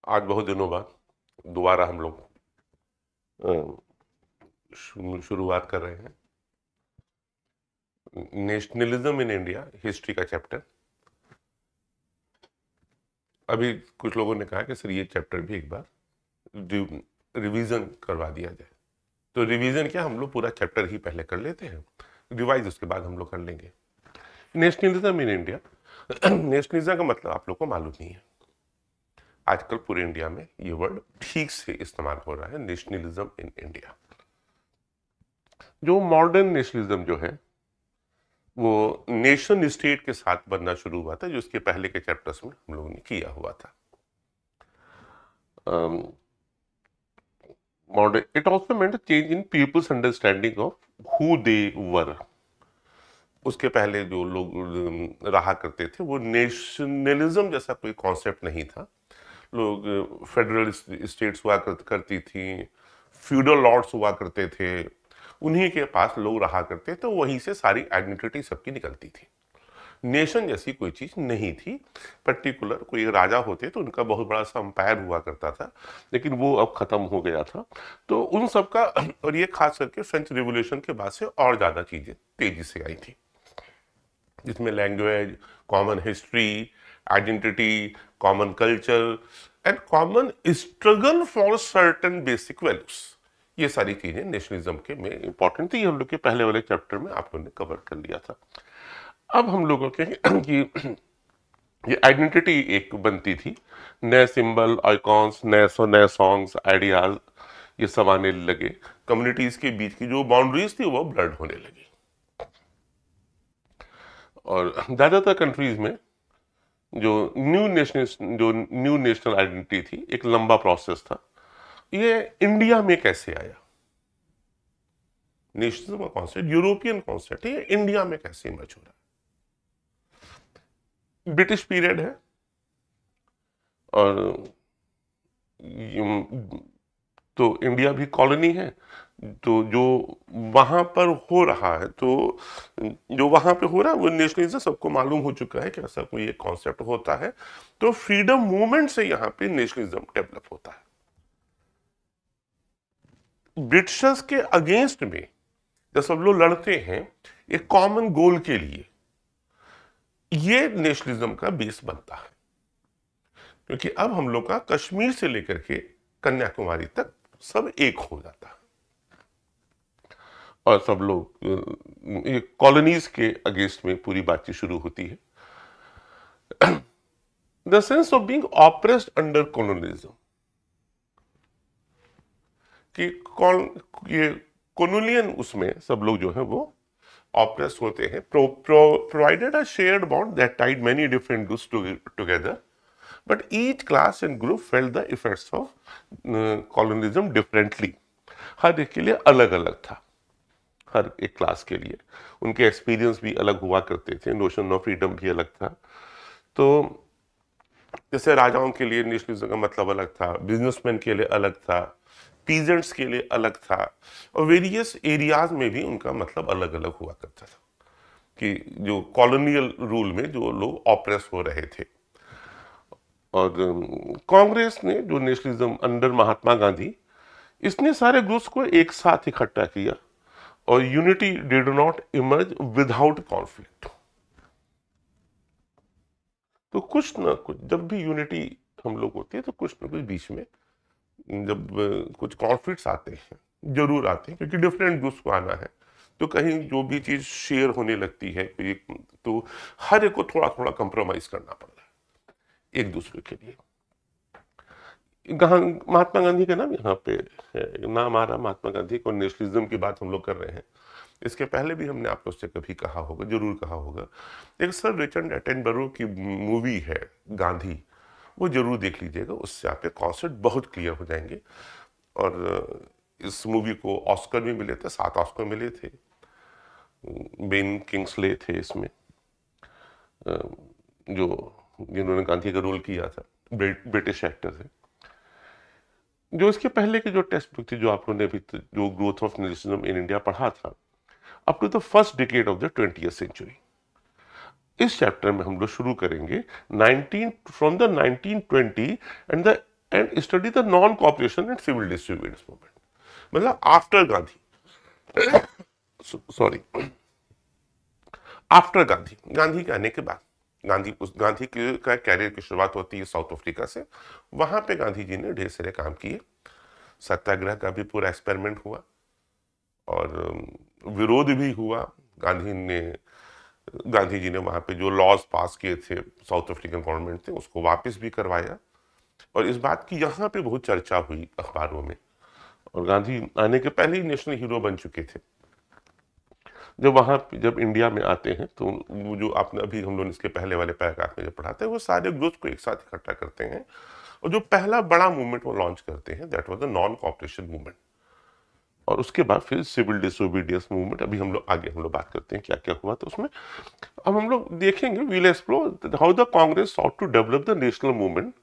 आज बहुत दिनों बाद दोबारा हम लोग शुरुआत कर रहे हैं नेशनलिज्म इन इंडिया हिस्ट्री का चैप्टर। अभी कुछ लोगों ने कहा कि सर ये चैप्टर भी एक बार रिवीजन करवा दिया जाए। तो रिवीजन क्या, हम लोग पूरा चैप्टर ही पहले कर लेते हैं, रिवाइज उसके बाद हम लोग कर लेंगे। नेशनलिज्म इन इंडिया, नेशनलिज्म का मतलब आप लोग को मालूम नहीं है। आजकल पूरे इंडिया में ये वर्ड ठीक से इस्तेमाल हो रहा है, नेशनलिज्म इन इंडिया। जो मॉडर्न नेशनलिज्म जो है वो नेशन स्टेट के साथ बनना शुरू हुआ था, जो उसके पहले के चैप्टर्स में हम लोगों ने किया हुआ था। Modern it also meant change in people's understanding of who they were. उसके पहले जो लोग रहा करते थे वो नेशनलिज्म जैसा कोई कॉन्सेप्ट नहीं था। लोग फेडरल स्टेट्स हुआ करती थी, फ्यूडल लॉर्ड्स हुआ करते थे, उन्हीं के पास लोग रहा करते, तो वहीं से सारी आइडेंटिटी सबकी निकलती थी। नेशन जैसी कोई चीज नहीं थी। पर्टिकुलर कोई राजा होते तो उनका बहुत बड़ा सा अंपायर हुआ करता था, लेकिन वो अब खत्म हो गया था। तो उन सब का, और ये खास करके फ्रेंच रिवॉल्यूशन के बाद से और ज्यादा चीजें तेजी से आई थी, जिसमें language, common history, identity, common culture and common struggle for certain basic values, ये सारी चीजें नेशनलिज्म के में इंपॉर्टेंट थी। हम लोग के पहले वाले चैप्टर में आप लोगों ने कवर कर लिया था। अब हम लोगों के कि ये आइडेंटिटी एक बनती थी, नए सिंबल, आइकॉन्स, नए सॉन्ग्स, आइडियाज, ये सब आने लगे। कम्युनिटीज के बीच की जो बाउंड्रीज थी वो ब्लड होने लगी। और ज्यादातर कंट्रीज में जो न्यू नेशनल आइडेंटिटी थी, एक लंबा प्रोसेस था। ये इंडिया में कैसे आया? नेशनलिज्म का कॉन्सेप्ट यूरोपियन कॉन्सेप्ट है, ये इंडिया में कैसे इमर्ज हो रहा है? ब्रिटिश पीरियड है, और तो इंडिया भी कॉलोनी है। तो जो वहां पर हो रहा है, तो जो वहां पे हो रहा है वो नेशनलिज्म सबको मालूम हो चुका है कि ऐसा कोई एक कॉन्सेप्ट होता है। तो फ्रीडम मूवमेंट से यहां पे नेशनलिज्म डेवलप होता है। ब्रिटिशर्स के अगेंस्ट में जब सब लोग लड़ते हैं एक कॉमन गोल के लिए, ये नेशनलिज्म का बेस बनता है। क्योंकि अब हम लोग का कश्मीर से लेकर के कन्याकुमारी तक सब एक हो जाता है, और सब लोग कॉलोनीज के अगेंस्ट में पूरी बातचीत शुरू होती है। The sense of being oppressed under colonialism, कि ये कॉलोनियन उसमें सब लोग जो है वो ऑप्रेस्ड होते हैं। Provided a shared bond that tied many different groups together, but each class and group felt the effects of colonialism differently. हर एक के लिए अलग अलग था, हर एक क्लास के लिए उनके एक्सपीरियंस भी अलग हुआ करते थे, नोशन ऑफ फ्रीडम भी अलग था। तो जैसे राजाओं के लिए नेशनलिज्म का मतलब अलग था, बिजनेसमैन के लिए अलग था, पीजेंट्स के लिए अलग था, और वेरियस एरियाज में भी उनका मतलब अलग अलग हुआ करता था, कि जो कॉलोनियल रूल में जो लोग ऑप्रेस हो रहे थे। और कांग्रेस ने जो नेशनलिज्म अंडर महात्मा गांधी, इसने सारे ग्रुप्स को एक साथ इकट्ठा किया, और unity did not emerge without conflict. तो कुछ ना कुछ, जब भी यूनिटी हम लोग होती है तो कुछ ना कुछ बीच में जब कुछ कॉन्फ्लिक्ट्स आते हैं, जरूर आते हैं, क्योंकि डिफरेंट ग्रुप्स को आना है, तो कहीं जो भी चीज शेयर होने लगती है तो हर एक को थोड़ा थोड़ा कंप्रोमाइज करना पड़ रहा है एक दूसरे के लिए। महात्मा गांधी का नाम यहाँ पे है, नाम आ रहा महात्मा गांधी को। नेशनलिज्म की बात हम लोग कर रहे हैं, इसके पहले भी हमने आप लोग से कभी कहा होगा, जरूर कहा होगा। एक सर रिचर्ड एटनबरो की मूवी है गांधी, वो जरूर देख लीजिएगा, उससे आपके कॉन्सेप्ट बहुत क्लियर हो जाएंगे। और इस मूवी को ऑस्कर भी मिले थे, 7 ऑस्कर मिले थे। बेन किंग्सले थे इसमें, जो जिन्होंने गांधी का रोल किया था, ब्रिटिश एक्टर थे। जो इसके पहले की जो टेक्स्ट बुक थी, जो आप लोगों ने अभी जो growth of nationalism in India पढ़ा था, up to the first decade of the 20th century, इस चैप्टर में हम लोग शुरू करेंगे from the 1920 and the end study the non cooperation and civil disobedience movement. मतलब after Gandhi, sorry, after Gandhi, Gandhi के आने के बाद, गांधी का कैरियर की शुरुआत होती है साउथ अफ्रीका से। वहां पे गांधी जी ने ढेर सारे काम किए, सत्याग्रह का भी पूरा एक्सपेरिमेंट हुआ और विरोध भी हुआ। गांधी जी ने वहां पे जो लॉज पास किए थे साउथ अफ्रीकन गवर्नमेंट थे उसको वापस भी करवाया, और इस बात की यहाँ पे बहुत चर्चा हुई अखबारों में। और गांधी आने के पहले ही नेशनल हीरो बन चुके थे। जब इंडिया में आते हैं तो वो जो आपने अभी हम लोग इसके पहले वाले पैराग्राफ में जब पढ़ाते हैं, वो सारे ग्रुप्स को एक साथ इकट्ठा करते हैं और जो पहला बड़ा मूवमेंट वो लॉन्च करते हैं, that was the non cooperation movement. और उसके बाद फिर सिविल डिसोबीडियंस मूवमेंट। अभी हम लोग बात करते हैं क्या क्या हुआ था उसमें। अब हम लोग देखेंगे, we'll explore how the Congress sought to develop the national movement,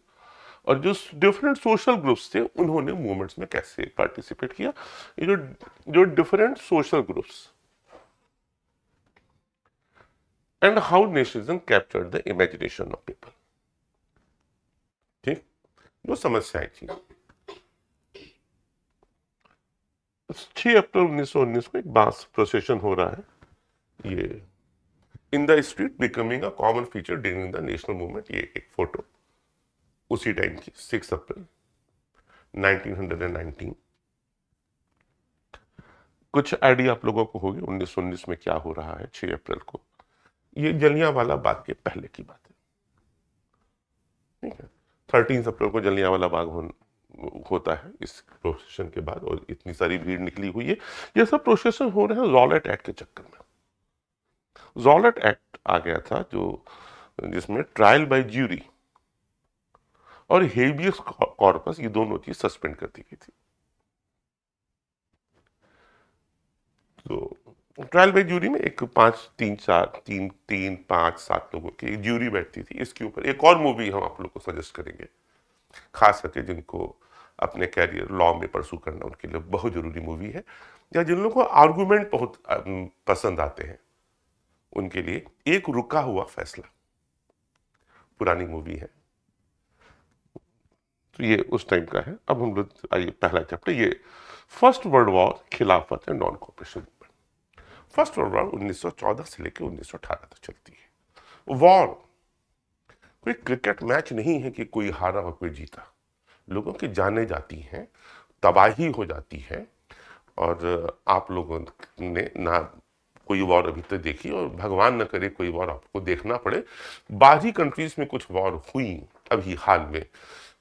और जो डिफरेंट सोशल ग्रुप्स थे उन्होंने मूवमेंट्स में कैसे पार्टिसिपेट किया। ये जो different social groups and how nationalism captured the imagination of people. ठीक, जो समस्याएं थी। 6 अप्रैल 1919 को एक बास प्रोसेशन हो रहा है, ये in the street becoming a common feature during the national movement. ये एक फोटो उसी टाइम की, 6 अप्रैल 1919। कुछ आइडिया आप लोगों को होगी 1919 में क्या हो रहा है 6 अप्रैल को। ये जलियांवाला बाग के पहले की बात है, ठीक है। 13 अप्रैल को जलियांवाला बाग होता है इस प्रोसेशन के बाद, और इतनी सारी भीड़ निकली हुई है। ये सब प्रोसेशन हो रहे हैं रॉलेट एक्ट के चक्कर में। रॉलेट एक्ट आ गया था जिसमें ट्रायल बाय ज्यूरी और हेबियस कॉर्पस, ये दोनों चीज सस्पेंड कर दी गई थी। तो ट्रायल बाय ज्यूरी में एक 5 लोगों की ज्यूरी बैठती थी। इसके ऊपर एक और मूवी हम आप लोग को सजेस्ट करेंगे, खास करके जिनको अपने कैरियर लॉ में परसू करना, उनके लिए बहुत जरूरी मूवी है, या जिन लोगों को आर्गुमेंट बहुत पसंद आते हैं उनके लिए एक रुका हुआ फैसला। पुरानी मूवी है, तो ये उस टाइम का है। अब हम लोग आइए पहला चैप्टर, ये फर्स्ट वर्ल्ड वॉर, खिलाफत and non cooperation movement. First world war 1914 से लेकर 1918 तक चलती है। वॉर कोई क्रिकेट मैच नहीं है कि कोई हारा और कोई जीता। लोगों की जानें जाती हैं, तबाही हो जाती है, और आप लोगों ने ना कोई वॉर अभी तक देखी, और भगवान न करे कोई वॉर आपको देखना पड़े। बाहरी कंट्रीज में कुछ वॉर हुई अभी हाल में,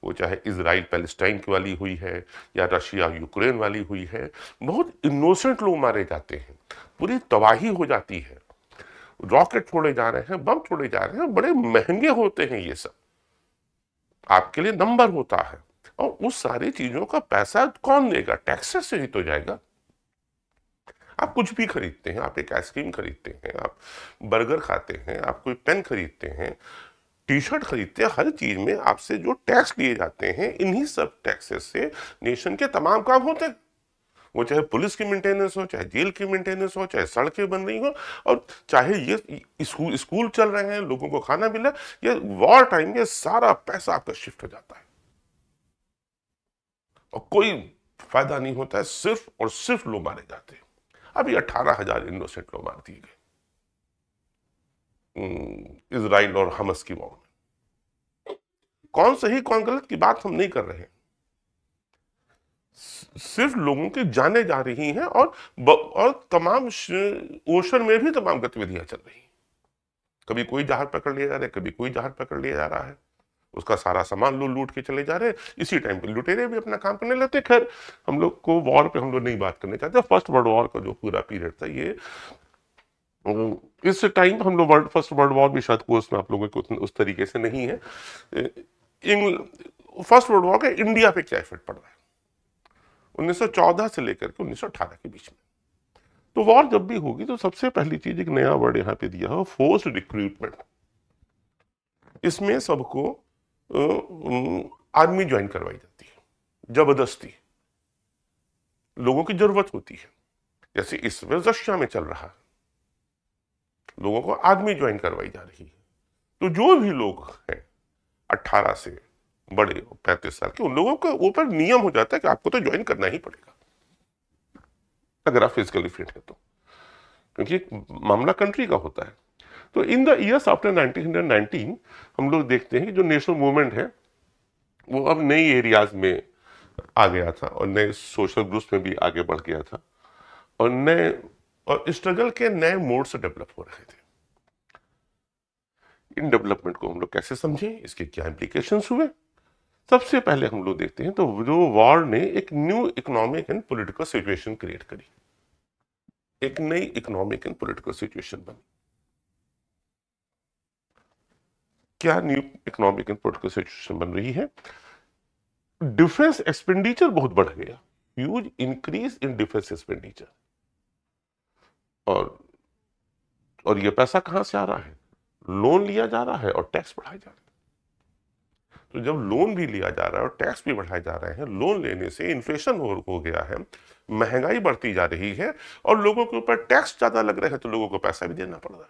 वो चाहे इजराइल पैलेस्टाइन की वाली हुई है या रशिया यूक्रेन वाली हुई है। बहुत इनोसेंट लोग मारे जाते हैं, पूरी तबाही हो जाती है, रॉकेट छोड़े जा रहे हैं, बम छोड़े जा रहे हैं, बड़े महंगे होते हैं ये सब, आपके लिए नंबर होता है। और उस सारी चीजों का पैसा कौन देगा? टैक्सेस से ही तो जाएगा। आप कुछ भी खरीदते हैं, आप एक आइसक्रीम खरीदते हैं, आप बर्गर खाते हैं, आप कोई पेन खरीदते हैं, टी शर्ट खरीदते हैं, हर चीज में आपसे जो टैक्स लिए जाते हैं, इन्हीं सब टैक्सेस से नेशन के तमाम काम होते हैं। वो चाहे पुलिस की मेंटेनेंस हो, चाहे जेल की मेंटेनेंस हो, चाहे सड़कें बन रही हो, और चाहे ये स्कूल चल रहे हैं, लोगों को खाना मिला, ये वॉर टाइम में सारा पैसा आपका शिफ्ट हो जाता है और कोई फायदा नहीं होता है, सिर्फ और सिर्फ लोग मारे जाते हैं। अभी 18,000 इनोसेंट लोग मार दिए गए इजराइल और हमस की वॉर में। कौन सही कौन गलत की बात हम नहीं कर रहे हैं, सिर्फ लोगों की जाने जा रही हैं, और तमाम ओशन में भी तमाम गतिविधियां चल रही हैं। कभी कोई जहाज पकड़ लिया जा रहा है, कभी कोई जहाज पकड़ लिया जा रहा है, उसका सारा सामान लूट के चले जा रहे हैं। इसी टाइम पे लुटेरे भी अपना काम करने लगते। खैर हम लोग को वॉर पे हम लोग नहीं बात करने चाहते। फर्स्ट वर्ल्ड वॉर का जो पूरा पीरियड था, ये इस टाइम हम लोग फर्स्ट वर्ल्ड वॉर भी शायद कोर्स में आप लोगों को उस तरीके से नहीं है। फर्स्ट वर्ल्ड वॉर का इंडिया पे क्या इफेक्ट पड़ रहा है 1914 से लेकर के 1918 के बीच में। तो वॉर जब भी होगी तो सबसे पहली चीज, एक नया वर्ड यहां पे दिया है, फोर्स्ड रिक्रूटमेंट। इसमें सबको आर्मी ज्वाइन करवाई जाती है, जबरदस्ती लोगों की जरूरत होती है। जैसे इस समय रशिया में चल रहा है, लोगों को आर्मी ज्वाइन करवाई जा रही है। तो जो भी लोग हैं 18 से बड़े 35 साल के, उन लोगों के ऊपर नियम हो जाता है कि आपको तो ज्वाइन करना ही पड़ेगा अगर आप फिजिकली फिट है तो, क्योंकि मामला कंट्री का होता है। तो इन द ईयर्स आफ्टर 1919 हम लोग देखते हैं कि जो नेशनल मूवमेंट है वो अब नई एरियाज में आ गया था और नए सोशल ग्रुप्स में भी आगे बढ़ गया था और नए और स्ट्रगल के नए मोड से डेवलप हो रहे थे। इन डेवलपमेंट को हम लोग कैसे समझें, इसके क्या इंप्लीकेशंस हुए? सबसे पहले हम लोग देखते हैं तो जो वॉर ने एक new economic and political situation create करी, एक नई इकोनॉमिक एंड पॉलिटिकल सिचुएशन बनी। क्या new economic and political situation बन रही है? डिफेंस एक्सपेंडिचर बहुत बढ़ गया, huge increase in defence expenditure. और ये पैसा कहां से आ रहा है? लोन लिया जा रहा है और टैक्स बढ़ाए जा रहे हैं। तो जब लोन भी लिया जा रहा है और टैक्स भी बढ़ाए जा रहे हैं, लोन लेने से इन्फ्लेशन हो गया है, महंगाई बढ़ती जा रही है और लोगों के ऊपर टैक्स ज्यादा लग रहे हैं तो लोगों को पैसा भी देना पड़ रहा है,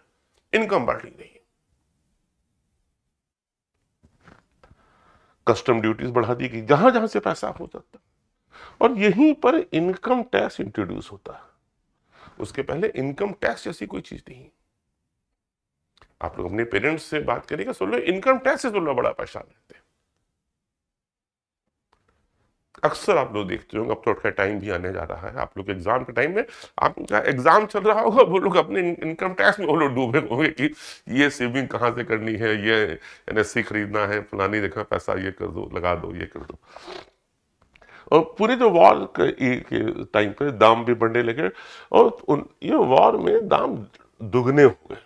इनकम बढ़ नहीं रही है। कस्टम ड्यूटीज बढ़ा दी गई जहां जहां से पैसा हो सकता, और यहीं पर इनकम टैक्स इंट्रोड्यूस होता है। उसके पहले इनकम टैक्स जैसी कोई चीज नहीं। आप लोग अपने पेरेंट्स से बात करेंगे, सुन लो इनकम टैक्स से सुन लो बड़ा परेशान रहते हैं। अक्सर आप लोग देखते होंगे, अब तो का टाइम भी आने जा रहा है, आप लोग एग्जाम के टाइम में आपका एग्जाम चल रहा होगा, वो लोग अपने इनकम टैक्स में वो लोग डूबे होंगे कि ये सेविंग कहाँ से करनी है, ये एनएससी खरीदना है, फलानी जगह पैसा ये कर दो, लगा दो, ये कर दो। और पूरे जो वॉर के टाइम पे दाम भी बढ़ने लगे और ये वॉर में दाम दुगने हो गए।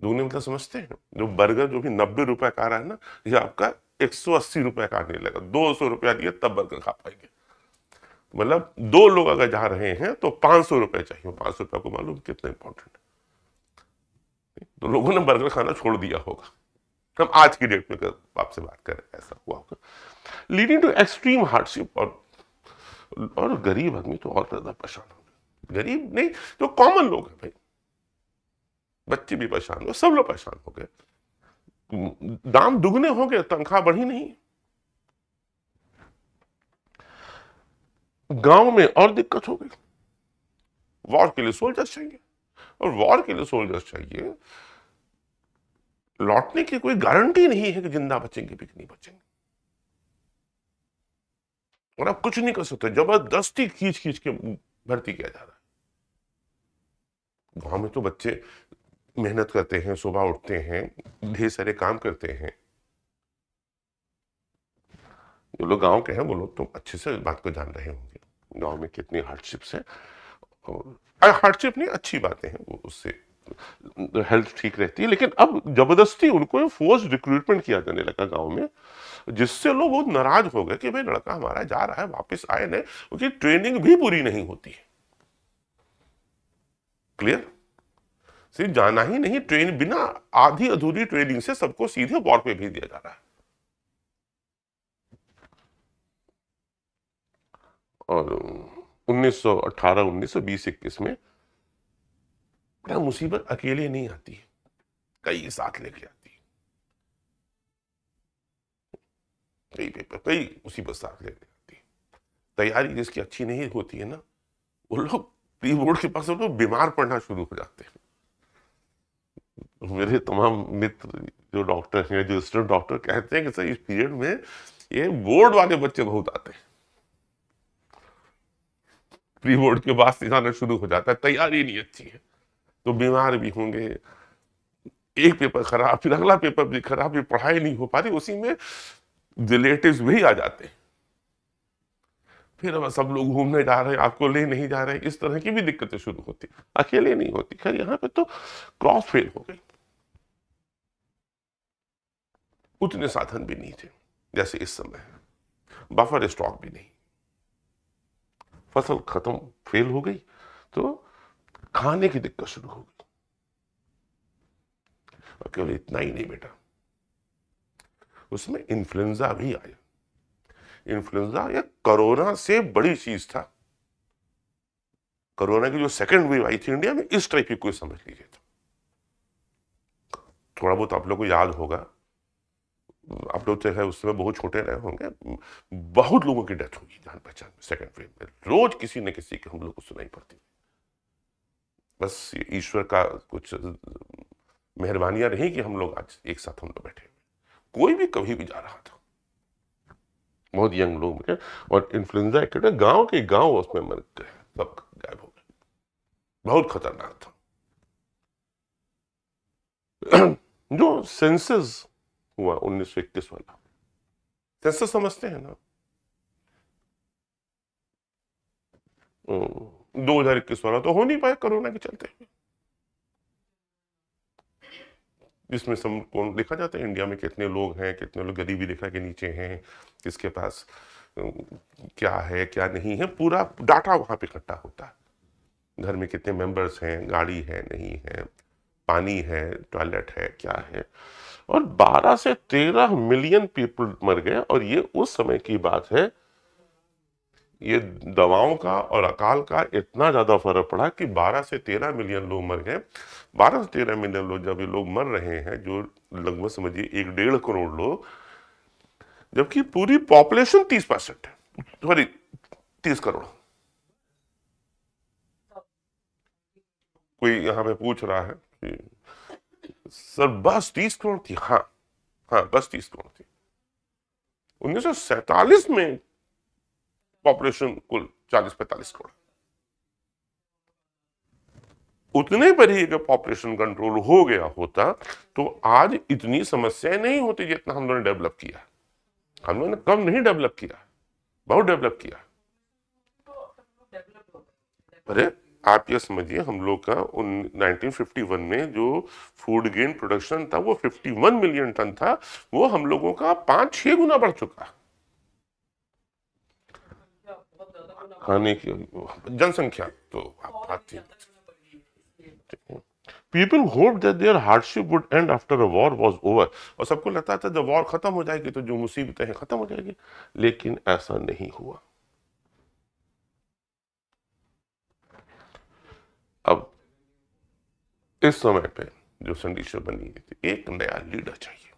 दुगने मतलब समझते हैं? जो बर्गर जो भी 90 रुपए का आ रहा है ना, ये आपका 180 रुपए का आने लगा। 200 रुपया दिए तब बर्गर खा पाएंगे। मतलब 2 लोग अगर जा रहे हैं तो 500 रुपए चाहिए। 500 रुपए को मालूम कितना इंपॉर्टेंट है। तो लोगों ने बर्गर खाना छोड़ दिया होगा। हम आज की डेट में आपसे बात करें ऐसा हुआ होगा, लीडिंग टू एक्सट्रीम हार्डशिप। और गरीब आदमी तो और ज्यादा परेशान हो गए। गरीब नहीं, जो कॉमन लोग हैं भाई, बच्चे भी परेशान हो, सब लोग परेशान हो गए। दाम दुगने हो गए, तनख्वाह बढ़ी नहीं। गांव में और दिक्कत हो गई। वॉर के लिए सोल्जर्स चाहिए, और वॉर के लिए सोल्जर्स चाहिए, लौटने की कोई गारंटी नहीं है कि जिंदा बचेंगे भी नहीं बचेंगे। और आप कुछ नहीं कर सकते, जबरदस्ती खींच खींच के भर्ती किया जा रहा है। गांव में तो बच्चे मेहनत करते हैं, सुबह उठते हैं, ढेर सारे काम करते हैं। जो लोग गांव के हैं वो लोग तो अच्छे से इस बात को जान रहे होंगे गांव में कितनी हार्डशिप्स है। और हार्डशिप नहीं, अच्छी बातें हैं, वो उससे हेल्थ ठीक रहती है। लेकिन अब जबरदस्ती उनको फोर्स रिक्रूटमेंट किया जाने लगा गांव में, जिससे लोग बहुत नाराज हो गए कि भाई लड़का हमारा जा रहा है, वापस आए नहीं, क्योंकि ट्रेनिंग भी पूरी नहीं होती है। क्लियर? सिर्फ जाना ही नहीं, ट्रेन बिना आधी अधूरी ट्रेनिंग से सबको सीधे वॉर पे भेज दिया जा रहा है। और 1918, 1920, 21 में बड़ा मुसीबत अकेले नहीं आती है, कई साथ लेके आती है। कई पेपर, कई मुसीबत साथ लेके आती है। तैयारी जिसकी अच्छी नहीं होती है ना, वो लोग प्री बोर्ड के पास लोग बीमार पड़ना शुरू हो जाते हैं। मेरे तमाम मित्र जो डॉक्टर हैं, जो स्टूडेंट डॉक्टर, कहते हैं कि सर इस पीरियड में ये बोर्ड वाले बच्चे बहुत आते हैं। प्री बोर्ड के बाद सिखाना शुरू हो जाता है, तैयारी नहीं अच्छी है तो बीमार भी होंगे, एक पेपर खराब, फिर अगला पेपर भी खराब, फिर पढ़ाई नहीं हो पा रही, उसी में रिलेटिव्स भी आ जाते हैं। फिर अब सब लोग घूमने जा रहे हैं, आपको ले नहीं जा रहे, इस तरह की भी दिक्कतें शुरू होती, अकेले नहीं होती। खैर यहाँ पे तो क्रॉस फेल हो गई। उतने साधन भी नहीं थे जैसे इस समय, बफर स्टॉक भी नहीं, फसल खत्म, फेल हो गई तो खाने की दिक्कत शुरू हो गई। और केवल इतना ही नहीं बेटा, उसमें इन्फ्लुएंजा भी आया। इन्फ्लुएंजा या कोरोना से बड़ी चीज था। कोरोना की जो सेकंड वेव आई थी इंडिया में, इस टाइप की कोई समझ लीजिए। थोड़ा बहुत आप लोग को याद होगा, आप लोग चाहे उस समय बहुत छोटे रहे होंगे, बहुत लोगों की डेथ हुई जान पहचान में सेकेंड वेव में, रोज किसी न किसी की हम लोग को सुनाई पड़ती। बस ईश्वर का कुछ मेहरबानियां रही कि हम लोग आज एक साथ हम लोग बैठे हुए। कोई भी कभी भी जा रहा था, बहुत यंग लोग थे, और इन्फ्लुएंजा एक गांव के गांव उसमें मर गए, सब गायब हो गए। बहुत खतरनाक था। जो सेंसस हुआ 1921 वाला, सेंसस समझते हैं ना? 2021 वाला तो हो नहीं पाया कोरोना के चलते, जिसमें सब कौन देखा जाता है इंडिया में कितने लोग हैं, कितने लोग गरीबी रेखा के नीचे हैं, किसके पास क्या है क्या नहीं है, पूरा डाटा वहां पे इकट्ठा होता है। घर में कितने मेंबर्स हैं, गाड़ी है नहीं है, पानी है, टॉयलेट है क्या है। और 12 से 13 मिलियन पीपल मर गए। और ये उस समय की बात है, ये दवाओं का और अकाल का इतना ज्यादा फर्क पड़ा कि 12 से 13 मिलियन लोग मर गए। 12 से 13 मिलियन लोग, जब ये लोग मर रहे हैं, जो लगभग समझिए 1-1.5 करोड़ लोग, जबकि पूरी पॉपुलेशन 30% है, सॉरी 30 करोड़। कोई यहां पे पूछ रहा है कि सर बस 30 करोड़ थी? हाँ हाँ, बस 30 करोड़ थी। 1947 में पॉपुलेशन कुल 40-45 करोड़। उतने पर ही अगर पॉपुलेशन कंट्रोल हो गया होता तो आज इतनी समस्याएं नहीं होती जितना हम लोगों ने डेवलप किया। हम लोगों ने कम नहीं डेवलप किया, बहुत डेवलप किया। अरे आप ये समझिए, हम लोग का 1951 में जो फूड ग्रेन प्रोडक्शन था वो 51 मिलियन टन था, वो हम लोगों का 5-6 गुना बढ़ चुका। खाने की जनसंख्या तो आप आती। People hoped that their hardship would end after a war was over। और सबको लगता था जब वॉर खत्म हो जाएगी तो जो मुसीबतें हैं खत्म हो जाएगी, लेकिन ऐसा नहीं हुआ। अब इस समय पे जो कंडीशन बनी है, एक नया लीडर चाहिए,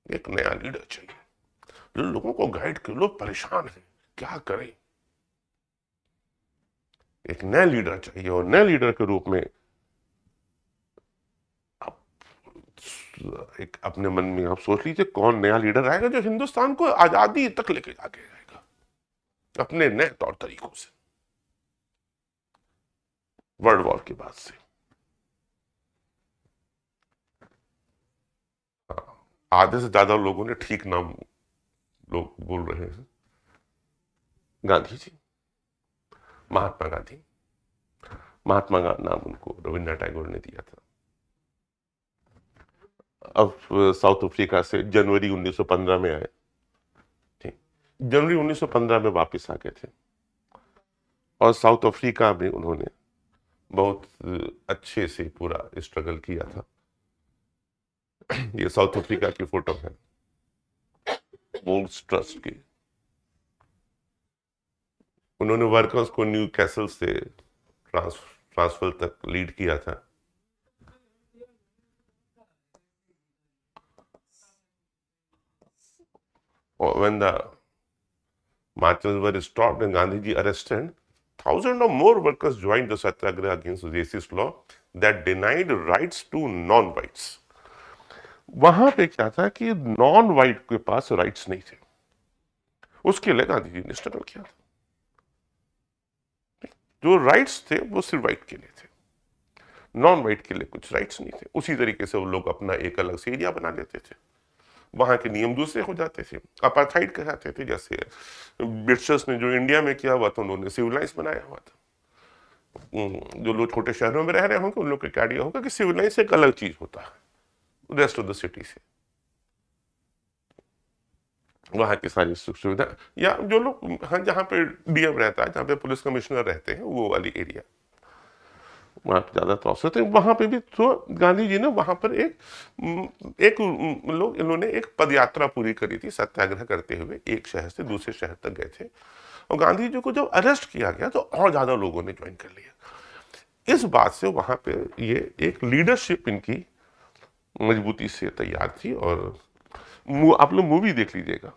एक नया लीडर चाहिए जो लोगों को गाइड करे। लोग परेशान हैं, क्या करें? एक नया लीडर चाहिए, और नए लीडर के रूप में एक अपने मन में आप सोच लीजिए कौन नया लीडर आएगा जो हिंदुस्तान को आजादी तक लेके जाके जाएगा अपने नए तौर तरीकों से, वर्ल्ड वॉर के बाद से। आधे से ज्यादा लोगों ने ठीक नाम लोग बोल रहे हैं। गांधी जी, महात्मा गांधी। महात्मा का नाम उनको रविन्द्रनाथ टैगोर ने दिया था। अब साउथ अफ्रीका से जनवरी 1915 में आए थे, जनवरी 1915 में वापस आ गए थे, और साउथ अफ्रीका में उन्होंने बहुत अच्छे से पूरा स्ट्रगल किया था। ये साउथ अफ्रीका की फोटो है, वोल्स ट्रस्ट की। उन्होंने वर्कर्स को न्यू कैसल से ट्रांसफर तक लीड किया था। When the marches were stopped and Gandhiji arrested, thousands of more workers joined the satyagraha against racist law that denied rights to non-whites। वहां पे क्या था कि नॉन वाइट के पास राइट्स नहीं थे, उसके लिए गांधी जी ने स्ट्रगल किया था। जो राइट्स थे वो सिर्फ वाइट के लिए थे, नॉन वाइट के लिए कुछ राइट्स नहीं थे। उसी तरीके से वो लोग अपना एक अलग से एरिया बना लेते थे, वहां के नियम दूसरे हो जाते थे, अपार्थाइड कहलाते थे। जैसे ब्रिटिशर्स ने जो इंडिया में किया हुआ था, उन्होंने सिविल लाइन्स बनाया हुआ था। जो लोग छोटे शहरों में रह रहे होंगे उन लोग का क्या आइडिया होगा कि सिविल लाइन्स एक अलग चीज होता है रेस्ट ऑफ द सिटी से। वहां की सारी सुख सुविधा, या जो लोग हाँ जहाँ पे डीएम रहता है, जहाँ पे पुलिस कमिश्नर रहते हैं, वो वाली एरिया वहां पे ज्यादा प्रोसेस है। वहां पे भी तो गांधी जी ने वहां पर एक लोग इन्होंने एक पदयात्रा पूरी करी थी, सत्याग्रह करते हुए एक शहर से दूसरे शहर तक गए थे। और गांधी जी को जब अरेस्ट किया गया तो और ज्यादा लोगों ने ज्वाइन कर लिया। इस बात से वहां पे ये एक लीडरशिप इनकी मजबूती से तैयार थी। और आप लोग मूवी देख लीजिएगा,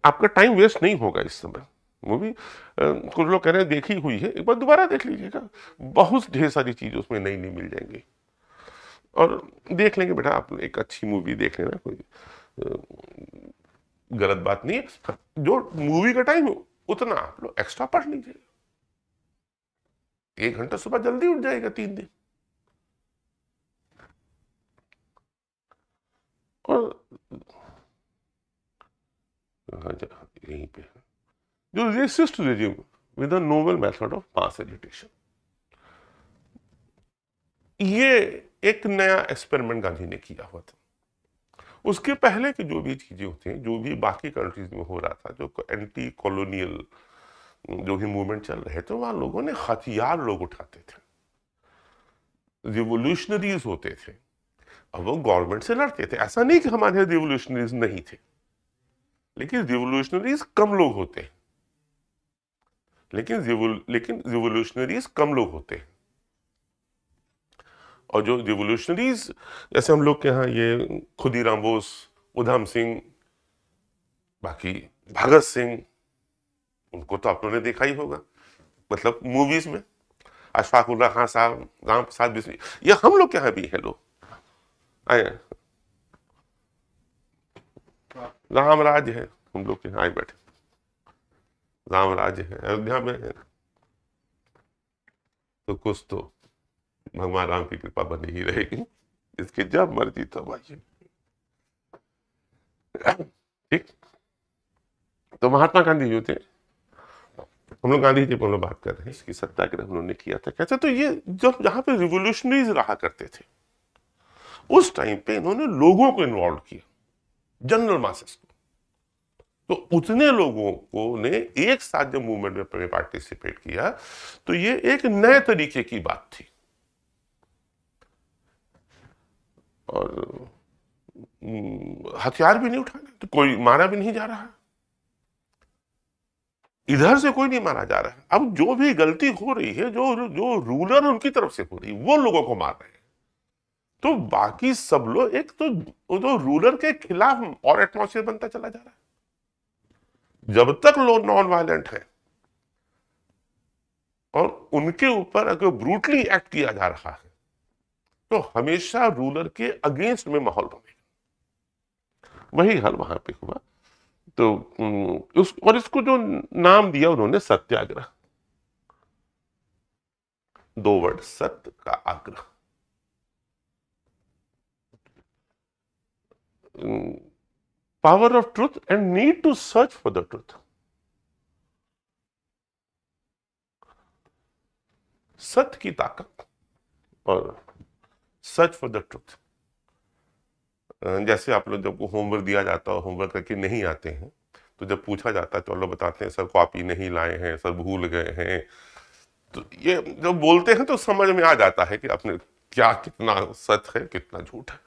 आपका टाइम वेस्ट नहीं होगा इस समय। मूवी कुछ लोग कह रहे हैं देखी हुई है, एक बार दोबारा देख लीजिएगा, बहुत ढेर सारी चीज उसमें नई नई मिल जाएंगी और देख लेंगे। बेटा आप एक अच्छी मूवी देख लेना, कोई गलत बात नहीं है। जो मूवी का टाइम उतना आप लोग एक्स्ट्रा पढ़ लीजिएगा, 1 घंटा सुबह जल्दी उठ जाएगा 3 दिन। और यहीं पे जो resist regime with a novel method of mass agitation, ये एक नया एक्सपेरिमेंट गांधी ने किया हुआ था। उसके पहले की जो भी चीजें होती हैं, जो भी बाकी कंट्रीज में हो रहा था, जो एंटी कॉलोनियल जो भी मूवमेंट चल रहे थे, वहां लोगों ने हथियार लोग उठाते थे, रिवोल्यूशनरीज होते थे, अब वो गवर्नमेंट से लड़ते थे। ऐसा नहीं कि हमारे रिवोल्यूशनरीज नहीं थे, लेकिन रिवोल्यूशनरीज कम लोग होते हैं, लेकिन रिवोल्यूशनरीज कम लोग होते हैं। और जो रिवोल्यूशनरीज, जैसे हम लोग के यहाँ ये खुदीराम बोस, उधम सिंह, बाकी भगत सिंह, उनको तो आप लोगों ने देखा ही होगा, मतलब मूवीज में, अशफाक उल्लाह खान साहब, राम प्रसाद बिस्मिल, ये हम लोग के यहाँ भी है लोग आए। रामराज है, हम लोग के यहाँ आए बैठे, रामराज है, अयोध्या में है, तो कुछ तो भगवान राम की कृपा बनी ही रहेगी, इसकी जब मर्जी तब आइए। ठीक, तो महात्मा गांधी जो थे, हम लोग गांधी जी पर हम लोग बात कर रहे हैं, इसकी सत्याग्रह उन्होंने किया था कैसे। तो ये जब जहां पे रिवोल्यूशनरीज रहा करते थे, उस टाइम पे इन्होंने लोगों को इन्वॉल्व किया, जनरल मासेस को। तो उतने लोगों को ने एक साथ जब मूवमेंट में पार्टिसिपेट किया, तो ये एक नए तरीके की बात थी। और हथियार भी नहीं उठाने, तो कोई मारा भी नहीं जा रहा है, इधर से कोई नहीं मारा जा रहा है। अब जो भी गलती हो रही है, जो जो रूलर उनकी तरफ से हो रही है, वो लोगों को मार रहे हैं। तो बाकी सब लोग एक तो रूलर के खिलाफ और एटमॉस्फेयर बनता चला जा रहा है। जब तक लोग नॉन वायलेंट है और उनके ऊपर अगर ब्रूटली एक्ट किया जा रहा है, तो हमेशा रूलर के अगेंस्ट में माहौल बनेगा। वही हाल वहां पे हुआ। तो और इसको जो नाम दिया उन्होंने सत्याग्रह, 2 वर्ड, सत्य का आग्रह। Power of truth and need to search for the truth. सत्य की ताकत और सर्च फॉर द ट्रूथ। जैसे आप लोग जब होमवर्क दिया जाता है, होमवर्क करके नहीं आते हैं, तो जब पूछा जाता है तो लोग बताते हैं सर कॉपी नहीं लाए हैं, सर भूल गए हैं। तो ये जब बोलते हैं तो समझ में आ जाता है कि आपने क्या, कितना सच है कितना झूठ है।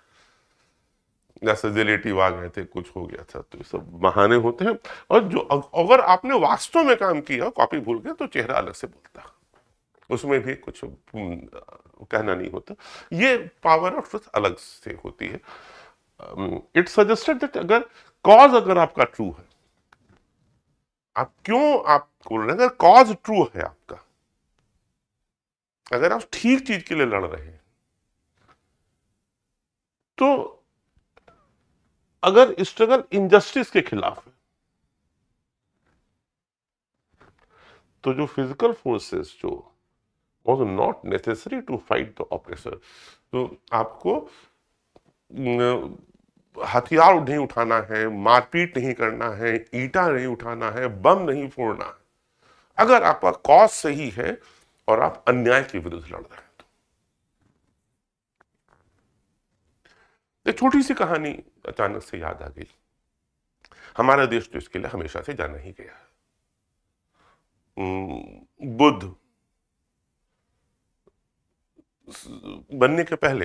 जैसे रिलेटिव आ गए थे, कुछ हो गया था, तो ये सब बहाने होते हैं। और जो अगर आपने वास्तव में काम किया, कॉपी भूल गए, तो चेहरा अलग से बोलता है, उसमें भी कुछ कहना नहीं होता। ये पावर ऑफ ट्रूथ अलग से होती है। इट सजेस्टेड दैट अगर आपका ट्रू है, आप क्यों आप बोल रहे हैं, अगर कॉज ट्रू है आपका, अगर आप ठीक चीज के लिए लड़ रहे हैं, तो अगर स्ट्रगल इनजस्टिस के खिलाफ है, तो जो फिजिकल फोर्सेस जो was not necessary to fight the oppressor, तो आपको हथियार नहीं उठाना है, मारपीट नहीं करना है, ईंटा नहीं उठाना है, बम नहीं फोड़ना है, अगर आपका कॉज सही है और आप अन्याय के विरुद्ध लड़ रहे हैं। तो एक छोटी सी कहानी अचानक से याद आ गई। हमारा देश तो इसके लिए हमेशा से जाना ही गया है। बुद्ध बनने के पहले,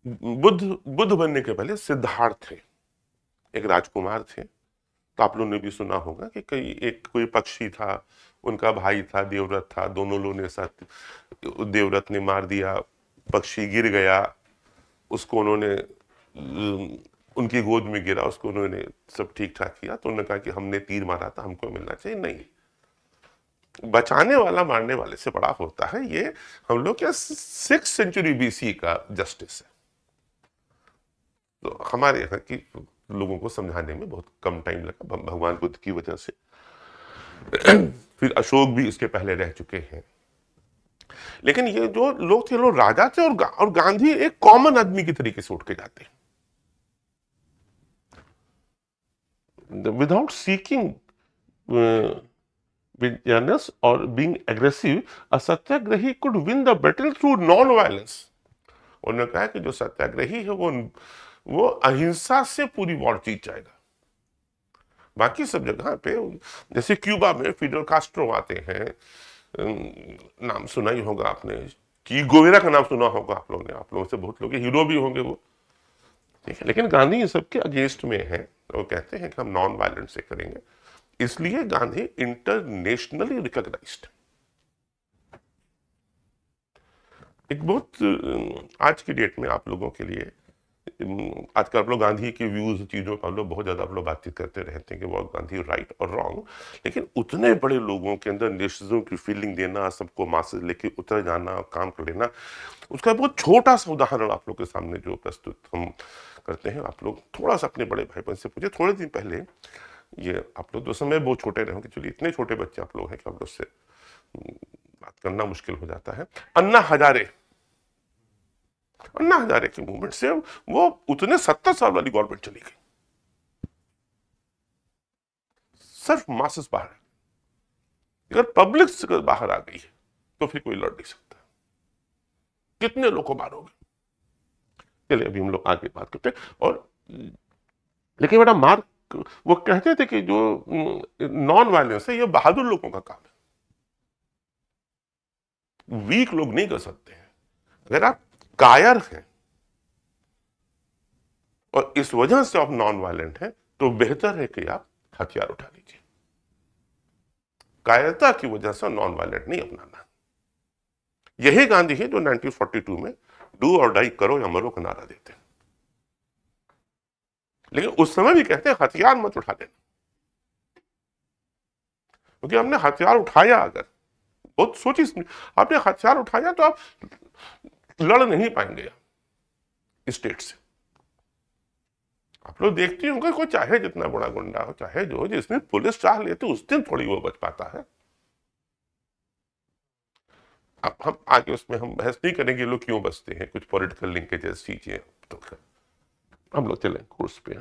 बुद्ध बनने के पहले सिद्धार्थ थे, एक राजकुमार थे। तो आप लोगों ने भी सुना होगा कि कोई पक्षी था, उनका भाई था, देवव्रत था, दोनों लोगों ने साथ, देवव्रत ने मार दिया पक्षी गिर गया, उसको उन्होंने उनकी गोद में गिरा, उसको उन्होंने सब ठीक ठाक किया, तो उन्होंने कहा कि हमने तीर मारा था, हमको मिलना चाहिए। नहीं, बचाने वाला मारने वाले से बड़ा होता है। ये हम लोग क्या 6th सेंचुरी बीसी का जस्टिस है। तो हमारे यहाँ की लोगों को समझाने में बहुत कम टाइम लगा, भगवान बुद्ध की वजह से। फिर अशोक भी इसके पहले रह चुके हैं। लेकिन ये जो लोग थे, लोग राजा थे, और गांधी एक कॉमन आदमी की तरीके से उठ के जाते हैं, विदाउट सीकिंग विजिलेंस और being aggressive. A satyagrahi could win the battle through non violence. उन्होंने कहा कि जो सत्याग्रही है वो अहिंसा से पूरी वॉर जीत जाएगा। बाकी सब जगह पे, जैसे क्यूबा में फिडेल कास्ट्रो आते हैं, नाम सुना ही होगा आपने, कि गोवेरा का नाम सुना होगा आप लोगों ने, आप लोगों से बहुत लोग हीरो भी होंगे वो, ठीक है। लेकिन गांधी इन सबके अगेंस्ट में है, वो कहते हैं कि हम नॉन वायलेंस से करेंगे, इसलिए गांधी इंटरनेशनली रिकॉग्नाइज्ड। एक बहुत आज की डेट में आप लोगों के लिए, आजकल आप लोग गांधी के व्यूज चीजों का लोग बहुत ज्यादा आप लोग बातचीत करते रहते हैं कि वो गांधी राइट और रॉन्ग, लेकिन उतने बड़े लोगों के अंदर नेशनलिज्म की फीलिंग देना, सबको मासेस लेके उतर जाना, काम कर लेना, उसका बहुत छोटा सा उदाहरण आप लोग के सामने जो प्रस्तुत हम करते हैं। आप लोग थोड़ा सा अपने बड़े भाई बहन से पूछे, थोड़े दिन पहले ये आप लोग, तो समय बहुत छोटे रहे कि चलिए इतने छोटे बच्चे आप लोग हैं कि आप लोग से बात करना मुश्किल हो जाता है। अन्ना हजारे के मूवमेंट से वो उतने 70 साल वाली गवर्नमेंट चली गई, सिर्फ मासेस बाहर है। अगर पब्लिक बाहर आ गई है तो फिर कोई लड़ नहीं सकता। कितने लोग को मारोगे? चलिए अभी हम लोग आगे बात करते हैं। और लेकिन बेटा मार्क वो कहते थे कि जो नॉन वायलेंस है ये बहादुर लोगों का काम है, वीक लोग नहीं कर सकते हैं। अगर आप कायर हैं और इस वजह से आप नॉन वायलेंट हैं, तो बेहतर है कि आप हथियार उठा लीजिए। कायरता की वजह से नॉन वायलेंट नहीं अपनाना। यही गांधी है जो 1942 में डू और डाई, करो या मरो का नारा देते हैं। लेकिन उस समय भी कहते हैं हथियार मत उठा देना, क्योंकि हमने हथियार उठाया, अगर बहुत सोची, आपने हथियार उठाया तो आप लड़ नहीं पाएंगे स्टेट से। आप लोग देखते होंगे कोई चाहे जितना बड़ा गुंडा हो, चाहे जो, जिसमें पुलिस चाह लेते उस दिन थोड़ी वो बच पाता है। अब हम आगे उसमें हम बहस नहीं करेंगे लोग क्यों बचते हैं, कुछ पॉलिटिकल लिंकेजेस चीजें, तो हम लोग चलें कोर्स पे।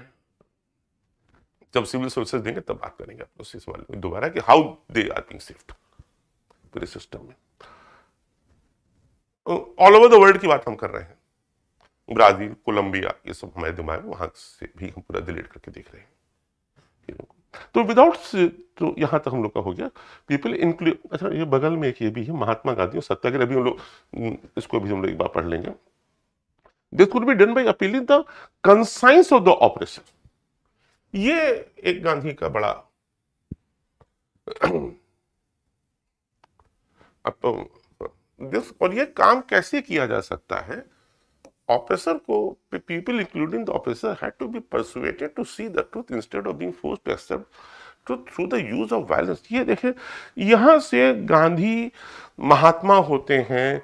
जब सिविल सर्विसेज देंगे तब बात करेंगे आप लोग इस वाले में दोबारा कि how they are being shift पूरे सिस्टम में। ऑल ओवर द वर्ल्ड की बात हम कर रहे हैं, ब्राजील, कोलंबिया, ये सब हमारे दिमाग में, वहां से भी हम पूरा डिलीट करके देख रहे हैं। तो विदाउट, तो यहां तक हम लोग का हो गया पीपल इंक्लूड। अच्छा, ये बगल में एक ये भी है महात्मा गांधी और सत्याग्रह, अभी हम लोग इसको भी हम लोग एक बार पढ़ लेंगे। This could be done by appealing the conscience of the operation. ये एक गांधी का बड़ा और ये काम कैसे किया जा सकता है? ऑफिसर को, people including the officer had to be persuaded to see the truth instead of being forced to accept truth through the use of violence. ये देखें, यहां से गांधी महात्मा होते हैं,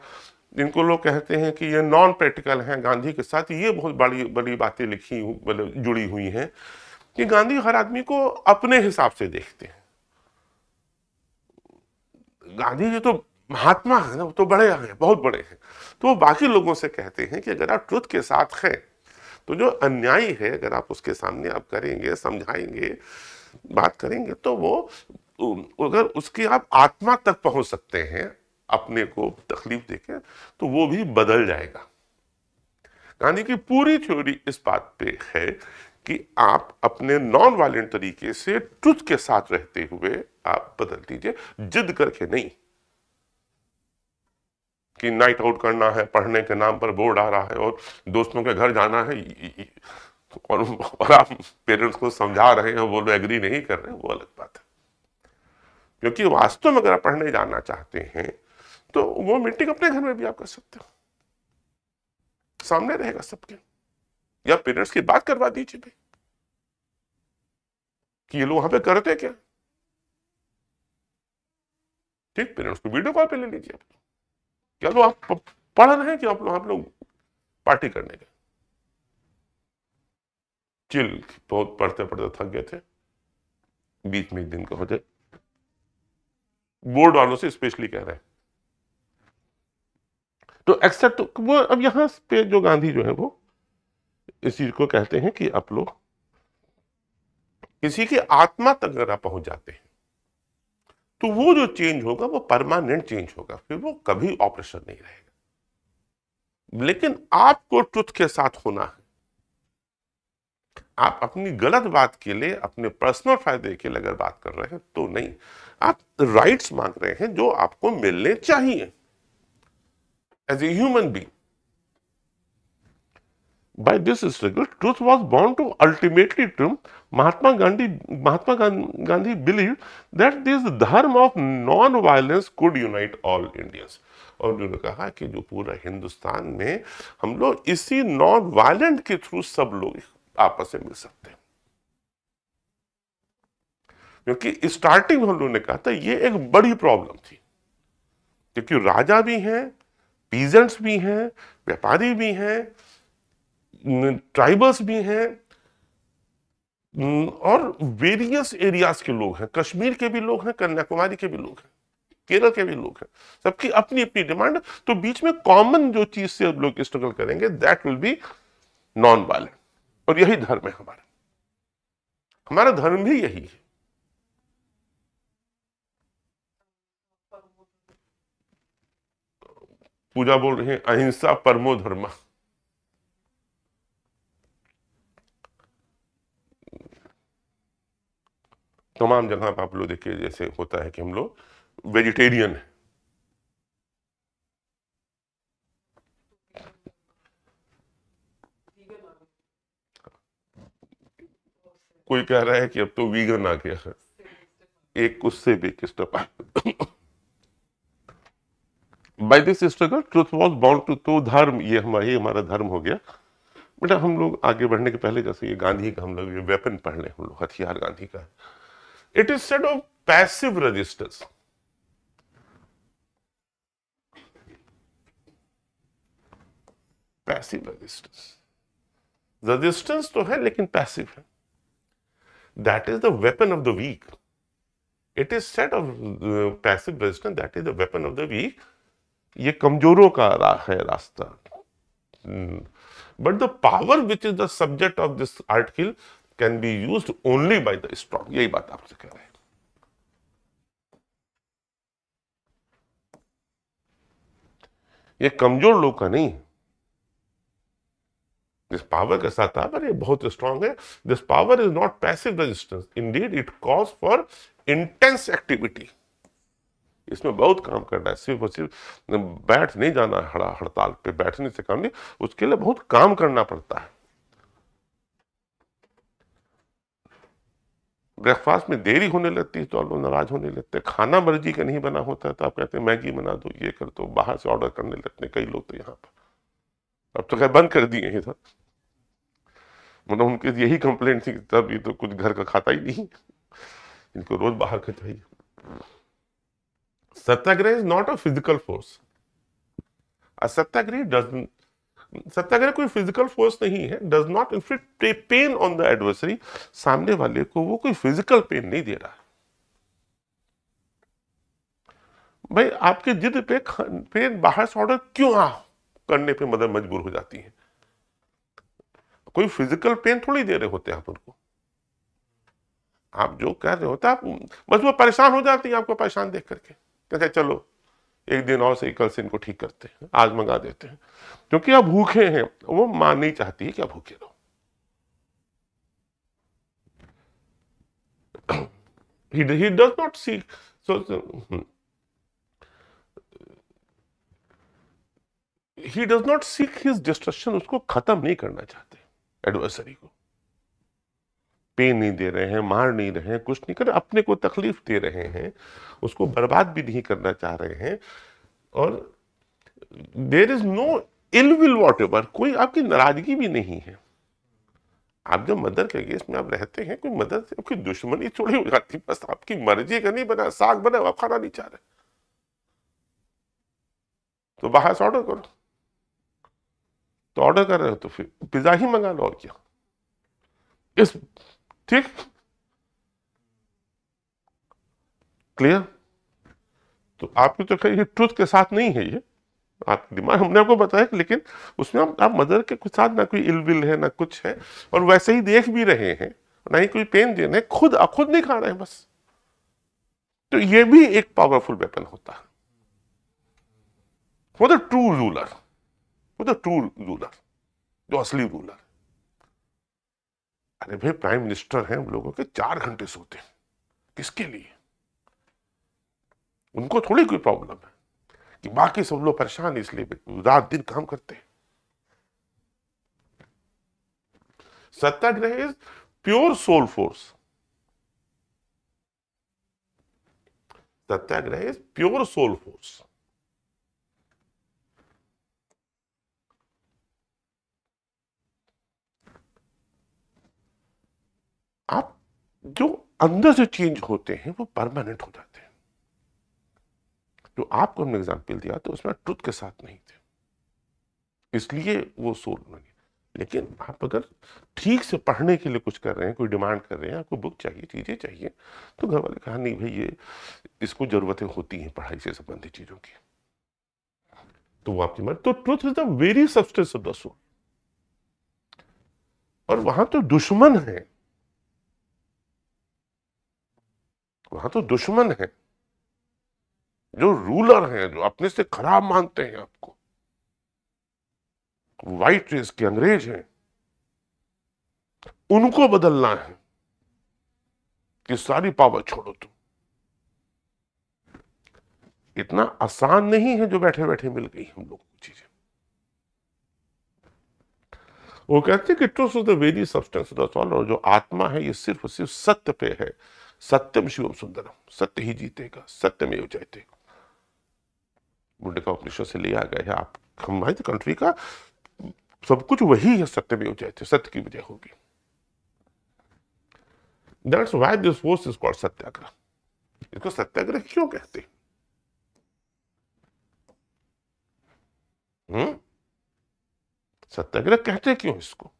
जिनको लोग कहते हैं कि ये नॉन प्रैक्टिकल हैं गांधी के साथ। ये बहुत बड़ी बड़ी बातें लिखी, मतलब जुड़ी हुई हैं कि गांधी हर आदमी को अपने हिसाब से देखते हैं। गांधी जी तो महात्मा है ना, वो तो बड़े हैं, बहुत बड़े हैं, तो वो बाकी लोगों से कहते हैं कि अगर आप ट्रुथ के साथ हैं तो जो अन्यायी है अगर आप उसके सामने आप करेंगे, समझाएंगे, बात करेंगे, तो वो अगर उसकी आप आत्मा तक पहुंच सकते हैं अपने को तकलीफ देके, तो वो भी बदल जाएगा। गांधी की पूरी थ्योरी इस बात पे है कि आप अपने नॉन वायलेंट तरीके से ट्रुथ के साथ रहते हुए आप बदल दीजिए, जिद करके नहीं कि नाइट आउट करना है, पढ़ने के नाम पर बोर्ड आ रहा है और दोस्तों के घर जाना है और आप पेरेंट्स को समझा रहे हैं, वो लोग एग्री नहीं कर रहे हैं, वो अलग बात है। क्योंकि वास्तव में अगर आप पढ़ने जाना चाहते हैं तो वो मीटिंग अपने घर में भी आप कर सकते हो। सामने रहेगा सबके, या पेरेंट्स की बात करवा दीजिए भाई कि ये लोग वहां पे करते क्या, ठीक, पेरेंट्स को वीडियो कॉल पे ले लीजिए। क्या लोग आप पढ़ रहे हैं कि आप लोग पार्टी करने गए, चिल, बहुत पढ़ते पढ़ते थक गए थे, बीच में एक दिन का हो जाए, बोर्ड वालों से स्पेशली कह रहे हैं तो एक्सेप्ट, वो अब यहां पे जो गांधी जो है वो इस चीज को कहते हैं कि आप लोग किसी की आत्मा तक अगर आप पहुंच जाते हैं तो वो जो चेंज होगा वो परमानेंट चेंज होगा, फिर वो कभी ऑपरेशन नहीं रहेगा। लेकिन आपको ट्रुथ के साथ होना है, आप अपनी गलत बात के लिए, अपने पर्सनल फायदे के लिए अगर बात कर रहे हैं तो नहीं, आप राइट्स मांग रहे हैं जो आपको मिलने चाहिए as a human being. By this struggle, truth was bound to ultimately triumph. Mahatma Gandhi believed that this dharma of non-violence could unite all Indians. और उन्होंने कहा कि जो पूरा हिंदुस्तान में हम लोग इसी नॉन वायलेंट के थ्रू सब लोग आपस में मिल सकते हैं, क्योंकि स्टार्टिंग में हम लोगों ने कहा था ये एक बड़ी प्रॉब्लम थी, क्योंकि राजा भी हैं, पीजेंट्स भी हैं, व्यापारी भी हैं, ट्राइबल्स भी हैं, और वेरियस एरियाज के लोग हैं, कश्मीर के भी लोग हैं, कन्याकुमारी के भी लोग हैं, केरल के भी लोग हैं, सबकी अपनी अपनी डिमांड। तो बीच में कॉमन जो चीज से अब लोग स्ट्रगल करेंगे that will be non violent, और यही धर्म है हमारा धर्म भी यही है। पूजा बोल रहे हैं अहिंसा परमो धर्म। तमाम जगह पर आप लोग देखिए जैसे होता है कि हम लोग वेजिटेरियन है, कोई कह रहा है कि अब तो वीगन आ गया है, एक उससे भी किस्टप। By this struggle truth was bound to, तो धर्म ये हमारा धर्म हो गया। बेटा हम लोग आगे बढ़ने के पहले जैसे ये गांधी का हम लोग ये वेपन पढ़ लें, हम लोग हथियार गांधी का, it is said of passive resistance. Passive resistance तो है लेकिन पैसिव है। That is the weapon of the weak. It is said of passive resistance, that is the weapon of the weak. ये कमजोरों का है रास्ता। But the power which is the subject of this article can be used only by the strong. यही बात आपसे कह रहे हैं। ये कमजोर लोग का नहीं, जिस पावर के साथ आप ये बहुत स्ट्रांग है। This power is not passive resistance, Indeed it cause for intense activity. इसमें बहुत काम करना है, सिर्फ और सिर्फ बैठ नहीं जाना हड़ताल पे, बैठने से काम नहीं, उसके लिए बहुत काम करना पड़ता है। ब्रेकफास्ट में देरी होने लगती है तो आप लोग नाराज होने लगते हैं, खाना मर्जी का नहीं बना होता है तो आप कहते हैं मैगी बना दो, ये कर दो, बाहर से ऑर्डर करने लगते हैं कई लोग तो यहाँ पर। अब तो खैर बंद कर दिए इधर, मतलब उनकी यही कंप्लेंट थी तब ये तो कुछ घर का खाता ही नहीं, इनको रोज बाहर का चाहिए। Satyagraha is not a physical force. Satyagraha कोई फिजिकल फोर्स नहीं है, does not inflict pain on the adversary. सामने वाले को वो कोई फिजिकल पेन नहीं दे रहा है। भाई आपके जिद पे बाहर से ऑर्डर क्यों करने पे मदद मजबूर हो जाती है, कोई फिजिकल पेन थोड़ी दे रहे होते हैं आप उनको। आप जो कह रहे होते आप बस वो परेशान हो जाती है आपको परेशान देख करके, कहते चलो एक दिन और सही, कल से इनको ठीक करते हैं, आज मंगा देते हैं, क्योंकि आप भूखे हैं। वो मां नहीं चाहती है कि आप भूखे रहो। he does not seek, he does not seek his destruction। उसको खत्म नहीं करना चाहते एडवर्सरी को, पेन नहीं दे रहे हैं, मार नहीं रहे हैं, कुछ नहीं कर रहे, अपने को तकलीफ दे रहे हैं, उसको बर्बाद भी नहीं करना चाह रहे हैं। और there is no ill will whatever, कोई आपकी नाराजगी भी नहीं है। आप जब मदर के अगेंस्ट में आप रहते हैं, कोई मदर से आपकी दुश्मनी थोड़ी हो जाती, बस आपकी मर्जी का नहीं बना, साग बना आप खाना नहीं चाह रहे तो बाहर से ऑर्डर करो, तो ऑर्डर कर रहे हो तो फिर पिज्जा ही मंगा लो, और क्या। इस ठीक, क्लियर। तो आपकी तो खैर ये ट्रुथ के साथ नहीं है, ये आपकी दिमाग हमने आपको बताया, लेकिन उसमें आप मदर के कुछ साथ ना कोई इलविल है ना कुछ है, और वैसे ही देख भी रहे हैं, ना ही कोई पेन दे रहे, खुद नहीं खा रहे हैं बस। तो ये भी एक पावरफुल वेपन होता है for the true ruler, for the true ruler, जो असली रूलर। अरे भाई प्राइम मिनिस्टर हैं, हम लोगों के 4 घंटे सोते हैं, किसके लिए? उनको थोड़ी कोई प्रॉब्लम है कि बाकी सब लोग परेशान इसलिए रात दिन काम करते हैं। Satyagraha is pure soul force, satyagraha is pure soul force. आप जो अंदर से चेंज होते हैं वो परमानेंट हो जाते हैं। जो आपको हमने एग्जाम्पल दिया तो उसमें ट्रुथ के साथ नहीं थे, इसलिए वो सोल बनी। लेकिन आप अगर ठीक से पढ़ने के लिए कुछ कर रहे हैं, कोई डिमांड कर रहे हैं, आपको बुक चाहिए, चीजें चाहिए, तो घर वाले कहा नहीं भाई ये इसको जरूरतें होती हैं पढ़ाई से संबंधित चीजों की, तो वो आपकी मर्जी। तो truth is the very substance of the soul. और वहां तो दुश्मन है, वहां तो दुश्मन है, जो रूलर हैं, जो अपने से खराब मानते हैं आपको, व्हाइट रेस के अंग्रेज हैं, उनको बदलना है कि सारी पावर छोड़ो तुम। इतना आसान नहीं है जो बैठे बैठे मिल गई हम लोगों को चीजें। वो कहते हैं कि truth is the very substance of the soul, और जो आत्मा है ये सिर्फ और सिर्फ सत्य पे है। सत्यम शिवम सुंदरम, सत्य ही जीतेगा, सत्यमेव जयते। बुद्ध का उपनिषद से लिया गया है। आप हमारी कंट्री का सब कुछ वही है, सत्यमेव जयते, सत्य की वजह होगी। That's why this force is called satyagraha. इसको सत्याग्रह क्यों कहते हैं? सत्याग्रह कहते क्यों इसको?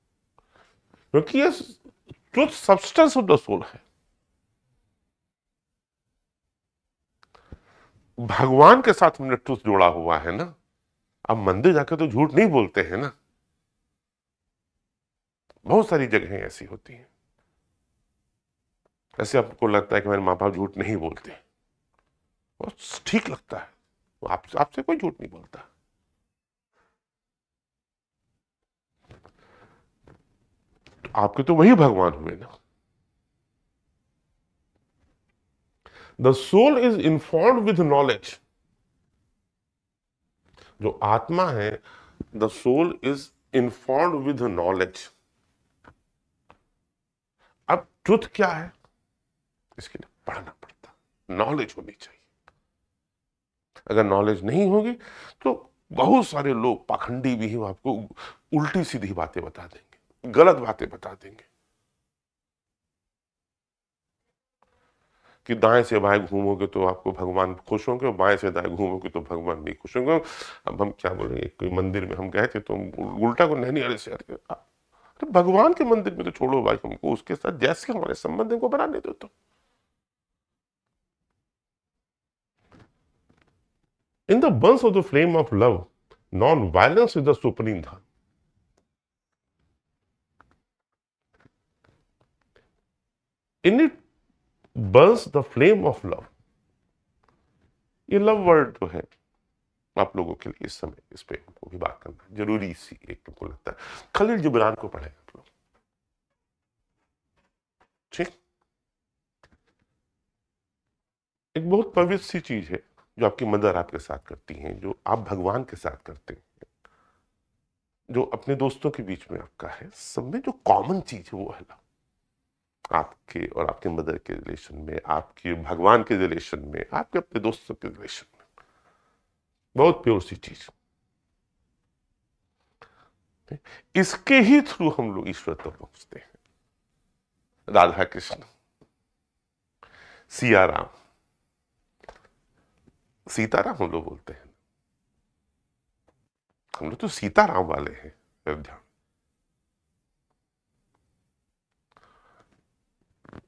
क्योंकि ये truth substance of the soul है। भगवान के साथ हमने ट्रुथ जोड़ा हुआ है ना। अब मंदिर जाकर तो झूठ नहीं बोलते हैं ना, बहुत सारी जगहें ऐसी होती हैं। ऐसे आपको लगता है कि मेरे माँ बाप झूठ नहीं बोलते, और ठीक लगता है, आपसे कोई झूठ नहीं बोलता। तो आपके तो वही भगवान हुए ना। The soul is informed with knowledge. जो आत्मा है, the soul is informed with knowledge. अब ट्रुथ क्या है, इसके लिए पढ़ना पड़ता, नॉलेज होनी चाहिए। अगर नॉलेज नहीं होगी तो बहुत सारे लोग पाखंडी भी ही आपको उल्टी सीधी बातें बता देंगे, गलत बातें बता देंगे कि दाएं से बाएं घूमोगे तो आपको भगवान खुश होंगे, और बाएं से दाएं घूमोगे तो भगवान नहीं खुश होंगे। अब हम क्या बोलेंगे, कोई मंदिर में हम गए थे तो उल्टा को नहीं अरे से अरे भगवान के मंदिर में तो छोड़ो भाई, हमको उसके साथ जैसे हमारे संबंध को बनाने दो। तो in the burns of the flame of love, non violence is the supreme dharma. In it burns the flame of love. ये लव वर्ड जो है आप लोगों के लिए इस समय इस पे हमको भी बात करना जरूरी सी एक हमको लगता है। खलील जिब्रान को पढ़े आप लोग, ठीक। एक बहुत पवित्र सी चीज है जो आपकी मदर आपके साथ करती हैं, जो आप भगवान के साथ करते हैं, जो अपने दोस्तों के बीच में आपका है। सब में जो कॉमन चीज है वो है लव। आपके और आपके मदर के रिलेशन में, आपके भगवान के रिलेशन में, आपके अपने दोस्तों के रिलेशन में, बहुत प्योर सी चीज। इसके ही थ्रू हम लोग ईश्वर तक पहुंचते हैं। राधा कृष्ण, सिया राम, सीताराम हम लोग बोलते हैं, हम लोग तो सीताराम वाले हैं Ayodhya.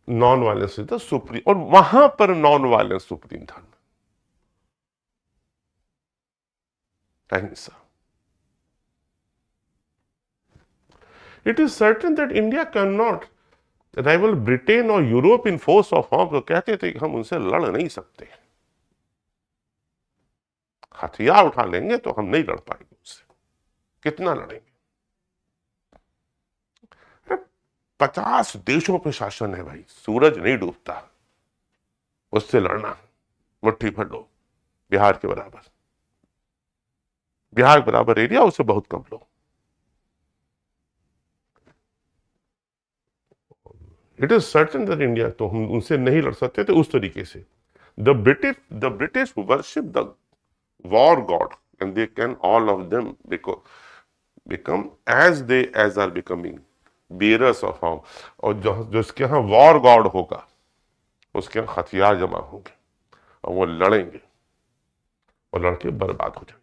Non violence is the supreme, और वहां पर नॉन वायलेंस सुप्रीम धर्म, अहिंसा। It is certain that India can not rival Britain और Europe in force of arm. तो कहते थे कि हम उनसे लड़ नहीं सकते, हथियार उठा लेंगे तो हम नहीं लड़ पाएंगे उससे, कितना लड़ेंगे। 50 देशों पे शासन है भाई, सूरज नहीं डूबता, उससे लड़ना मुट्ठी भर लो, बिहार के बराबर, बिहार के बराबर एरिया, उससे बहुत कम लोग। It is certain that India, तो हम उनसे नहीं लड़ सकते थे उस तरीके से। The British worship the war God and they can all of them become as are becoming bearers of arms। और जिसके यहाँ वॉर गॉड होगा उसके यहाँ हथियार जमा होंगे और वो लड़ेंगे और लड़के बर्बाद हो जाएंगे।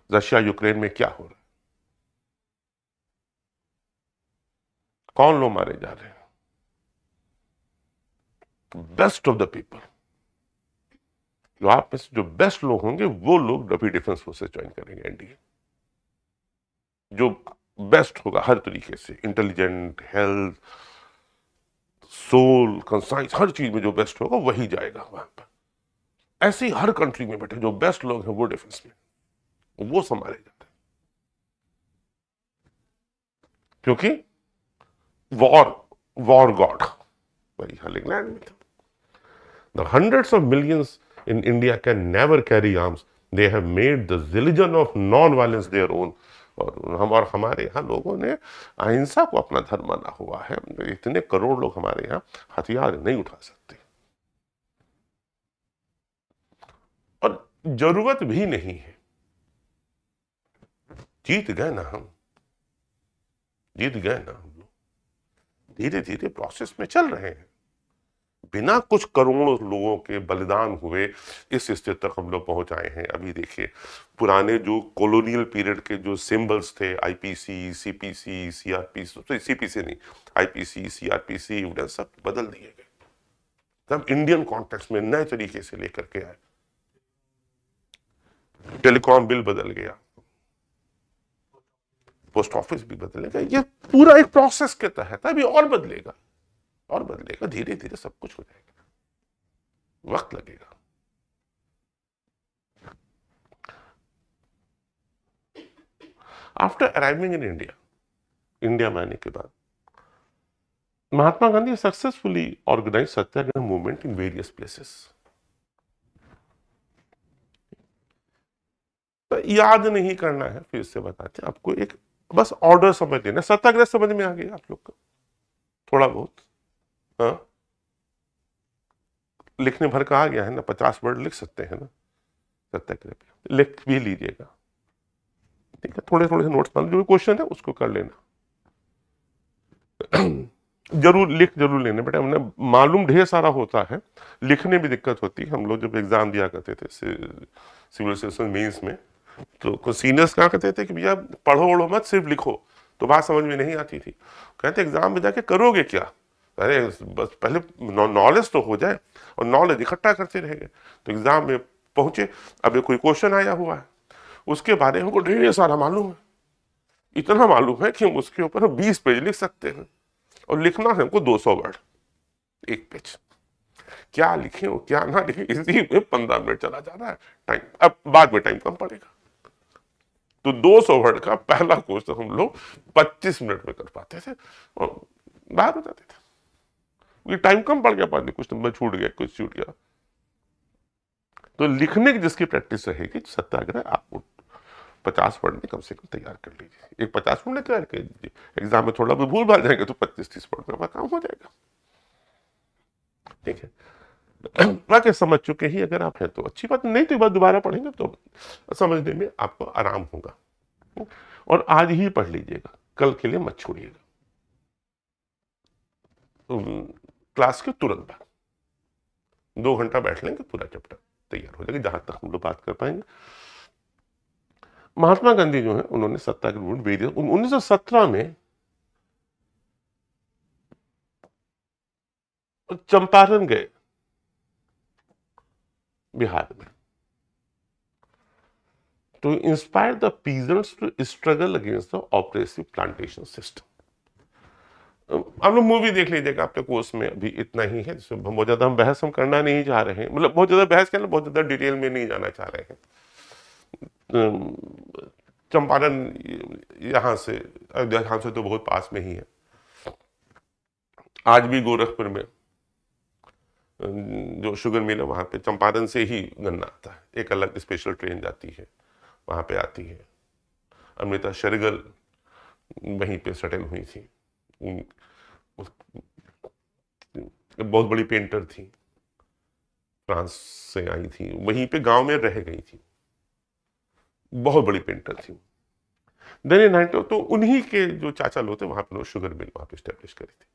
रशिया यूक्रेन में क्या हो रहा है, कौन लोग मारे जा रहे हैं? बेस्ट ऑफ द पीपल, जो आप में से जो बेस्ट लोग होंगे वो लोग रफी डिफेंस फोर्सेस ज्वाइन करेंगे एनडीए। जो बेस्ट होगा हर तरीके से, इंटेलिजेंट, हेल्थ, सोल, कंसाइंस, हर चीज में जो बेस्ट होगा वही जाएगा वहां पर। ऐसे ही हर कंट्री में बैठे जो बेस्ट लोग हैं वो डिफेंस में, वो संभाले जाते हैं। क्योंकि वॉर गॉड वही हर इंग्लैंड में था। The hundreds of millions in India can never carry arms. They have made the religion of non-violence their own. और हमारे यहाँ लोगों ने अहिंसा को अपना धर्म माना हुआ है। इतने करोड़ लोग हमारे यहाँ हथियार नहीं उठा सकते, और जरूरत भी नहीं है। जीत गए ना हम, जीत गए ना हम लोग, धीरे धीरे प्रोसेस में चल रहे हैं। बिना कुछ करोड़ों लोगों के बलिदान हुए इस स्थिति तक हम लोग पहुंच आए हैं। अभी देखिए, पुराने जो कॉलोनियल पीरियड के जो सिंबल्स थे, आईपीसी, सीपीसी, सीआरपीसी, सीपीसी नहीं, आईपीसी, सीआरपीसी, एविडेंस, सब बदल दिए गए। तब इंडियन कॉन्टेक्स्ट में नए तरीके से लेकर के आए। टेलीकॉम बिल बदल गया, पोस्ट ऑफिस भी बदलेगा। ये पूरा एक प्रोसेस के तहत, अभी और बदलेगा और बदलेगा, धीरे धीरे सब कुछ हो जाएगा, वक्त लगेगा। आफ्टर अराइविंग इन इंडिया में आने के बाद Mahatma Gandhi successfully organise satyagraha movement in various places. तो याद नहीं करना है, फिर से बताते हैं आपको, एक बस ऑर्डर समझ लेना। सत्याग्रह समझ में आ गया आप लोग को थोड़ा बहुत? हाँ, लिखने भर का आ गया है ना, 50 वर्ड लिख सकते हैं ना सत्याग्रह पे, लिख भी लीजिएगा, ठीक है। थोड़े थोड़े से नोट्स मान, जो भी क्वेश्चन है उसको कर लेना। जरूर लेना बेटा, हमने मालूम ढेर सारा होता है, लिखने में दिक्कत होती है। हम लोग जब एग्जाम दिया करते थे सिविल सर्विस मेंस में, तो कुछ सीनियर्स कहा करते थे कि भैया पढ़ो ओढ़ो मत, सिर्फ लिखो, तो बात समझ में नहीं आती थी। कहते एग्जाम में जाके करोगे क्या? अरे बस पहले नॉलेज तो हो जाए, और नॉलेज इकट्ठा करते रहेंगे। तो एग्जाम में पहुंचे, अब कोई क्वेश्चन आया हुआ है, उसके बारे में हमको ढेर सारा मालूम है, इतना मालूम है कि हम उसके ऊपर 20 पेज लिख सकते हैं, और लिखना है हमको 200 वर्ड एक पेज। क्या लिखे और क्या ना लिखे, इसी में 15 मिनट चला जा रहा है टाइम। अब बाद में टाइम कम पड़ेगा, तो 200 वर्ड का पहला क्वेश्चन हम लोग 25 मिनट में कर पाते थे और बाहर हो जाते थे। टाइम कम पड़ गया, पानी कुछ नंबर छूट गया, कुछ छूट गया। तो लिखने की जिसकी प्रैक्टिस रहेगी, सत्याग्रह आपको 50 वर्ड में कम से कम तैयार कर लीजिए। एक 50 वर्ड में तैयार कर लीजिए, एग्जाम में थोड़ा भी भूल भाल जाएंगे तो 25-30 वर्ड में अपना काम हो जाएगा, ठीक है। बाकी समझ चुके ही अगर आप हैं तो अच्छी बात, नहीं तो एक बार दोबारा पढ़ेंगे तो समझने में आपको आराम होगा। और आज ही पढ़ लीजिएगा, कल के लिए मत छोड़िएगा। तो क्लास के तुरंत बाद 2 घंटा बैठ लेंगे, पूरा चैप्टर तैयार हो जाएगा, जहां तक हम लोग बात कर पाएंगे। महात्मा गांधी जो है, उन्होंने सत्याग्रह मूवमेंट 1917 में चंपारण गए, बिहार में, to inspire the peasants to struggle against the oppressive plantation system। आप लोग मूवी देख लीजिएगा, आपके कोर्स में अभी इतना ही है, जिसमें बहुत ज्यादा हम बहस हम करना नहीं चाह रहे हैं, मतलब बहुत ज्यादा बहस करना, बहुत ज्यादा डिटेल में नहीं जाना चाह रहे हैं। चंपारण यहाँ से तो बहुत पास में ही है। आज भी गोरखपुर में जो शुगर मिल है, वहां पे चंपारण से ही गन्ना आता है, एक अलग स्पेशल ट्रेन जाती है, वहां पे आती है। अमृता शरगल वहीं पे सेटल हुई थी, बहुत बड़ी पेंटर थी, फ्रांस से आई थी, वहीं पे गांव में रह गई थी, बहुत बड़ी पेंटर थी। देन 90 तो उन्हीं के जो चाचा लोग थे, वहां पे शुगर मिल वहां पे स्टैब्लिश करी थी।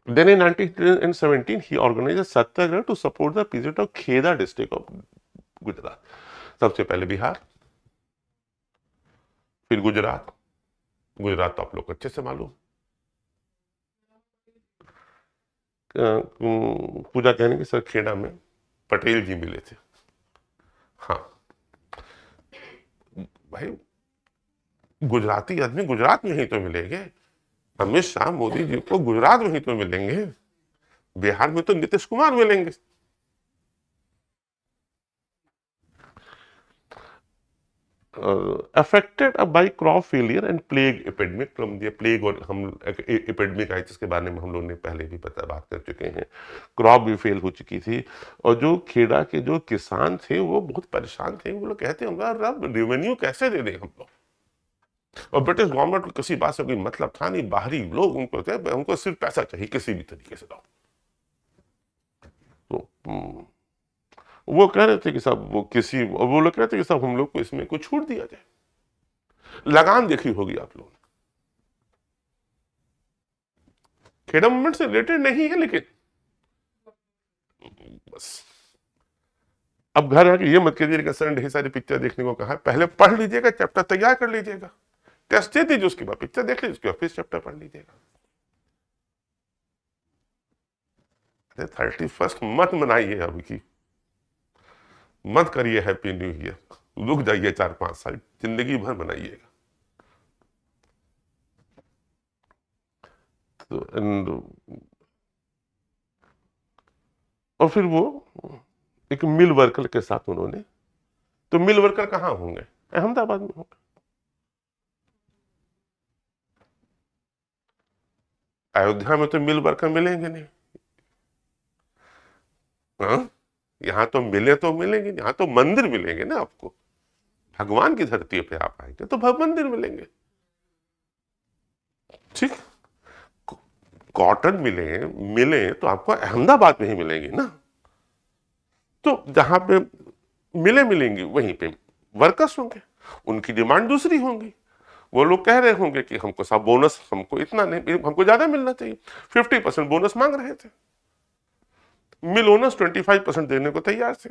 Then in 1917 he organized a satyagraha to support the peasant of Kheda district of Gujarat. सबसे पहले बिहार, फिर गुजरात। गुजरात तो आप लोग अच्छे से मालूम, पूजा कहने की सर खेड़ा में पटेल जी मिले थे। हाँ भाई, गुजराती आदमी गुजरात में ही तो मिलेंगे, अमित शाह मोदी जी को गुजरात में ही तो मिलेंगे, बिहार में तो नीतीश कुमार मिलेंगे। Affected by crop failure and plague epidemic from the plague, और हम एपिडेमिक आई जिसके बारे में हम लोग ने पहले भी बात कर चुके हैं। क्रॉप भी फेल हो चुकी थी, और जो खेड़ा के जो किसान थे वो बहुत परेशान थे। वो लोग कहते हैं अब रेवेन्यू कैसे दे दें हम लोग, और ब्रिटिश गवर्नमेंट को किसी बात से कोई मतलब था नहीं, बाहरी लोग उनको सिर्फ पैसा चाहिए किसी भी तरीके से दो। तो वो कह रहे थे कि साहब वो लोग कह रहे थे कि साहब हम लोग को इसमें कुछ छूट दिया जाए। लगान देखी होगी आप लोग, खेड़ा मूवमेंट से रिलेटेड नहीं है, लेकिन बस अब घर आके ये मत कीजिएगा सर ढेर सारी पिक्चर देखने को कहा, पहले पढ़ लीजिएगा, चैप्टर तैयार कर लीजिएगा, टेस्ट दे दीजिए, उसके बाद पिक्चर देख लीजिए, उसके बाद फिर चैप्टर पढ़ लीजिएगा। 31 मत मनाइए, अभी की मत करिए हैप्पी न्यू ईयर, रुक जाइए 4-5 साल, जिंदगी भर मनाइएगा। तो और फिर वो एक मिल वर्कर के साथ उन्होंने, तो मिल वर्कर कहां होंगे? अहमदाबाद में होंगे। अयोध्या में तो मिल वर्कर मिलेंगे नहीं, हाँ? यहां तो मिलेंगे, यहां तो मंदिर मिलेंगे ना आपको, भगवान की धरती पे आप आएंगे तो मंदिर मिलेंगे, ठीक। कॉटन मिले तो आपको अहमदाबाद में ही मिलेंगे ना। तो जहां पे मिलेंगी वहीं पे वर्कर्स होंगे, उनकी डिमांड दूसरी होंगी। वो लोग कह रहे होंगे कि हमको सब बोनस, हमको इतना नहीं, हमको ज्यादा मिलना चाहिए, 50% बोनस मांग रहे थे। मिल ओनर्स 25% देने को तैयार थे।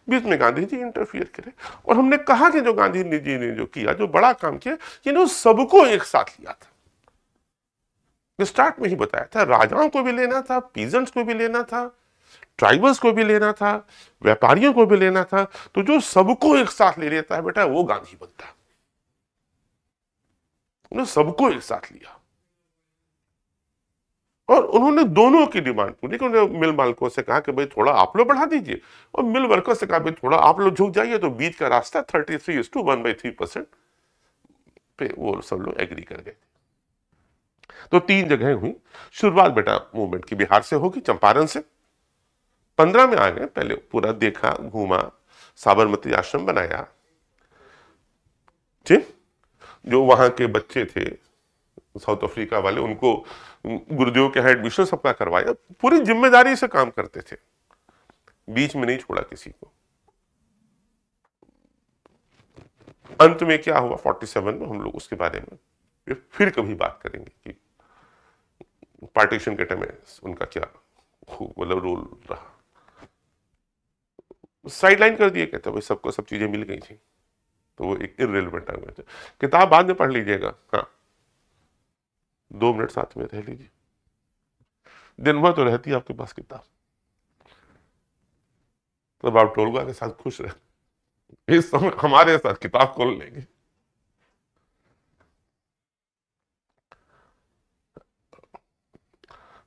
बीच में गांधी जी इंटरफियर करे, और हमने कहा कि जो गांधी जी ने जो किया, जो बड़ा काम किया, इन्होंने सबको एक साथ लिया था। स्टार्ट में ही बताया था, राजाओं को भी लेना था, पीजेंट्स को भी लेना था, ट्राइबल्स को भी लेना था, व्यापारियों को भी लेना था। तो जो सबको एक साथ ले लेता है बेटा, वो गांधी बनता है। उन्होंने सबको एक साथ लिया, और उन्होंने दोनों की डिमांड पूरी की। उन्होंने मिल मालिकों से कहा कि भाई थोड़ा आप लोग बढ़ा दीजिए, और मिल वर्कर से कहा भाई थोड़ा आप लोग झुक जाइए। तो बीच का रास्ता 33:1/3% पे वो सब लोग एग्री कर गए। तो 3 जगह हुई शुरुआत बेटा मूवमेंट की। बिहार से होगी, चंपारण से। 15 में आ गए, पहले पूरा देखा, घूमा, साबरमती आश्रम बनाया, ठीक। जो वहां के बच्चे थे साउथ अफ्रीका वाले, उनको गुरुदेव के यहाँ एडमिशन सबका करवाया, पूरी जिम्मेदारी से काम करते थे, बीच में नहीं छोड़ा किसी को। अंत में क्या हुआ 47 में, हम लोग उसके बारे में फिर कभी बात करेंगे कि पार्टीशन के टाइम में उनका क्या मतलब रोल रहा। साइडलाइन कर दिए, कहते भाई सबको सब चीजें मिल गई थी, तो वो एक इररिलेवेंट आ गए थे। किताब बाद में पढ़ लीजिएगा, हाँ 2 मिनट साथ में रह लीजिए, दिन भर तो रहती है आपके पास किताब, तब आप टोलगा के साथ खुश रहे। इस समय हमारे साथ किताब खोल लेंगे।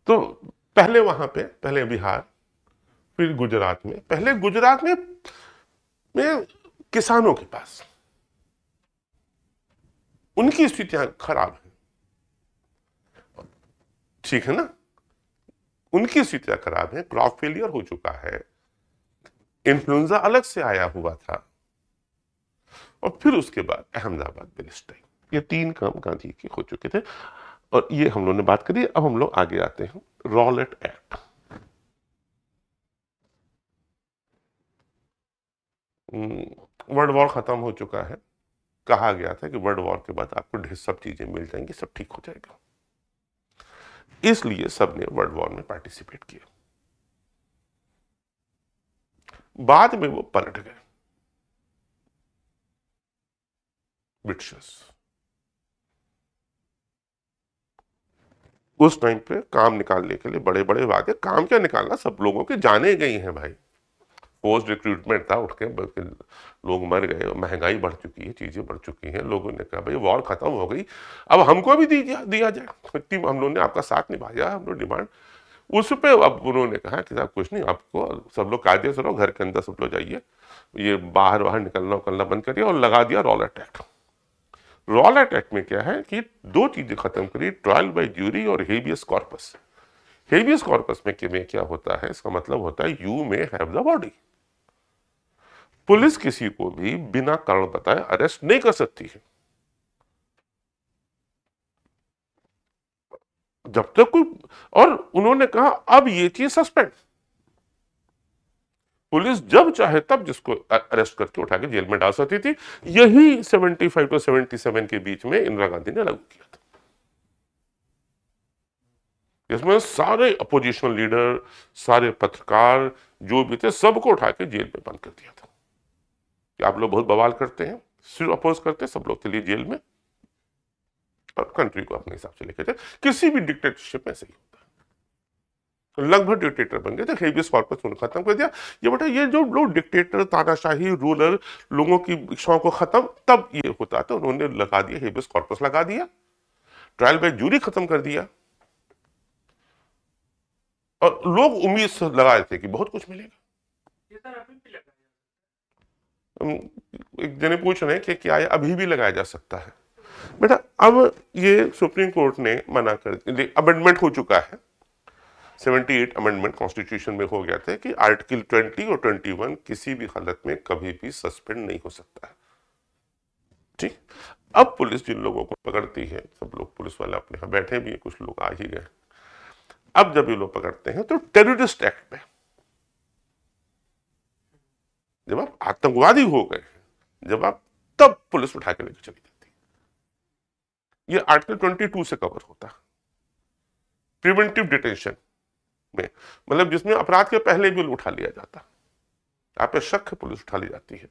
तो पहले वहां पे, पहले बिहार, फिर गुजरात में, पहले गुजरात में किसानों के पास उनकी स्थितियां खराब है, ठीक है ना, उनकी स्थितियां खराब है, क्रॉप फेलियर हो चुका है, इन्फ्लुएंजा अलग से आया हुआ था, और फिर उसके बाद अहमदाबाद पेलेस्टाइन, ये 3 काम गांधी के हो चुके थे। और ये हम लोगों ने बात करी। अब हम लोग आगे आते हैं, रॉलेट एक्ट। वर्ल्ड वॉर खत्म हो चुका है, कहा गया था कि वर्ल्ड वॉर के बाद आपको ढेर सब चीजें मिल जाएंगी, सब ठीक हो जाएगा, इसलिए सबने वर्ल्ड वॉर में पार्टिसिपेट किया। बाद में वो पलट गए ब्रिटिशर्स। उस टाइम पे काम निकालने के लिए बड़े बड़े वादे, काम क्या निकालना, सब लोगों के जाने गई हैं भाई, पोस्ट रिक्रूटमेंट था, उठ के लोग मर गए, महंगाई बढ़ चुकी है, चीजें बढ़ चुकी हैं, लोगों ने कहा भाई वॉर खत्म हो गई, अब हमको भी दिया जाए, इतनी हम लोगों ने आपका साथ निभाया, हम लोग डिमांड उस पे। अब उन्होंने कहा कि साहब कुछ नहीं, आपको सब लोग कायदे से रहो, घर के अंदर सब लोग जाइए, ये बाहर बाहर निकलना बंद करिए, और लगा दिया रॉलेट एक्ट। रॉलेट एक्ट में क्या है कि 2 चीजें खत्म करी, ट्रायल बाय ज्यूरी और हेबियस कॉर्पस। हेबियस कॉर्पस में क्या होता है, इसका मतलब होता है you may have the body. Police किसी को भी बिना कारण बताए अरेस्ट नहीं कर सकती है, जब तक कोई, और उन्होंने कहा अब ये चीज सस्पेंड, पुलिस जब चाहे तब जिसको अरेस्ट करके उठा के जेल में डाल सकती थी। यही 75 to 77 के बीच में इंदिरा गांधी ने लागू किया था, इसमें सारे अपोजिशन लीडर, सारे पत्रकार जो भी थे, सबको उठा के जेल में बंद कर दिया था कि आप लोग बहुत बवाल करते हैं, सिर्फ अपोज करते हैं, सब लोग चलिए जेल में, और कंट्री को अपने हिसाब से लेके जाए। किसी भी डिक्टेटरशिप में सही होता है, लगभग डिक्टेटर बन गए थे, हेबियस कॉर्पस उन्होंने खत्म कर दिया। ये बेटा ये जो लोग डिक्टेटर, तानाशाही रूलर, लोगों की इच्छाओं को खत्म, तब ये होता था, उन्होंने लगा दिया, हेबियस कॉर्पस लगा दिया, ट्रायल बाय जूरी खत्म कर दिया, और लोग उम्मीद से लगाए थे कि बहुत कुछ मिलेगा। एक जने पूछ रहे हैं कि क्या ये अभी भी लगाया जा सकता है। बेटा अब ये सुप्रीम कोर्ट ने मना कर, अमेंडमेंट हो चुका है, 78 अमेंडमेंट कॉन्स्टिट्यूशन में हो गया था कि आर्टिकल 20 और 21 किसी भी हालत में कभी भी सस्पेंड नहीं हो सकता है, ठीक। अब पुलिस जिन लोगों को पकड़ती है, सब लोग पुलिस वाले अपने यहां बैठे भी हैं, कुछ लोग आ ही गए, अब जब ये लोग पकड़ते हैं तो टेररिस्ट एक्ट पे, जब आप आतंकवादी हो गए, जब आप, तब पुलिस उठा के लेकर चली जाती है। ये आर्टिकल 22 से कवर होता है, प्रिवेंटिव डिटेंशन में, मतलब जिसमें अपराध के पहले भी उठा लिया जाता, आप पे शक है पुलिस उठा ली जाती है,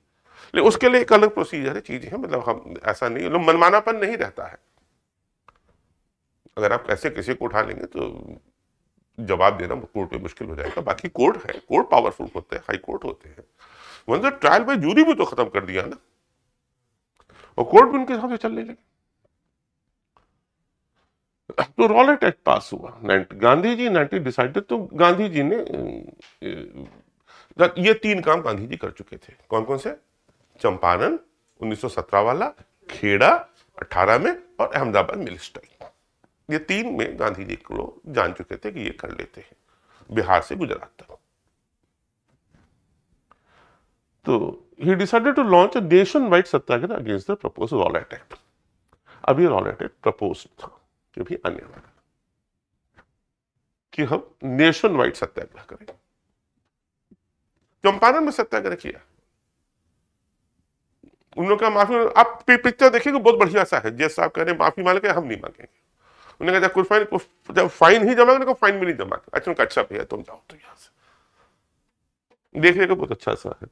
लेकिन उसके लिए एक अलग प्रोसीजर है, चीज है, मतलब हम ऐसा नहीं, मनमानापन नहीं रहता है। अगर आप ऐसे किसी को उठा लेंगे तो जवाब देना कोर्ट में मुश्किल हो जाएगा। बाकी कोर्ट है, कोर्ट पावरफुल होते हैं, हाई कोर्ट होते हैं, वहां ट्रायल बाय जूरी भी तो खत्म कर दिया ना, और कोर्ट भी उनके हिसाब से चलने लगे। तो रॉलेट एक्ट पास हुआ, गांधी जी 90 डिसाइडेड, तो गांधी जी ने ये 3 काम गांधी जी कर चुके थे। कौन कौन से? चंपारण 1917 वाला, खेड़ा 18 में, और अहमदाबाद मिलिस्टाइन, ये 3 में गांधी जी को लोग जान चुके थे कि ये कर लेते हैं, बिहार से गुजरात तक। तो he decided to launch a nationwide Satyagraha against the proposed Rowlatt act. अभी रॉलेट एक्ट प्रपोज था कि भी आने वाला कि हम नेशन वाइड सत्याग्रह करें। चंपारण में सत्याग्रह किया, उन्होंने कहा माफी, आप पिक्चर देखिए बहुत बढ़िया सा है, जैसा आप कह रहे हैं माफी मांगे, हम नहीं मांगेंगे। उन्होंने कहा कुछ फाइन, जब फाइन ही जमा करें, फाइन भी नहीं जमा करें। अच्छा, अच्छा भैया तुम जाओ तो यहां से, देखने को बहुत अच्छा सा है।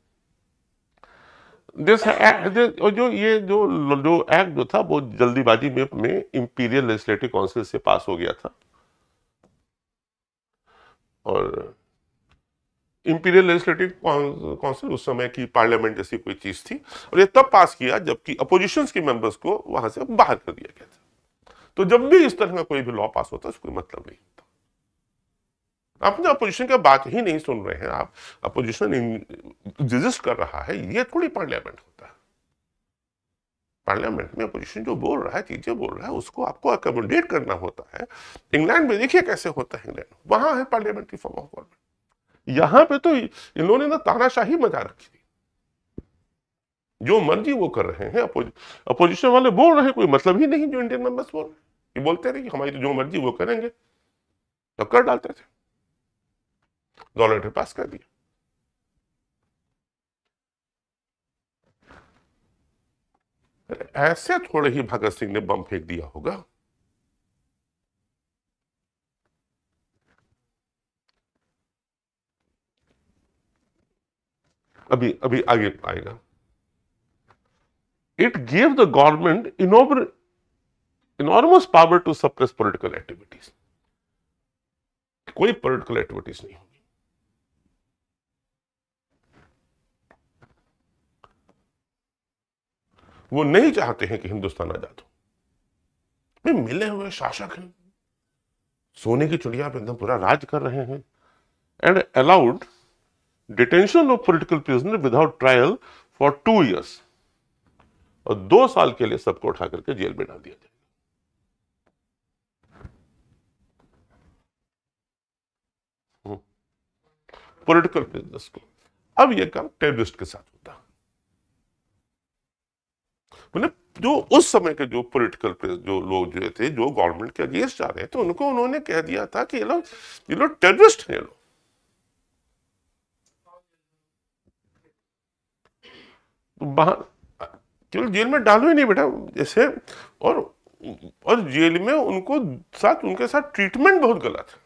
जो ये जो एक्ट जो था वो जल्दीबाजी में इंपीरियल लेजिस्लेटिव काउंसिल से पास हो गया था, और इंपीरियल लेजिस्लेटिव काउंसिल उस समय की पार्लियामेंट जैसी कोई चीज थी, और ये तब पास किया जबकि अपोजिशन के मेंबर्स को वहां से बाहर कर दिया गया था। तो जब भी इस तरह का कोई भी लॉ पास होता है उसको कोई मतलब नहीं होता। आप अपने अपोजिशन की बात ही नहीं सुन रहे हैं, आप अपोजिशन रेजिस्ट कर रहा है, ये थोड़ी पार्लियामेंट होता है। पार्लियामेंट में अपोजिशन जो बोल रहा है, चीजें बोल रहा है, उसको आपको अकोमोडेट करना होता है। इंग्लैंड में देखिए कैसे होता है, इंग्लैंड वहां है पार्लियामेंट्री फॉर्म ऑफ गवर्नमेंट। यहां पे तो इन्होंने ना तानाशाही मचा रखी थी, जो मर्जी वो कर रहे हैं। अपोजिशन वाले बोल रहे हैं, कोई मतलब ही नहीं जो इंडियन मेंबर्स बोल रहे हैं, ये बोलते रहे कि हमारी तो जो मर्जी वो करेंगे, तो कर डालते थे, लॉ पास कर दिया। ऐसे थोड़े ही भगत सिंह ने बम फेंक दिया होगा। अभी अभी आगे आएगा। It gave the government enormous power to suppress political activities. कोई पॉलिटिकल एक्टिविटीज नहीं होगी। वो नहीं चाहते हैं कि हिंदुस्तान आजाद हो। मिले हुए शासक हैं, सोने की चिड़िया पे एकदम पूरा राज कर रहे हैं, and allowed detention of political prisoner without trial for 2 years, और 2 साल के लिए सबको उठा करके जेल में डाल दिया जाए। पॉलिटिकल प्रिजनर्स को। अब यह काम टेररिस्ट के साथ होता, मतलब जो उस समय के जो पॉलिटिकल जो लोग जो थे, जो गवर्नमेंट के अगेंस्ट जा रहे थे, उनको उन्होंने कह दिया था कि ये लोग टेररिस्ट हैं, ये लोग बाहर केवल जेल में डालो ही नहीं बेटा, जैसे और जेल में उनके साथ ट्रीटमेंट बहुत गलत है।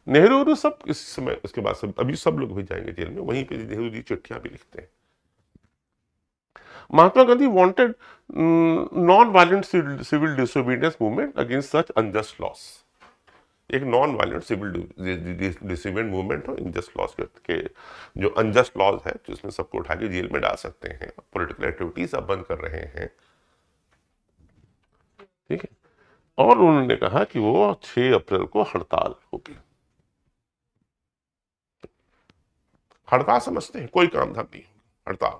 नेहरू सब इस समय, उसके बाद सब अभी सब लोग भी जाएंगे जेल में, वहीं पे नेहरू जी चिट्ठियां भी लिखते हैं। Mahatma Gandhi wanted non violent civil disobedience movement against such unjust laws. एक non violent civil disobedient movement हो, इनजस्ट लॉस के जो अनजस्ट लॉज है, जिसमें सबको उठा के जेल में डाल सकते हैं, पॉलिटिकल एक्टिविटीज अब बंद कर रहे हैं, ठीक है। और उन्होंने कहा कि वो 6 अप्रैल को हड़ताल होगी। हड़ताल समझते हैं, कोई काम धाम नहीं, हड़ताल।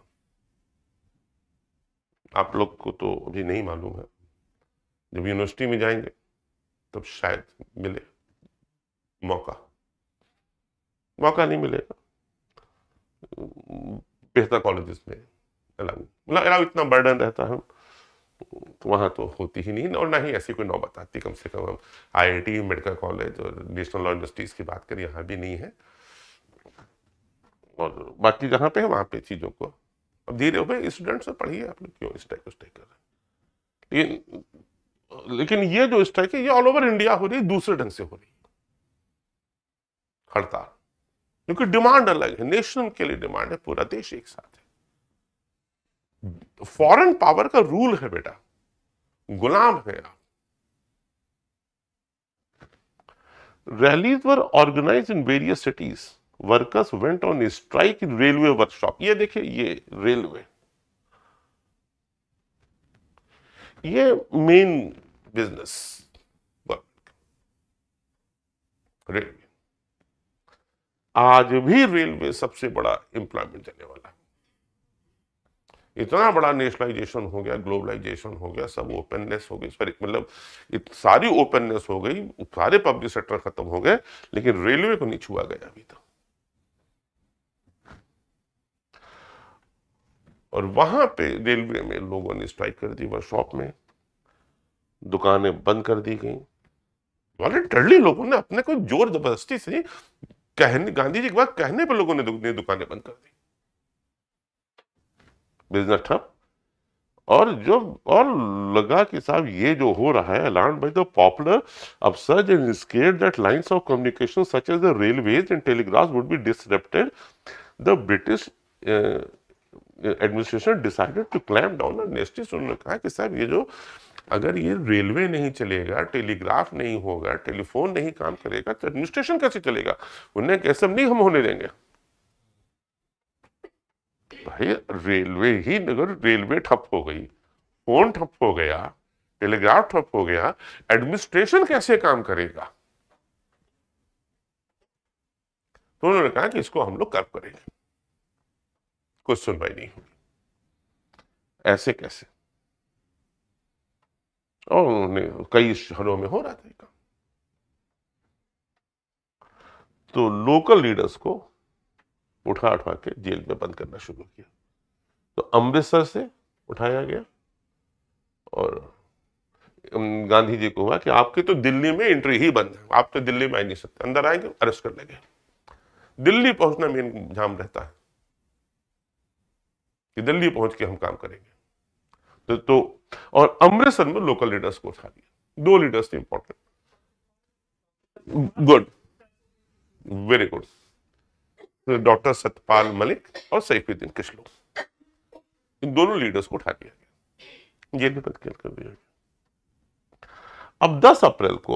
आप लोग को तो अभी नहीं मालूम है, जब यूनिवर्सिटी में जाएंगे तब शायद मिले मौका नहीं मिलेगा। बेहतर कॉलेजेस में मतलब इतना बर्डन रहता है, तो वहां तो होती ही नहीं, और ना ही ऐसी कोई नौबत आती। कम से कम हम IIT, मेडिकल कॉलेज और नेशनल लॉ यूनिवर्सिटीज की बात करें, यहाँ भी नहीं है, और बाकी जहां पे है वहां पे चीजों को अब धीरे भाई स्टूडेंट्स से पढ़िए, आप लोग क्यों स्ट्राइक कर रहे हैं। लेकिन ये जो स्ट्राइक है ये ऑल ओवर इंडिया हो रही है, दूसरे ढंग से हो रही है हड़ताल, क्योंकि डिमांड अलग है, नेशन के लिए डिमांड है, पूरा देश एक साथ है। फॉरेन पावर का रूल है बेटा, गुलाम है आप। Rallies were organised in various cities, workers went on strike in railway workshop. ये देखिए, ये रेलवे, ये मेन बिजनेस रेलवे। आज भी रेलवे सबसे बड़ा एम्प्लॉयमेंट देने वाला है। इतना बड़ा नेशनलाइजेशन हो गया, ग्लोबलाइजेशन हो गया, सब ओपननेस हो गई, मतलब सारी ओपननेस हो गई, सारे पब्लिक सेक्टर खत्म हो गए, लेकिन रेलवे को नहीं छुआ गया अभी तक। और वहां पे रेलवे में लोगों ने स्ट्राइक कर दी, वर्कशॉप में दुकानें बंद कर दी गई। वॉलंटरली लोगों ने अपने को जोर जबरदस्ती से कहने, गांधी जी के बाद कहने पर लोगों ने दुकानें बंद कर दी, बिजनेस ठप। और लगा कि साहब ये जो हो रहा है, alarmed by the popular upsurge and scared that lines of communication such as the railways and telegraphs would be disrupted, the British administration decided to clamp down on नेस्टिस। उन्होंने कहा कि साहब ये जो, अगर ये रेलवे नहीं चलेगा, टेलीग्राफ नहीं होगा, टेलीफोन नहीं काम करेगा, तो एडमिनिस्ट्रेशन कैसे चलेगा? उन्हें कैसे नहीं हम होने देंगे। भाई रेलवे ही, अगर रेलवे ठप हो गई, फोन ठप हो गया, टेलीग्राफ ठप हो गया, एडमिनिस्ट्रेशन कैसे काम करेगा? तो उन्होंने कहा कि इसको हम लोग कर्व करेंगे, कुछ सुनवाई नहीं होगी। ऐसे कैसे? और उन्होंने कई शहरों में हो रहा था काम। तो लोकल लीडर्स को उठा उठा के जेल में बंद करना शुरू किया। तो अमृतसर से उठाया गया और गांधी जी को हुआ कि आपकी तो दिल्ली में एंट्री ही बंद है, आप तो दिल्ली में आ नहीं सकते, अंदर आएंगे अरेस्ट कर लेंगे। दिल्ली पहुंचना मेन जाम रहता है कि दिल्ली पहुंच के हम काम करेंगे। तो और अमृतसर में लोकल लीडर्स को उठा दिया। 2 लीडर्स थे important. Good, very good. Doctor Satpal Malik और सैफुद्दीन किसलू, इन दोनों लीडर्स को उठा दिया गया, जेल में बंद कर दिया गया। अब 10 अप्रैल को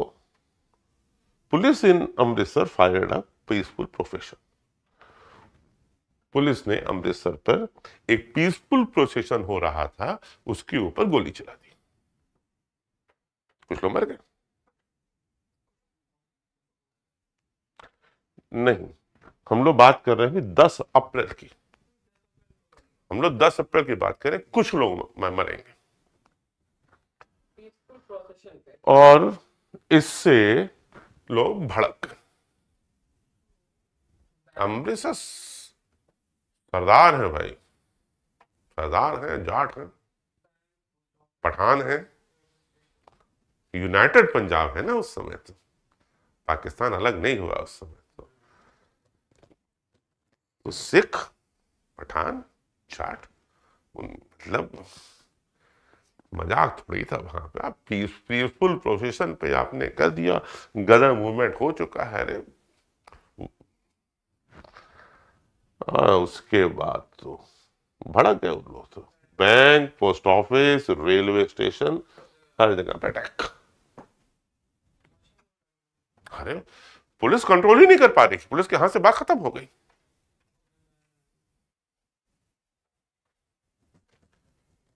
police in Amritsar fired a peaceful procession. Police ने अमृतसर पर एक पीसफुल प्रोसेशन हो रहा था, उसके ऊपर गोली चला दी, कुछ लोग मर गए। नहीं, हम लोग बात कर रहे हैं 10 अप्रैल की, हम लोग 10 अप्रैल की बात करें, कुछ लोग मरेंगे। और इससे लोग भड़क गए। अमृतसर सरदार है भाई, सरदार है, जाट है, पठान है, यूनाइटेड पंजाब है ना उस समय, तो पाकिस्तान अलग नहीं हुआ उस समय। तो सिख, पठान, जाट, मतलब मजाक थोड़ी था वहां पे। आप पीसफुल प्रोसेशन पे आपने कर दिया, गदर मूवमेंट हो चुका है। अरे उसके बाद तो भड़क गए उन लोग। तो bank, post office, railway station, हर जगह पे अटैक। अरे पुलिस कंट्रोल ही नहीं कर पा रही, पुलिस के हाथ से बात खत्म हो गई।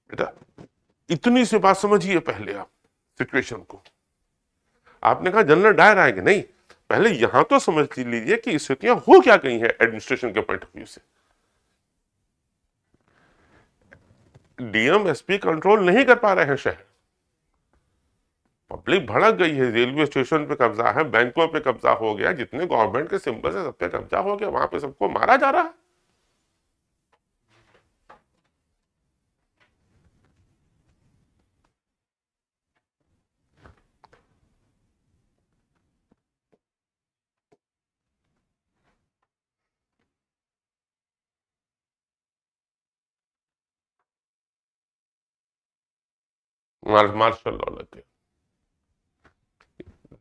बेटा इतनी सी बात समझिए पहले आप सिचुएशन को। आपने कहा जनरल डायर आएंगे, नहीं, पहले यहां तो समझ लीजिए कि स्थितियां हो क्या गई है एडमिनिस्ट्रेशन के पॉइंट ऑफ व्यू से। डीएम एसपी कंट्रोल नहीं कर पा रहे हैं शहर, पब्लिक भड़क गई है, रेलवे स्टेशन पे कब्जा है, बैंकों पे कब्जा हो गया, जितने गवर्नमेंट के सिंबल है सब पे कब्जा हो गया, वहां पे सबको मारा जा रहा है। मार्शल लॉ लग गया,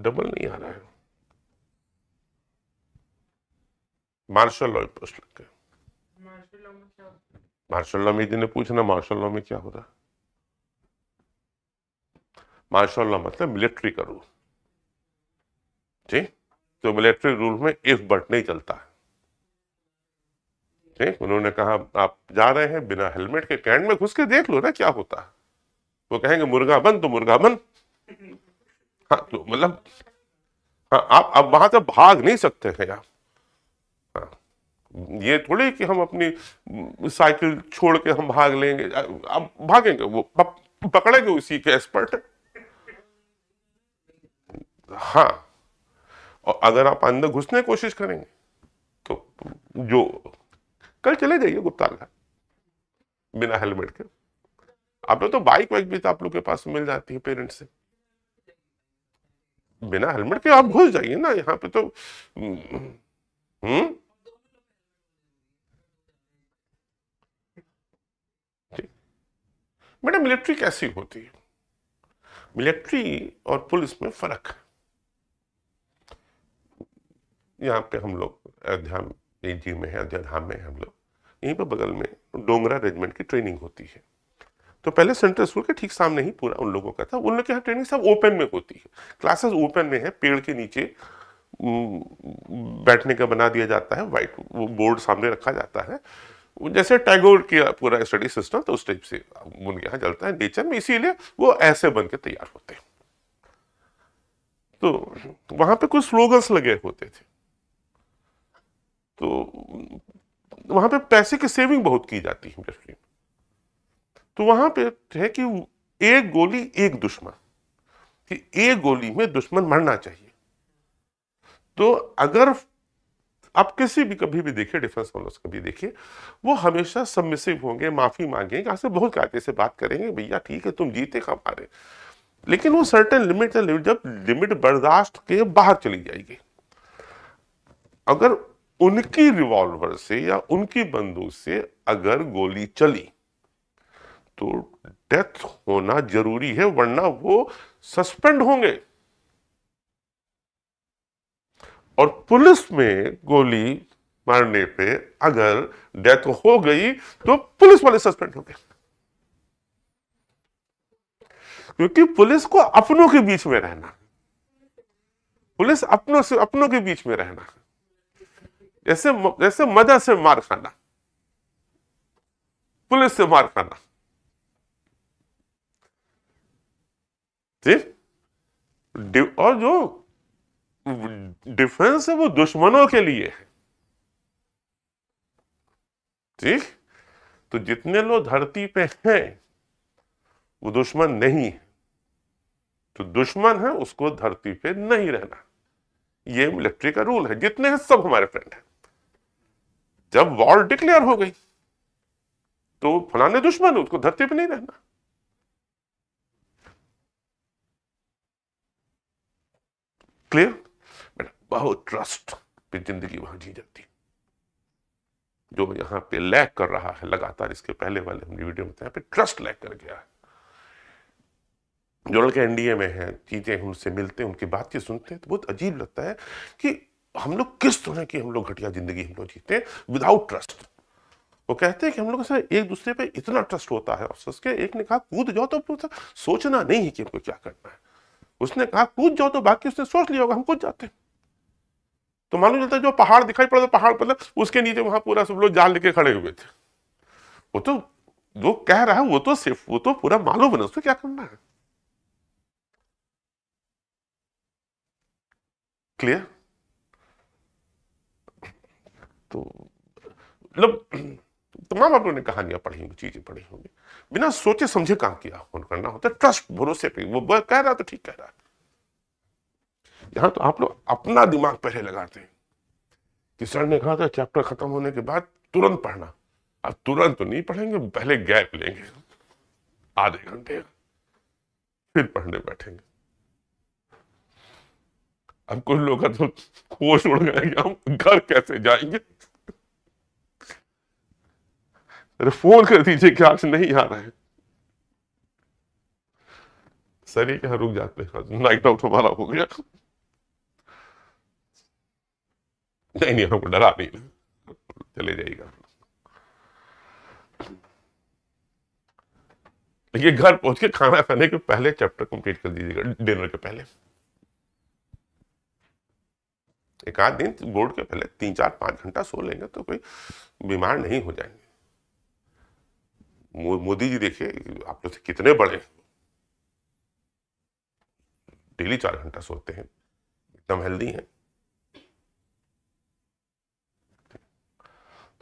डबल नहीं आ रहा है, मार्शल लॉ पोस्ट लग गया। मार्शल लॉ में जिन्हें पूछना मार्शल लॉ में क्या हो रहा है। मार्शल लॉ मतलब मिलिट्री का रूल, ठीक। तो मिलिट्री रूल में इफ बट नहीं चलता है, ठीक। उन्होंने कहा आप जा रहे हैं बिना हेलमेट के, कैंट में घुस के देख लो ना क्या होता है। वो कहेंगे मुर्गा बन, तो मुर्गा बन। हाँ तो मतलब, हाँ आप अब वहां से भाग नहीं सकते हैं आप। हाँ, ये थोड़ी कि हम अपनी साइकिल छोड़ के हम भाग लेंगे, अब भागेंगे वो पकड़ेंगे उसी के एक्सपर्ट। हाँ, और अगर आप अंदर घुसने की कोशिश करेंगे तो जो, कल चले जाइए गुप्ताल घाट बिना हेलमेट के। आप लोग तो बाइक वाइक भी तो आप लोग के पास मिल जाती है पेरेंट्स से, बिना हेलमेट के आप घुस जाइए ना यहाँ पे तो। हम्म, बेटा मिलिट्री कैसी होती है? मिलिट्री और पुलिस में फर्क है। यहाँ पे हम लोग अयोध्या जी में है, अयोध्या धाम में हम लोग, यहीं पर बगल में डोंगरा रेजिमेंट की ट्रेनिंग होती है। तो पहले सेंट्रल स्कूल के ठीक सामने ही पूरा उन लोगों का था। उन लोग के यहाँ ट्रेनिंग सब ओपन में होती है, क्लासेस ओपन में है, पेड़ के नीचे बैठने का बना दिया जाता है, व्हाइट बोर्ड सामने रखा जाता है, जैसे टैगोर किया पूरा स्टडी सिस्टम, तो उस टाइप से उनके यहाँ चलता है नेचर में, इसीलिए वो ऐसे बन के तैयार होते हैं। तो वहां पे कुछ स्लोगन्स लगे होते थे। तो वहां पे पैसे की सेविंग बहुत की जाती है इंडस्ट्री में। तो वहां पे है कि एक गोली एक दुश्मन, कि एक गोली में दुश्मन मरना चाहिए। तो अगर आप किसी भी कभी भी देखिए, डिफेंस वालों से कभी देखिए, वो हमेशा सबमिसिव होंगे, माफी मांगेंगे, यहाँ से बहुत कायदे से बात करेंगे, भैया ठीक है तुम जीते हमारे, लेकिन वो सर्टेन लिमिट है, जब लिमिट बर्दाश्त के बाहर चली जाएगी, अगर उनकी रिवॉल्वर से या उनकी बंदूक से अगर गोली चली तो डेथ होना जरूरी है, वरना वो सस्पेंड होंगे। और पुलिस में गोली मारने पे अगर डेथ हो गई तो पुलिस वाले सस्पेंड हो गए, क्योंकि पुलिस को अपनों के बीच में रहना, पुलिस अपनों के बीच में रहना, जैसे जैसे मजा से मार खाना, पुलिस से मार खाना, ठीक। और जो डिफेंस है वो दुश्मनों के लिए है, ठीक। तो जितने लोग धरती पे हैं वो दुश्मन नहीं है, तो दुश्मन है उसको धरती पे नहीं रहना, ये मिलिट्री का रूल है। जितने हैं सब हमारे फ्रेंड हैं। जब वॉर डिक्लेयर हो गई तो फलाने दुश्मन है, उसको धरती पे नहीं रहना। क्लियर? बहुत ट्रस्ट पे जिंदगी वहां जी जाती, जो यहां पे लैक कर रहा है लगातार। इसके पहले वाले हमने वीडियो में बताया, पे ट्रस्ट लैक कर गया है। जो लड़के एनडीए में हैं, चीजें उनसे मिलते हैं, उनकी बातचीत सुनते हैं, तो बहुत अजीब लगता है कि हम लोग किस तरह की हम लोग घटिया जिंदगी हम लोग जीते हैं विदाउट ट्रस्ट। वो कहते हैं कि हम लोग से एक दूसरे पे इतना ट्रस्ट होता है। और उसके एक ने कहा कूद जाओ, तो सोचना नहीं है कि हमको क्या करना है। उसने कहा कूद जाओ, तो बाकी उसने सोच लिया होगा हम कूद जाते हैं। तो मालूम चलता है जो पहाड़ दिखाई पड़ा, तो पहाड़ पर उसके नीचे वहां पूरा सब लोग जाल लेके खड़े हुए थे। वो तो जो कह रहा है वो तो सिर्फ वो तो पूरा मालूम है उसको क्या करना है। क्लियर? तो मतलब तमाम आप लोगों ने कहानियां पढ़ी होंगी, चीजें पढ़ी होंगी, बिना सोचे समझे काम किया करना होता है। ट्रस्ट, भरोसे पे, वो कह रहा तो ठीक कह रहा है। यहां तो आप लोग अपना दिमाग पहले लगाते हैं कि सर ने कहा था चैप्टर खत्म होने के बाद तुरंत पढ़ना। अब तुरंत तो नहीं पढ़ेंगे, पहले गैप लेंगे आधे घंटे, फिर पढ़ने बैठेंगे। अब कुछ लोग का तो होश उड़ गया कि हम घर कैसे जाएंगे। अरे फोन कर दीजिए कि आज नहीं आ रहा है। सर ये क्या रुक जाते हैं, नाइट आउट हमारा हो गया। नहीं नहीं हमको डरा नहीं, चले जाइएगा। लेकिन घर पहुंच के खाना खाने के पहले चैप्टर कंप्लीट कर दीजिएगा, डिनर के पहले। एक आध दिन बोर्ड के पहले 3-4-5 घंटा सो लेंगे तो कोई बीमार नहीं हो जाएंगे। मोदी जी देखिए आप लोग से कितने बड़े, डेली 4 घंटा सोते हैं, एकदम हेल्दी हैं।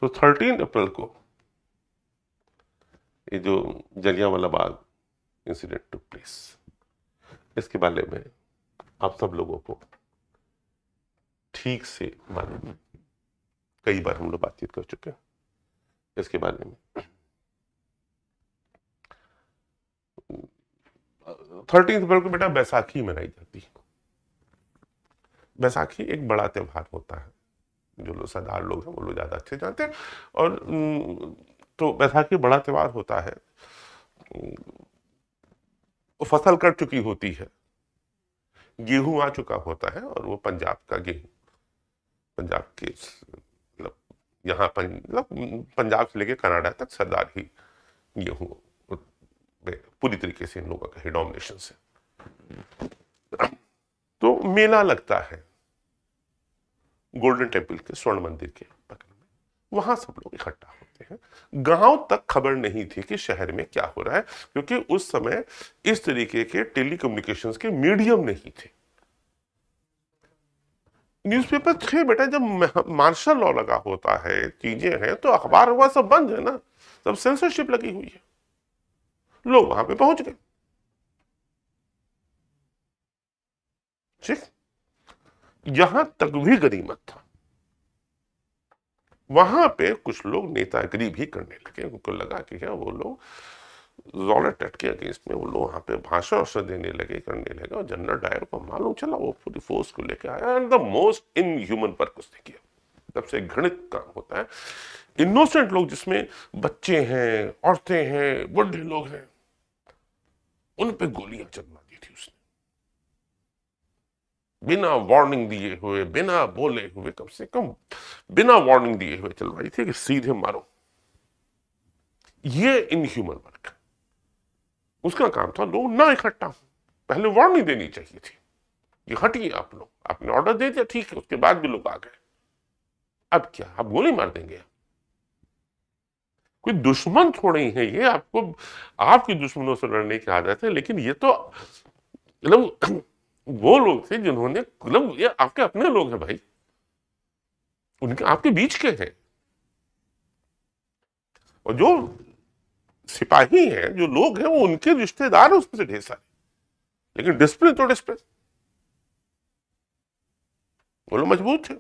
तो 13 अप्रैल को ये जो Jallianwala Bagh incident took place, इसके बारे में आप सब लोगों को ठीक से मालूम है, कई बार हम लोग बातचीत कर चुके हैं इसके बारे में। 13 अप्रैल को बेटा बैसाखी मनाई जाती है। बैसाखी एक बड़ा त्योहार होता है, जो लोग सरदार लोग हैं वो लोग ज्यादा अच्छे जानते हैं। और तो बैसाखी बड़ा त्योहार होता है। फसल कट चुकी होती है, गेहूं आ चुका होता है, और वो पंजाब का गेहूं, पंजाब के मतलब यहाँ पर मतलब पंजाब से लेके कनाडा तक सरदार ही गेहूं पूरी तरीके से इन लोगों का ही डोमिनेशन से। तो मेला लगता है गोल्डन टेम्पल के, स्वर्ण मंदिर के बगल में, वहां सब लोग इकट्ठा होते हैं। गांव तक खबर नहीं थी कि शहर में क्या हो रहा है, क्योंकि उस समय इस तरीके के टेलीकम्युनिकेशंस के मीडियम नहीं थे। न्यूज़पेपर थे बेटा, जब मार्शल लॉ लगा होता है, चीजें हैं, तो अखबार हुआ सब बंद है ना, सब सेंसरशिप लगी हुई है। लोग वहां पे पहुंच गए, ठीक। यहां तक भी गनीमत था। वहां पे कुछ लोग नेतागिरी भी करने लगे, उनको लगा कि क्या वो लोग रॉलेट के अगेंस्ट में वो लोग वहां पे भाषण देने लगे, करने लगे, और जनरल डायर को मालूम चला, वो पूरी फोर्स को लेकर आया, and the most inhuman work उसने किया। सबसे घृणित काम होता है, इनोसेंट लोग, जिसमें बच्चे हैं, औरतें हैं, बुढ़े लोग हैं, उन पे गोलियां चलवा दी थी उसने, बिना वार्निंग दिए हुए, बिना बोले हुए, कम से कम बिना वार्निंग दिए हुए चलवाई थी कि सीधे मारो। ये इनह्यूमन वर्क उसका काम था। लोग ना इकट्ठा हो, पहले वार्निंग देनी चाहिए थी, ये हटिए आप लोग, आपने ऑर्डर दे दिया, ठीक है, उसके बाद भी लोग आ गए, अब क्या, आप गोली मार देंगे? कोई दुश्मन थोड़े ही है ये, आपको आपके दुश्मनों से लड़ने की आदत है, लेकिन ये तो मतलब वो लोग थे जिन्होंने, मतलब ये आपके अपने लोग हैं भाई, उनके आपके बीच के हैं, और जो सिपाही हैं, जो लोग हैं, वो उनके रिश्तेदार हैं उसमें से ढेर सारे, लेकिन डिसिप्लिन तो डिसिप्लिन, वो लोग मजबूत थे।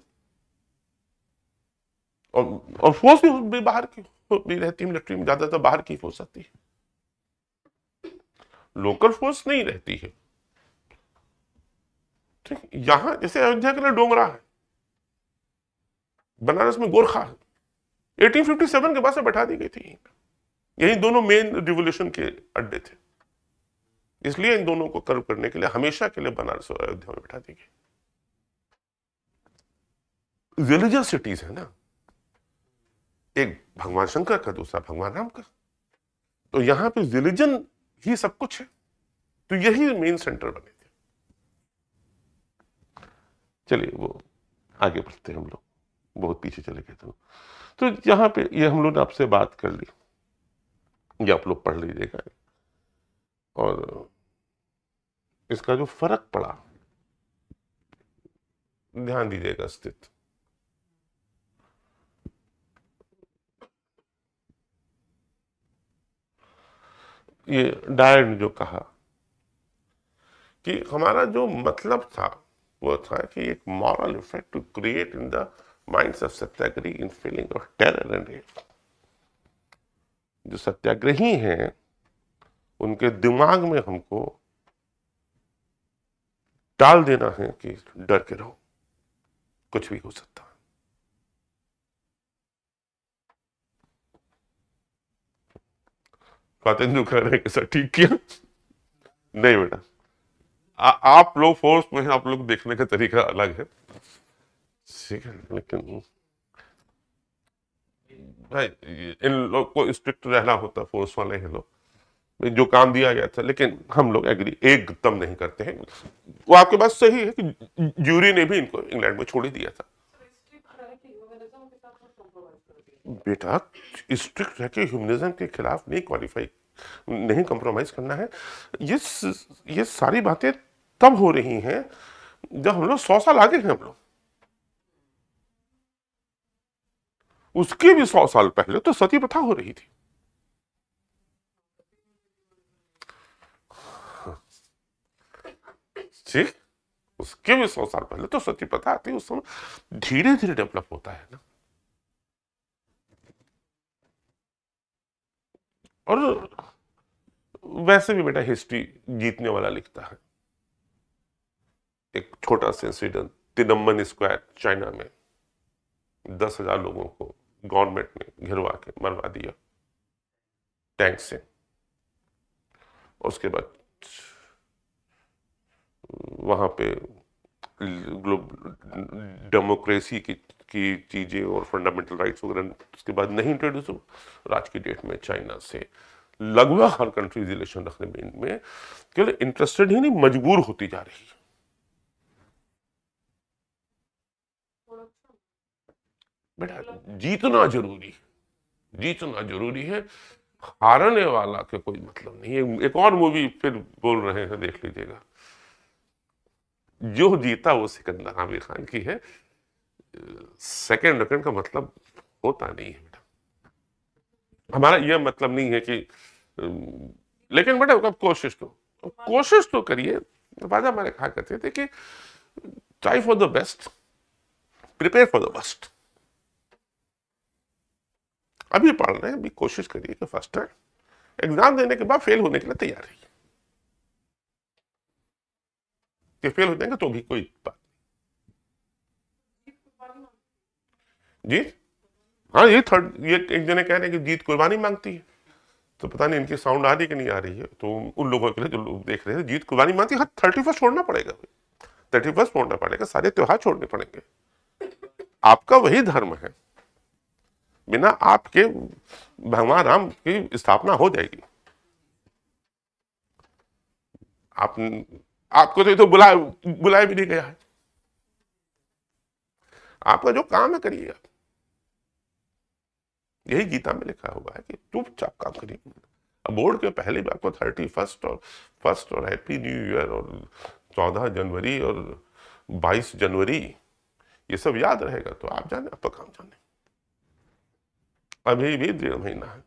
और फोर्स भी बाहर की भी रहती है, मिलिट्री में ज्यादातर बाहर की फोर्स आती है, लोकल फोर्स नहीं रहती है, ठीक। यहां जैसे अयोध्या के लिए डोगरा है, बनारस में गोरखा है, 1857 के बाद से बैठा दी गई थी, यही दोनों मेन रिवोल्यूशन के अड्डे थे, इसलिए इन दोनों को कर्व करने के लिए हमेशा के लिए बनारस और अयोध्या में बैठा दी गई। रिलीजियस सिटीज है ना, एक भगवान शंकर का, दूसरा भगवान राम का, तो यहां पे रिलीजन ही सब कुछ है, तो यही मेन सेंटर बने थे। चलिए वो आगे बढ़ते हैं, हम लोग बहुत पीछे चले गए तो यहां पे ये हम लोग ने आपसे बात कर ली, ये आप लोग पढ़ लीजिएगा, और इसका जो फर्क पड़ा ध्यान दीजिएगा। स्थित ये डायर ने जो कहा कि हमारा जो मतलब था वो था कि एक moral effect to create in the minds of satyagrahi in feeling of terror and hate. जो सत्याग्रही हैं उनके दिमाग में हमको डाल देना है कि डर के रहो, कुछ भी हो सकता है। फातेंदु कह रहे हैं कि सर ठीक किया, नहीं बेटा, आप लोग फोर्स में हैं, आप लोग देखने का तरीका अलग है, ठीक है, लेकिन भाई इन लोग को स्ट्रिक्ट रहना होता, फोर्स वाले हैं लोग, जो काम दिया गया था, लेकिन हम लोग एग्री एकदम नहीं करते हैं। वो आपके बात सही है कि ज्यूरी ने भी इनको इंग्लैंड में छोड़ ही दिया था। बेटा स्ट्रिक्ट रह के ह्यूमनिज्म के खिलाफ नहीं क्वालिफाई, नहीं कॉम्प्रोमाइज करना है। ये सारी बातें तब हो रही हैं जब हम लोग 100 साल आगे हैं। हम लोग उसके भी 100 साल पहले तो सती प्रथा हो रही थी। ठीक, उसके भी 100 साल पहले तो सती प्रथा आती है। उस समय धीरे धीरे डेवलप होता है ना। और वैसे भी बेटा हिस्ट्री जीतने वाला लिखता है। एक छोटा सा इंसिडेंट, तिनम्मन स्क्वायर चाइना में 10,000 लोगों को गवर्नमेंट ने घिरवा के मरवा दिया टैंक से। उसके बाद वहां पे डेमोक्रेसी की चीजें और फंडामेंटल राइट्स वगैरह उसके बाद नहीं इंट्रोड्यूस हो। आज की डेट में चाइना से लगभग हर कंट्री रिलेशन रखने में इनमें केवल इंटरेस्टेड ही नहीं, मजबूर होती जा रही है। बेटा जीतना जरूरी है, जीतना जरूरी है, हारने वाला के कोई मतलब नहीं है। एक और मूवी फिर बोल रहे हैं, देख लीजिएगा, जो जीता वो सिकंदर, आमिर खान की है। सेकंड सेकंड का मतलब होता नहीं है बेटा। हमारा यह मतलब नहीं है कि लेकिन बेटा अब कोशिश तो करिए। राजा हमारे कहा करते थे कि try for the best, prepare for the worst. अभी पढ़ रहे हैं, अभी कोशिश करिए कि फर्स्ट टाइम एग्जाम देने के बाद फेल होने के लिए तैयार रहिए। कि फेल हो जाएंगे तो भी कोई बात नहीं। जीत, हाँ ये एक जने कह रहे हैं कि जीत कुर्बानी मांगती है, तो पता नहीं इनकी साउंड आ रही कि नहीं आ रही है। तो उन लोगों के लिए जो लोग देख रहे हैं, जीत कुर्बानी मांगती है। 31 छोड़ना पड़ेगा, 31 छोड़ना पड़ेगा, सारे त्योहार छोड़ने पड़ेंगे। आपका वही धर्म है, बिना आपके भगवान राम की स्थापना हो जाएगी। आपको तो बुलाया भी नहीं गया है। आपका जो काम है करिए। यही गीता में लिखा हुआ है कि चुपचाप काम करिए। बोर्ड के पहले भी आपको 31 और फर्स्ट और हैप्पी न्यू ईयर और 14 जनवरी और 22 जनवरी ये सब याद रहेगा, तो आप जाने, आपका काम जाने। अभी भी 1.5 महीना है।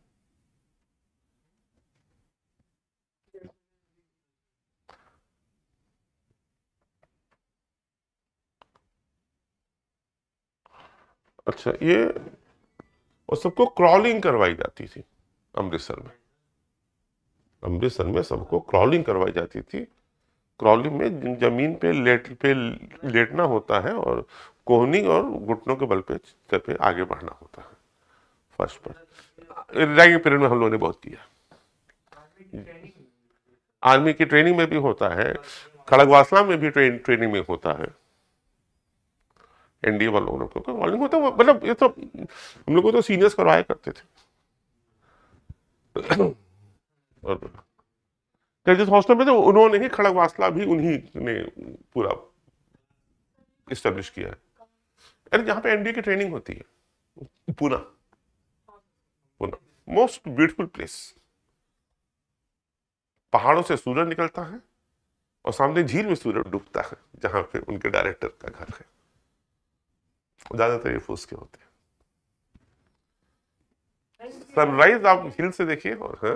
अच्छा, ये और सबको क्रॉलिंग करवाई जाती थी अमृतसर में। अमृतसर में सबको क्रॉलिंग करवाई जाती थी। क्रॉलिंग में जमीन पे लेटना होता है और कोहनी और घुटनों के बल पे आगे बढ़ना होता है फर्श पर। रैगिंग पीरियड में हम लोगों ने बहुत किया। आर्मी की ट्रेनिंग में भी होता है, खड़गवासला में भी ट्रेनिंग में होता है। एनडीए वालों ने क्रॉलिंग होता है, मतलब ये तो हम लोग को तो सीनियर्स करवाया करते थे। और जिस हॉस्टल में थे उन्होंने ही खड़गवासला भी उन्हीं ने पूरा इस्टेब्लिश किया है। अरे जहां पे एनडीए की ट्रेनिंग होती है, Poona Poona most beautiful place. पहाड़ों से सूरज निकलता है और सामने झील में सूरज डूबता है, जहां पे उनके डायरेक्टर का घर है। ज्यादातर ये फूस के होते हैं। सनराइज आप हिल से देखिए। और है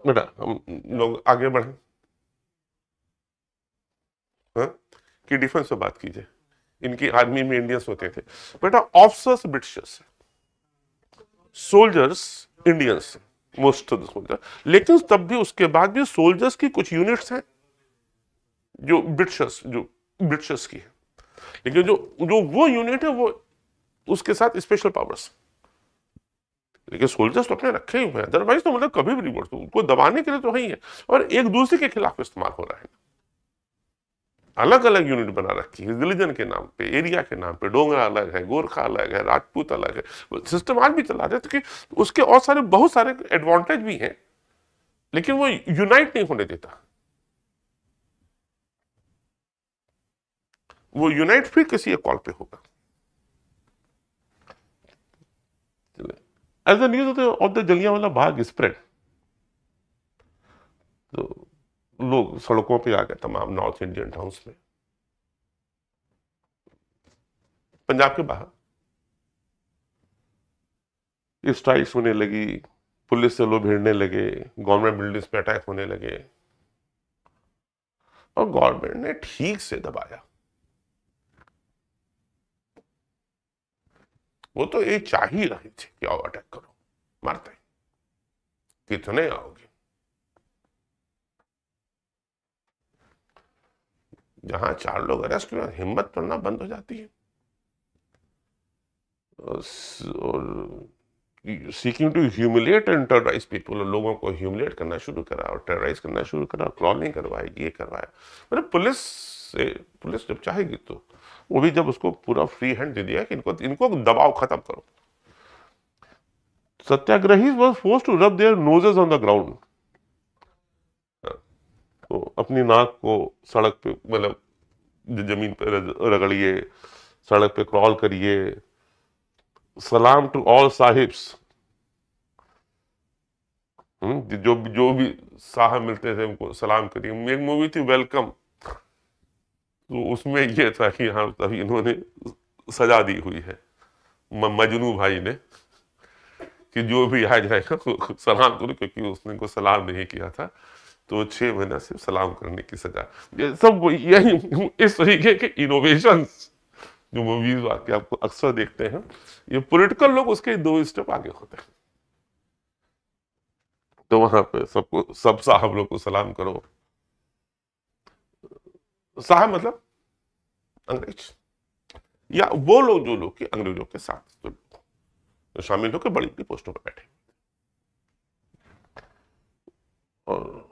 बेटा, हम लोग आगे बढ़े, हाँ? कि डिफेंस पे बात कीजिए। इनकी आर्मी में इंडियंस होते थे बेटा, officers Britishers, soldiers Indians, most of the soldier. लेकिन तब भी उसके बाद भी सोल्जर्स की कुछ यूनिट्स हैं जो ब्रिटिशर्स की है। लेकिन जो जो वो यूनिट है वो उसके साथ स्पेशल पावर्स। लेकिन सोल्जर्स तो अपने रखे ही हुए हैं, अदरवाइज तो मतलब कभी भी नहीं बढ़ते, उनको दबाने के लिए तो ही है। और एक दूसरे के खिलाफ इस्तेमाल हो रहा है। अलग अलग यूनिट बना रखी है, रिलीजन के नाम पे, एरिया के नाम पे। डोगरा अलग है, गोरखा अलग है, राजपूत अलग है। सिस्टम आज भी चला रहे थे कि उसके और सारे बहुत सारे एडवांटेज भी हैं, लेकिन वो यूनाइट नहीं होने देता। वो यूनाइट फिर किसी एक कॉल पे होगा। As the news of the Jallianwala Bagh spread, तो लोग सड़कों पे आ गए तमाम नॉर्थ इंडियन टाउन्स में, पंजाब के बाहर। स्ट्राइक्स होने लगी, पुलिस से लोग भिड़ने लगे, गवर्नमेंट बिल्डिंग्स पे अटैक होने लगे, और गवर्नमेंट ने ठीक से दबाया। वो तो ये चाह ही रही थी कि आओ अटैक करो, मारते कितने आओगे। जहां 4 लोग अरेस्ट हुए, हिम्मत पड़ना बंद हो जाती है। और seeking to humiliate and terrorise people, लोगों को ह्यूमिलेट करना शुरू करा और टेरराइज करना शुरू करा, क्रॉलिंग करवाई, ये करवाया। मतलब पुलिस जब चाहेगी तो वो भी जब उसको पूरा फ्री हैंड दे दिया कि इनको दबाव खत्म करो। Satyagrahi was forced to rub their noses on the ground, तो अपनी नाक को सड़क पे, मतलब जमीन पे रगड़िए, सड़क पे क्रॉल करिए। सलाम टू ऑल साहिब्स, जो भी साहब मिलते थे उनको सलाम करिए। एक मूवी थी वेलकम, तो उसमें ये था कि हाँ तभी इन्होंने सजा दी हुई है मजनू भाई ने कि जो भी आ जाएगा सलाम करो, क्योंकि उसने को सलाम नहीं किया था तो 6 महीना सिर्फ सलाम करने की सजा। ये सब यही इस तरीके के इनोवेशंस जो मूवीज के आपको अक्सर देखते हैं, ये पॉलिटिकल लोग उसके 2 स्टेप आगे होते हैं। तो वहां पे सब साहब लोग को सलाम करो। साहब मतलब अंग्रेज, या वो लोग जो लोग कि अंग्रेजों के साथ तो शामिल होकर बड़ी बड़ी पोस्टों पर बैठे। और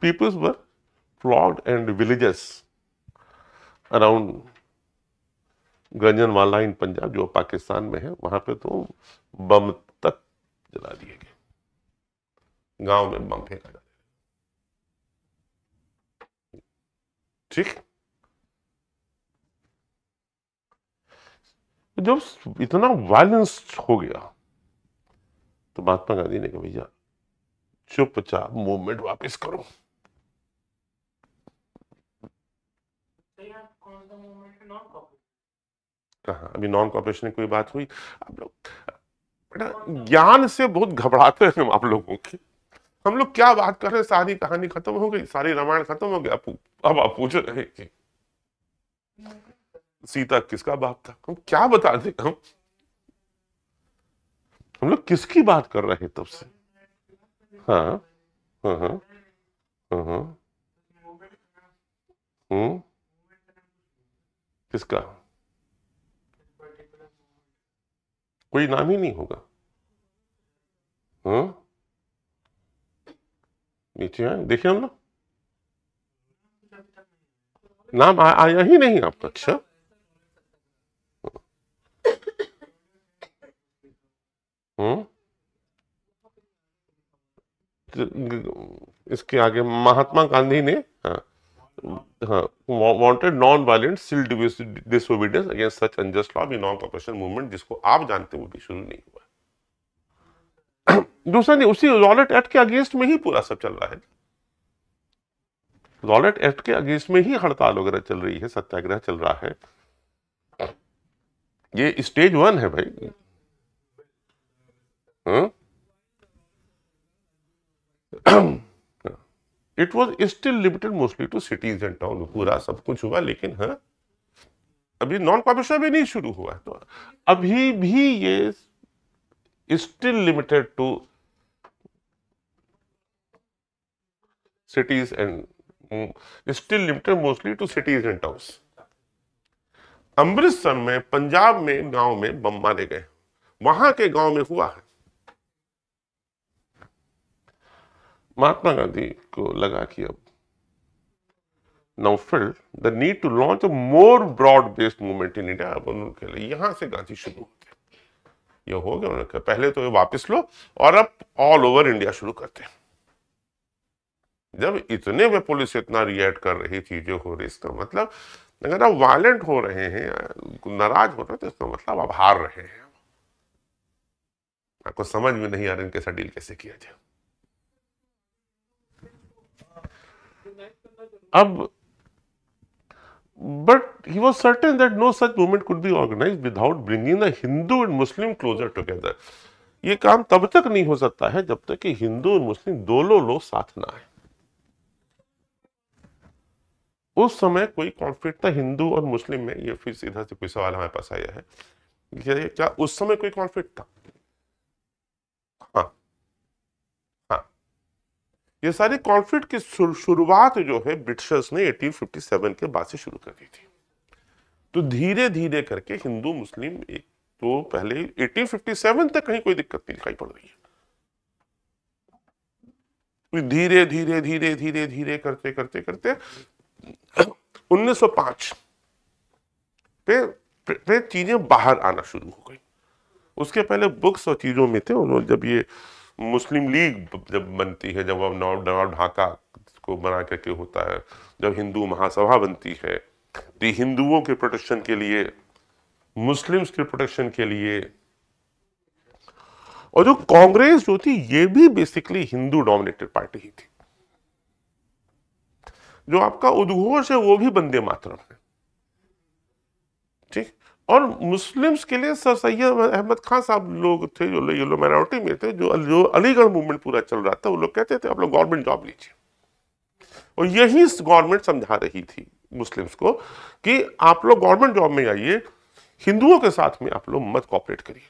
peoples were flogged and villages around Gujranwala in Punjab, जो पाकिस्तान में है, वहां पे तो बम तक जला दिए गए, गांव में बम फेंका जाता। ठीक, जब इतना वायलेंस हो गया तो महात्मा गांधी ने कहा भैया चुपचाप मूवमेंट वापस करो। कहा अभी नॉन कॉपरेशन की कोई बात हुई? आप लोग ज्ञान से बहुत घबराते हैं आप लोगों की। हम लोग क्या बात कर रहे हैं, सारी कहानी खत्म हो गई, सारी रामायण खत्म हो गया, अब आप पूछ रहे कि सीता किसका बाप था। हम क्या बता दें, हम लोग किसकी बात कर रहे हैं तब से? हाँ हाँ हाँ हाँ हाँ, किसका? कोई नाम ही नहीं होगा। हाँ, नीचे आए देखिए, हम लोग नाम आया ही नहीं आपका। अच्छा, इसके आगे महात्मा गांधी ने wanted non violent civil disobedience against such unjust law, non cooperation movement, जिसको आप जानते हैं वो भी शुरू नहीं हुआ। दूसरा नहीं, उसी रॉलेट एक्ट के अगेंस्ट में ही पूरा सब चल रहा है। रॉलेट एक्ट के अगेंस्ट में ही हड़ताल वगैरह चल रही है, सत्याग्रह चल रहा है। ये स्टेज 1 है भाई। It was still limited mostly to cities and town, पूरा सब कुछ हुआ, लेकिन हाँ अभी नॉन कॉपरेशन भी नहीं शुरू हुआ है, तो अभी भी ये still limited to cities and still limited mostly to cities and towns. Amritsar में, पंजाब में, गांव में बम मारे गए, वहां के गांव में हुआ है। महात्मा गांधी को लगा कि अब now felt the need to launch a more broad based movement in India. अब उनके लिए यहां से गांधी शुरू होते, ये हो गया। उन्होंने कहा पहले तो ये वापस लो और अब ऑल ओवर इंडिया शुरू करते हैं। जब इतने में पुलिस इतना रिएक्ट कर रही, चीजें हो रही, इसका मतलब अगर आप वायलेंट हो रहे हैं, नाराज हो रहे हैं, तो इसका मतलब आप हार रहे हैं। आपको समझ में नहीं आ रहा इनके साथ डील कैसे किया जाए। अब but he was certain that no such movement could be organized without bringing the Hindu and Muslim closer together. ये काम तब तक नहीं हो सकता है जब तक कि हिंदू और मुस्लिम दोनों लोग साथ ना आए। उस समय कोई कॉन्फ्लिक्ट था हिंदू और मुस्लिम में, ये फिर सीधा से कोई सवाल हमारे पास आया है, क्या उस समय कोई कॉन्फ्लिक्ट था? हाँ हाँ, ये सारी कॉन्फ्लिक्ट की शुरुआत जो है ब्रिटिशर्स ने 1857 के बाद से शुरू कर दी थी। तो धीरे धीरे करके हिंदू मुस्लिम एक तो पहले 1857 तक कहीं कोई दिक्कत नहीं दिखाई पड़ रही है। धीरे धीरे धीरे धीरे धीरे करते करते करते 1905 पे चीजें बाहर आना शुरू हो गई। उसके पहले बुक्स और चीजों में थे। उन्होंने जब ये मुस्लिम लीग जब बनती है, जब नवाब ढाका को बना करके होता है, जब हिंदू महासभा बनती है, तो हिंदुओं के प्रोटेक्शन के लिए, मुस्लिम्स के प्रोटेक्शन के लिए, और जो कांग्रेस जो थी ये भी बेसिकली हिंदू डोमिनेटेड पार्टी ही थी। जो आपका उद्घोष है वो भी वंदे मातरम है, ठीक। और मुस्लिम्स के लिए सर सैयद अहमद खान साहब लोग थे जो ये लोग माइनॉरिटी में थे, जो अलीगढ़ मूवमेंट पूरा चल रहा था, वो लोग कहते थे आप लोग गवर्नमेंट जॉब लीजिए। और यही गवर्नमेंट समझा रही थी मुस्लिम्स को कि आप लोग गवर्नमेंट जॉब में आइए, हिंदुओं के साथ में आप लोग मत कॉपरेट करिए।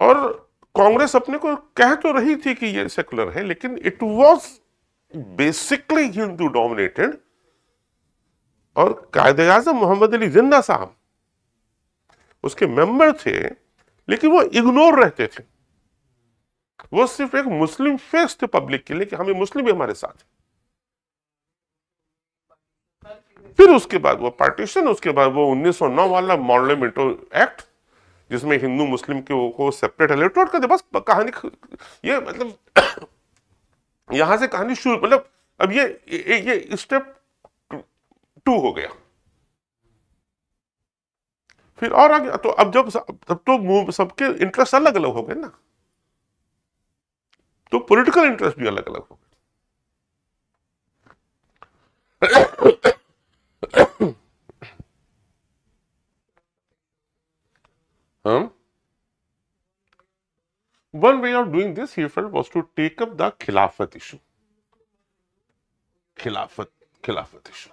और कांग्रेस अपने को कह तो रही थी कि ये सेकुलर है, लेकिन it was basically Hindu dominated. और कायदे आज़म मोहम्मद अली जिन्ना साहब उसके मेंबर थे, लेकिन वो इग्नोर रहते थे। वो सिर्फ एक मुस्लिम फेस थे पब्लिक के लिए कि हमें मुस्लिम भी हमारे साथ है। फिर उसके बाद वो पार्टीशन, उसके बाद वो 1909 वाला मॉडल एक्ट जिसमें हिंदू मुस्लिम को सेपरेट इलेक्टोरेट कर दे। बस कहानी ये मतलब यहां से कहानी शुरू, मतलब अब ये स्टेप 2 हो गया। फिर और आगे तो अब तब तो सबके इंटरेस्ट अलग अलग हो गए ना, तो पॉलिटिकल इंटरेस्ट भी अलग अलग हो गए। One way of doing this, he felt, was to take up the खिलाफत इशू। खिलाफत इशू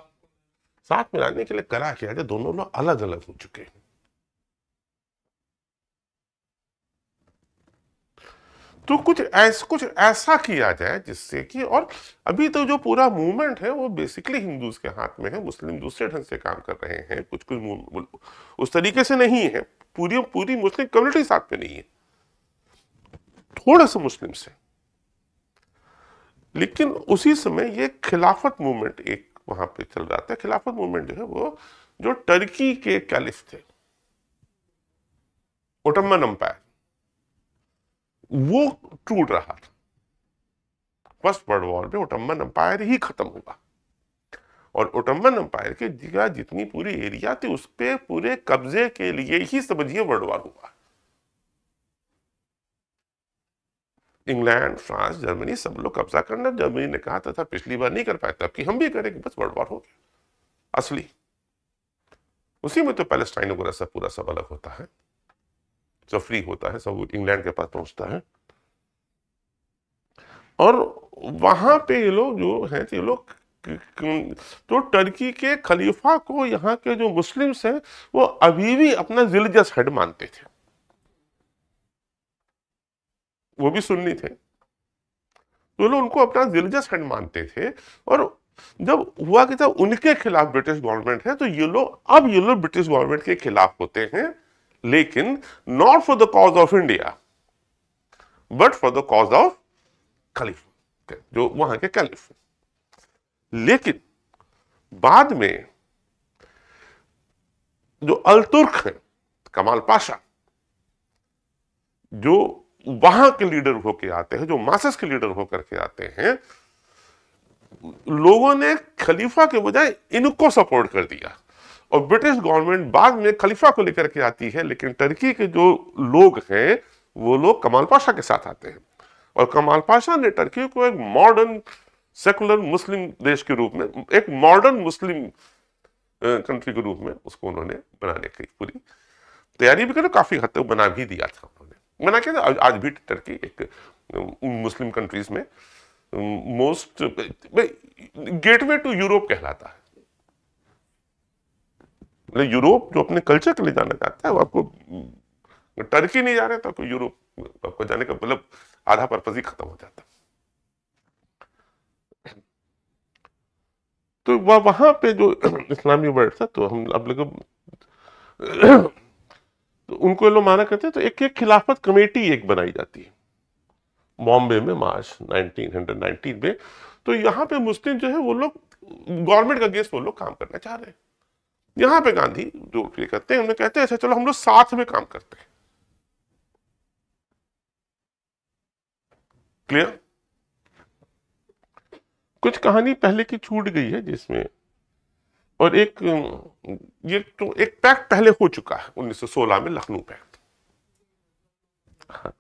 साथ में लाने के लिए करा क्या है, दोनों लोग अलग अलग हो चुके हैं। तो कुछ ऐसा किया जाए जिससे कि, और अभी तो जो पूरा मूवमेंट है वो बेसिकली हिंदूज के हाथ में है, मुस्लिम दूसरे ढंग से काम कर रहे हैं, कुछ उस तरीके से नहीं है, पूरी मुस्लिम कम्युनिटी साथ में नहीं है, थोड़ा सा मुस्लिम से। लेकिन उसी समय ये खिलाफत मूवमेंट एक वहां पे चल रहा था। खिलाफत मूवमेंट जो है वो जो टर्की के कैलिफ थे, ओटोमन एम्पायर, वो टूट रहा था। फर्स्ट वर्ल्ड वॉर में ओटोमन एम्पायर ही खत्म हुआ, और ओटोमन एम्पायर के जितनी पूरी एरिया थी उस पे पूरे कब्जे के लिए ही समझिए वर्ल्ड वॉर हुआ। इंग्लैंड, फ्रांस, जर्मनी सब लोग कब्जा करना। जर्मनी ने कहा था पिछली बार नहीं कर पाए, तब कि हम भी करेंगे, बस वर्ल्ड वॉर हो गया असली। उसी में तो पैलेस्टाइन वगैरह सब पूरा सब अलग होता है, सब फ्री होता है, सब इंग्लैंड के पास पहुंचता है। और वहां पे ये लोग जो है, ये लोग तो टर्की के खलीफा को यहाँ के जो मुस्लिम्स हैं वो अभी भी अपना रिलीजियस हेड मानते थे। वो भी सुन्नी थे, तो लोग उनको अपना रिलीजियस हेड मानते थे। और जब हुआ कि जब उनके खिलाफ ब्रिटिश गवर्नमेंट है, तो ये लोग ब्रिटिश गवर्नमेंट के खिलाफ होते हैं, लेकिन not for the cause of India but for the cause of Khalifa, जो वहां के कैलिफ। लेकिन बाद में जो अल तुर्क है, कमाल पाशा, जो वहां के लीडर होके आते हैं, जो मासेस के लीडर होकर के आते हैं, लोगों ने खलीफा के बजाय इनको सपोर्ट कर दिया। और ब्रिटिश गवर्नमेंट बाद में खलीफा को लेकर के आती है, लेकिन टर्की के जो लोग हैं वो लोग कमाल पाशा के साथ आते हैं। और कमाल पाशा ने टर्की को एक मॉडर्न सेकुलर मुस्लिम देश के रूप में, एक मॉडर्न मुस्लिम कंट्री के रूप में उसको उन्होंने बनाने की पूरी तैयारी भी करो, काफी हद तक बना भी दिया था उन्होंने। बना के आज भी टर्की एक मुस्लिम कंट्रीज में मोस्ट गेटवे टू यूरोप कहलाता है। मतलब यूरोप जो अपने कल्चर के लिए जाना चाहता है, वो आपको टर्की नहीं जा रहे तो आपको यूरोप आपको जाने का मतलब आधा पर्पज ही खत्म हो जाता। तो वहां पे जो इस्लामी वर्ड था, तो हम अब लोग तो उनको लोग माना करते हैं, तो एक एक खिलाफत कमेटी एक बनाई जाती है बॉम्बे में मार्च 1919 में। तो यहाँ पे मुस्लिम जो है वो लोग गवर्नमेंट का अगेंस्ट वो लोग काम करना चाह रहे हैं। यहाँ पे गांधी जो कहते हैं, उन्हें कहते हैं अच्छा चलो हम लोग साथ में काम करते हैं। क्लियर? कुछ कहानी पहले की छूट गई है जिसमें, और एक ये तो एक पैक्ट पहले हो चुका है 1916 में, लखनऊ पैक्ट। हाँ।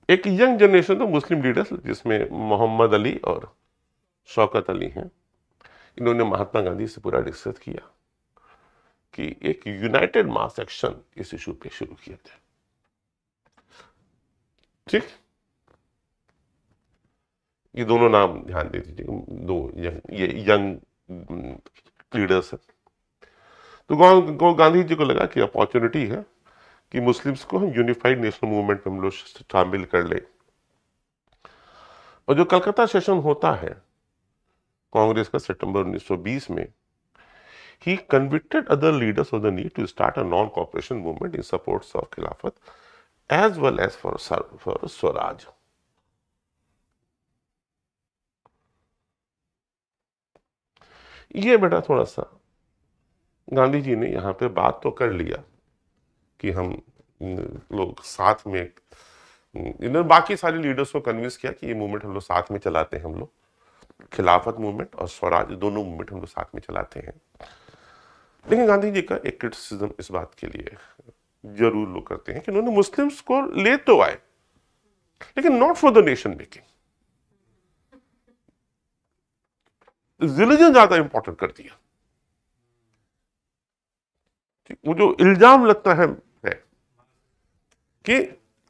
एक यंग जनरेशन तो मुस्लिम लीडर्स जिसमें मोहम्मद अली और शौकत अली हैं, इन्होंने महात्मा गांधी से पूरा डिस्कस किया कि एक यूनाइटेड मास एक्शन इस इशू पे शुरू किया जाए। ठीक, ये दोनों नाम ध्यान दे दीजिए, दो ये यंग लीडर्स है। तो गांधी जी को लगा कि अपॉर्चुनिटी है कि मुस्लिम्स को हम यूनिफाइड नेशनल मूवमेंट में हम लोग शामिल कर ले। और जो कलकत्ता सेशन होता है कांग्रेस का सितंबर 1920 में, he convicted other leaders of the need to start a non-cooperation movement in support of Khilafat as well as for Swaraj. ये बेटा थोड़ा सा गांधी जी ने यहाँ पे बात तो कर लिया कि हम लोग साथ में, इन्होंने बाकी सारे लीडर्स को कन्विंस किया कि ये मूवमेंट हम लोग साथ में चलाते हैं, हम लोग खिलाफत मूवमेंट और स्वराज दोनों मूवमेंट हम लोग साथ में चलाते हैं। लेकिन गांधी जी का एक क्रिटिसिज्म इस बात के लिए जरूर लोग करते हैं कि उन्होंने मुस्लिम्स को ले तो आए लेकिन not for the nation making, religion ज्यादा इंपॉर्टेंट कर दिया। वो जो इल्जाम लगता है कि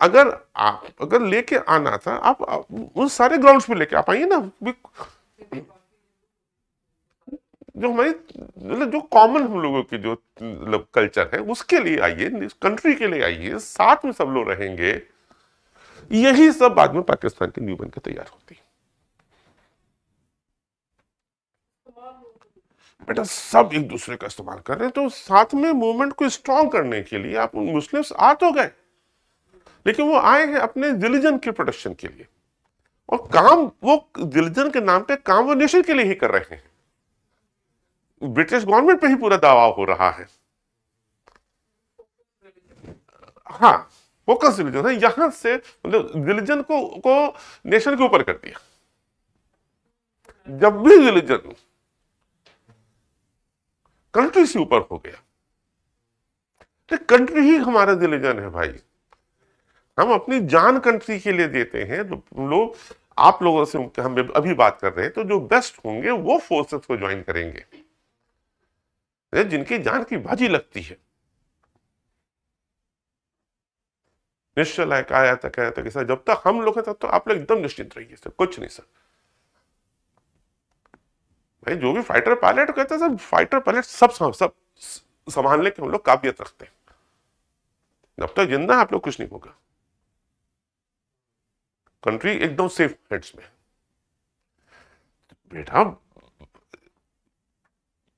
अगर लेके आना था आप उन सारे ग्राउंड्स पे लेके आप आइए ना, जो हमारी मतलब जो कॉमन हम लोगों की जो मतलब कल्चर है उसके लिए आइए, कंट्री के लिए आइए, साथ में सब लोग रहेंगे। यही सब बाद में पाकिस्तान की न्यू बन के तैयार होती है। बेटा सब एक दूसरे का इस्तेमाल कर रहे हैं, तो साथ में मूवमेंट को स्ट्रॉन्ग करने के लिए आप मुस्लिम्स आ तो गए, लेकिन वो आए हैं अपने रिलीजन के प्रोटेक्शन के लिए, और काम वो रिलीजन के नाम पे काम वो नेशन के लिए ही कर रहे हैं। ब्रिटिश गवर्नमेंट पे ही पूरा दावा हो रहा है। हाँ, फोकस रिलीजन है, यहां से मतलब रिलीजन को नेशन के ऊपर कर दिया। जब भी रिलीजन कंट्री से ऊपर हो गया, तो कंट्री ही हमारा रिलीजन है भाई, हम अपनी जान कंट्री के लिए देते हैं। तो लोग, आप लोगों से हम अभी बात कर रहे हैं, तो जो बेस्ट होंगे वो फोर्सेस को ज्वाइन करेंगे जिनकी जान की बाजी लगती है। निश्चय लायक आया था, कह रहा था कि सर जब तक हम लोग हैं तब तो आप लोग एकदम निश्चिंत रहिए सर, कुछ नहीं सर। भाई जो भी फाइटर पायलट कहते हैं सर, फाइटर पायलट सब संभालने के हम लोग काबिलियत रखते हैं। जब तक जिंदा आप लोग कुछ नहीं होगा, कंट्री एकदम सेफ हैंड्स में। बेटा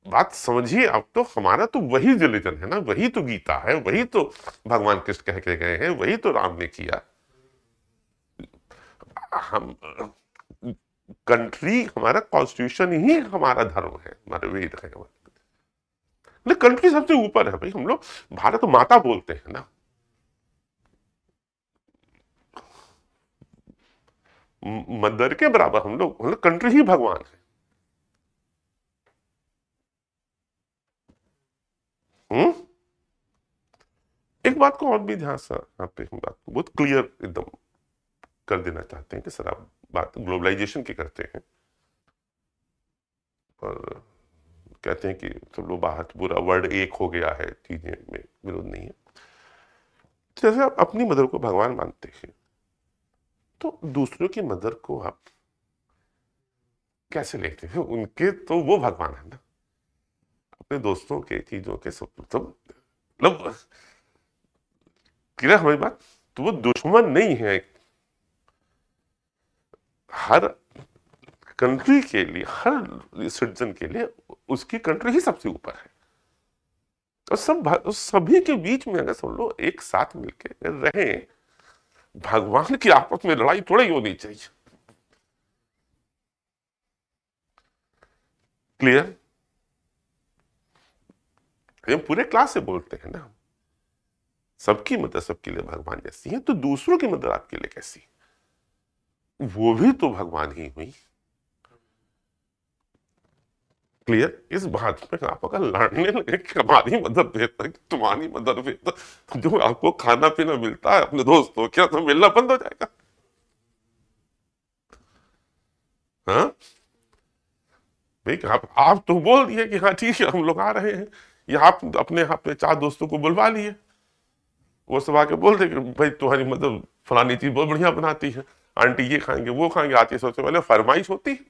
बात समझिए, अब तो हमारा तो वही रिलीजन है ना, वही तो गीता है, वही तो भगवान कृष्ण कह के गए हैं, वही तो राम ने किया। हम कंट्री, हमारा कॉन्स्टिट्यूशन ही हमारा धर्म है, हमारे वेद है। कंट्री सबसे ऊपर है भाई, हम लोग भारत माता बोलते हैं ना, मदर के बराबर हम लोग, मतलब कंट्री ही भगवान है। एक बात को और भी ध्यान से यहाँ पे हम बात बहुत क्लियर एकदम कर देना चाहते हैं कि सर आप बात ग्लोबलाइजेशन की करते हैं और कहते हैं कि सब लोग बाहर पूरा वर्ल्ड एक हो गया है, चीजें में विरोध नहीं है। जैसे आप अपनी मदर को भगवान मानते हैं, तो दूसरों की मदर को आप कैसे लेते हैं? उनके तो वो भगवान है ना, अपने दोस्तों के, चीजों के, सब मतलब क्लियर हमारी बात? तो वो दुश्मन नहीं है। हर कंट्री के लिए, हर सिटीजन के लिए उसकी कंट्री ही सबसे ऊपर है। और सभी के बीच में अगर सब लोग एक साथ मिलके रहें, भगवान की आपस में लड़ाई थोड़ी होनी चाहिए। क्लियर? ये पूरे क्लास से बोलते हैं ना, सबकी मदद सबके लिए भगवान जैसी है, तो दूसरों की मदद आपके लिए कैसी? वो भी तो भगवान ही हुई। क्लियर? इस बात में आप अगर लड़ने लगे कि हमारी मदद बेहतर तुम्हारी मदद बेहतर, जो आपको खाना पीना मिलता है अपने दोस्तों क्या, तो मिलना बंद हो जाएगा। हाँ भाई, आप तो बोल दिए कि हाँ ठीक है हम लोग आ रहे हैं, या आप अपने हाथ में 4 दोस्तों को बुलवा लिए, वो सब आके बोल दे कि भाई तुम्हारी मदद फलानी चीज बहुत बढ़िया बनाती है, आंटी ये खाएंगे वो खाएंगे, आती सबसे पहले फरमाइश होती है,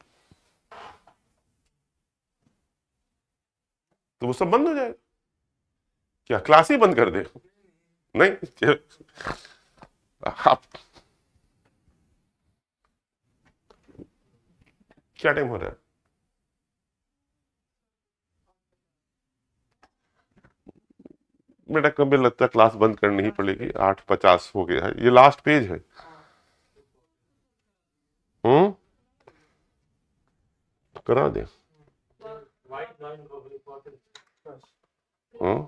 तो वो सब बंद हो जाएगा। क्या क्लास ही बंद कर दे? नहीं, आप क्या टाइम हो रहा है? मेरा कभी लगता है क्लास बंद करनी ही पड़ेगी, 8:50 हो गया है, ये लास्ट पेज है। हम्म, करा दे। Hmm,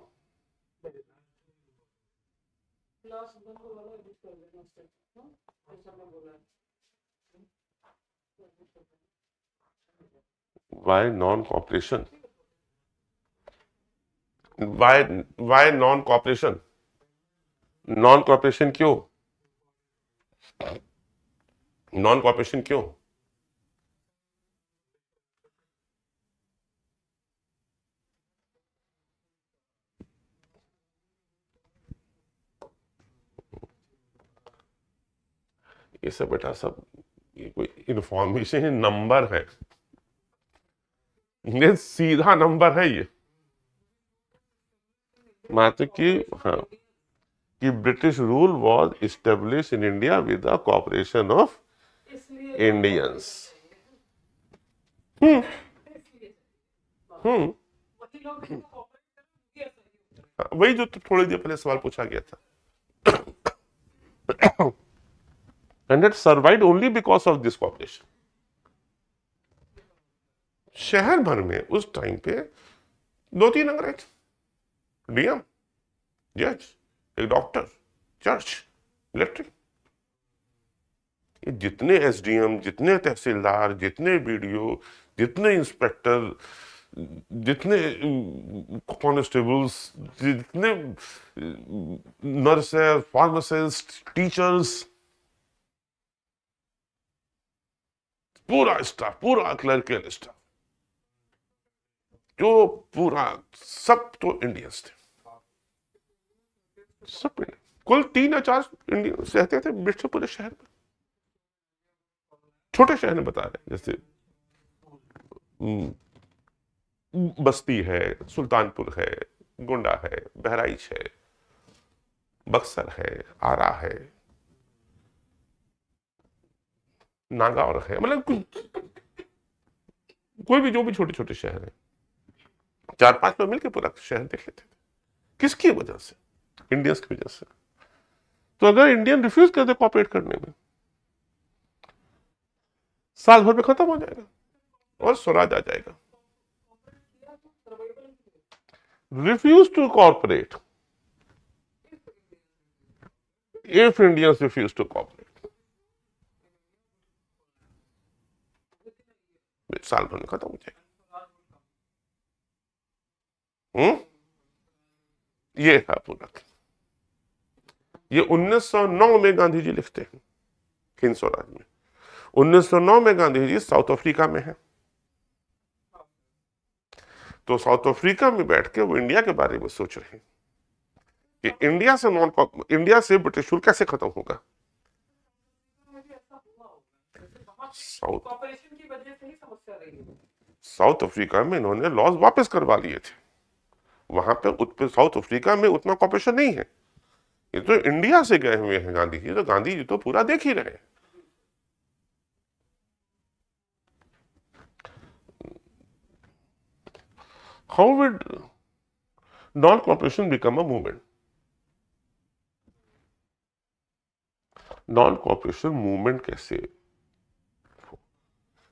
why non cooperation? Why non cooperation? Non cooperation क्यों? नॉन कॉपरेशन क्यों? ये सब बेटा सब, ये कोई इंफॉर्मेशन नंबर है, ये सीधा नंबर है ये। मात्र कि हाँ, कि British rule was establish in India with the cooperation of Indians. Hmm, hmm, वही जो तो थोड़ी देर पहले सवाल पूछा गया था। And it survived only because of this cooperation. शहर भर में उस टाइम पे 2-3 अंग्रेज, डीएम, जज, एक डॉक्टर, चर्च, मिलिट्री, ये जितने एसडीएम, जितने तहसीलदार, जितने बीडीओ, जितने इंस्पेक्टर, जितने कॉन्स्टेबल्स, जितने नर्सेस, फार्मासिस्ट, टीचर्स, पूरा स्टाफ, पूरा क्लर्कल स्टाफ, जो पूरा सब तो इंडियंस थे, सब इंडियन। कुल 3 या 4 इंडियंस रहते थे ब्रिटिश पूरे शहर में। छोटे शहर में बता रहे, जैसे बस्ती है, सुल्तानपुर है, गोंडा है, बहराइच है, बक्सर है, आरा है, नागौर है, मतलब कोई भी जो भी छोटे छोटे शहर है, 4-5 लोग मिलकर पूरा शहर देख लेते थे। किसकी वजह से? इंडियंस की वजह से। तो अगर इंडियन रिफ्यूज कर दे कॉपरेट करने में, साल भर में खत्म हो जाएगा और स्वराज आ जाएगा। Refuse to cooperate, if Indians refuse to cooperate, साल भर में खत्म हो जाएगा। ये है पूरा। ये 1909 में गांधी जी लिखते हैं हिंद स्वराज में। 1909 में गांधी जी साउथ अफ्रीका में है, तो साउथ अफ्रीका में बैठ के वो इंडिया के बारे में सोच रहे हैं कि इंडिया से ब्रिटिश रूल कैसे खत्म होगा। साउथ अफ्रीका में इन्होंने लॉज वापस करवा लिए थे, वहां पे साउथ अफ्रीका में उतना कॉपरेशन नहीं है। ये तो इंडिया से गए हुए हैं गांधी जी, तो गांधी जी तो पूरा देख ही रहे। How did non cooperation become a movement. Non cooperation movement कैसे?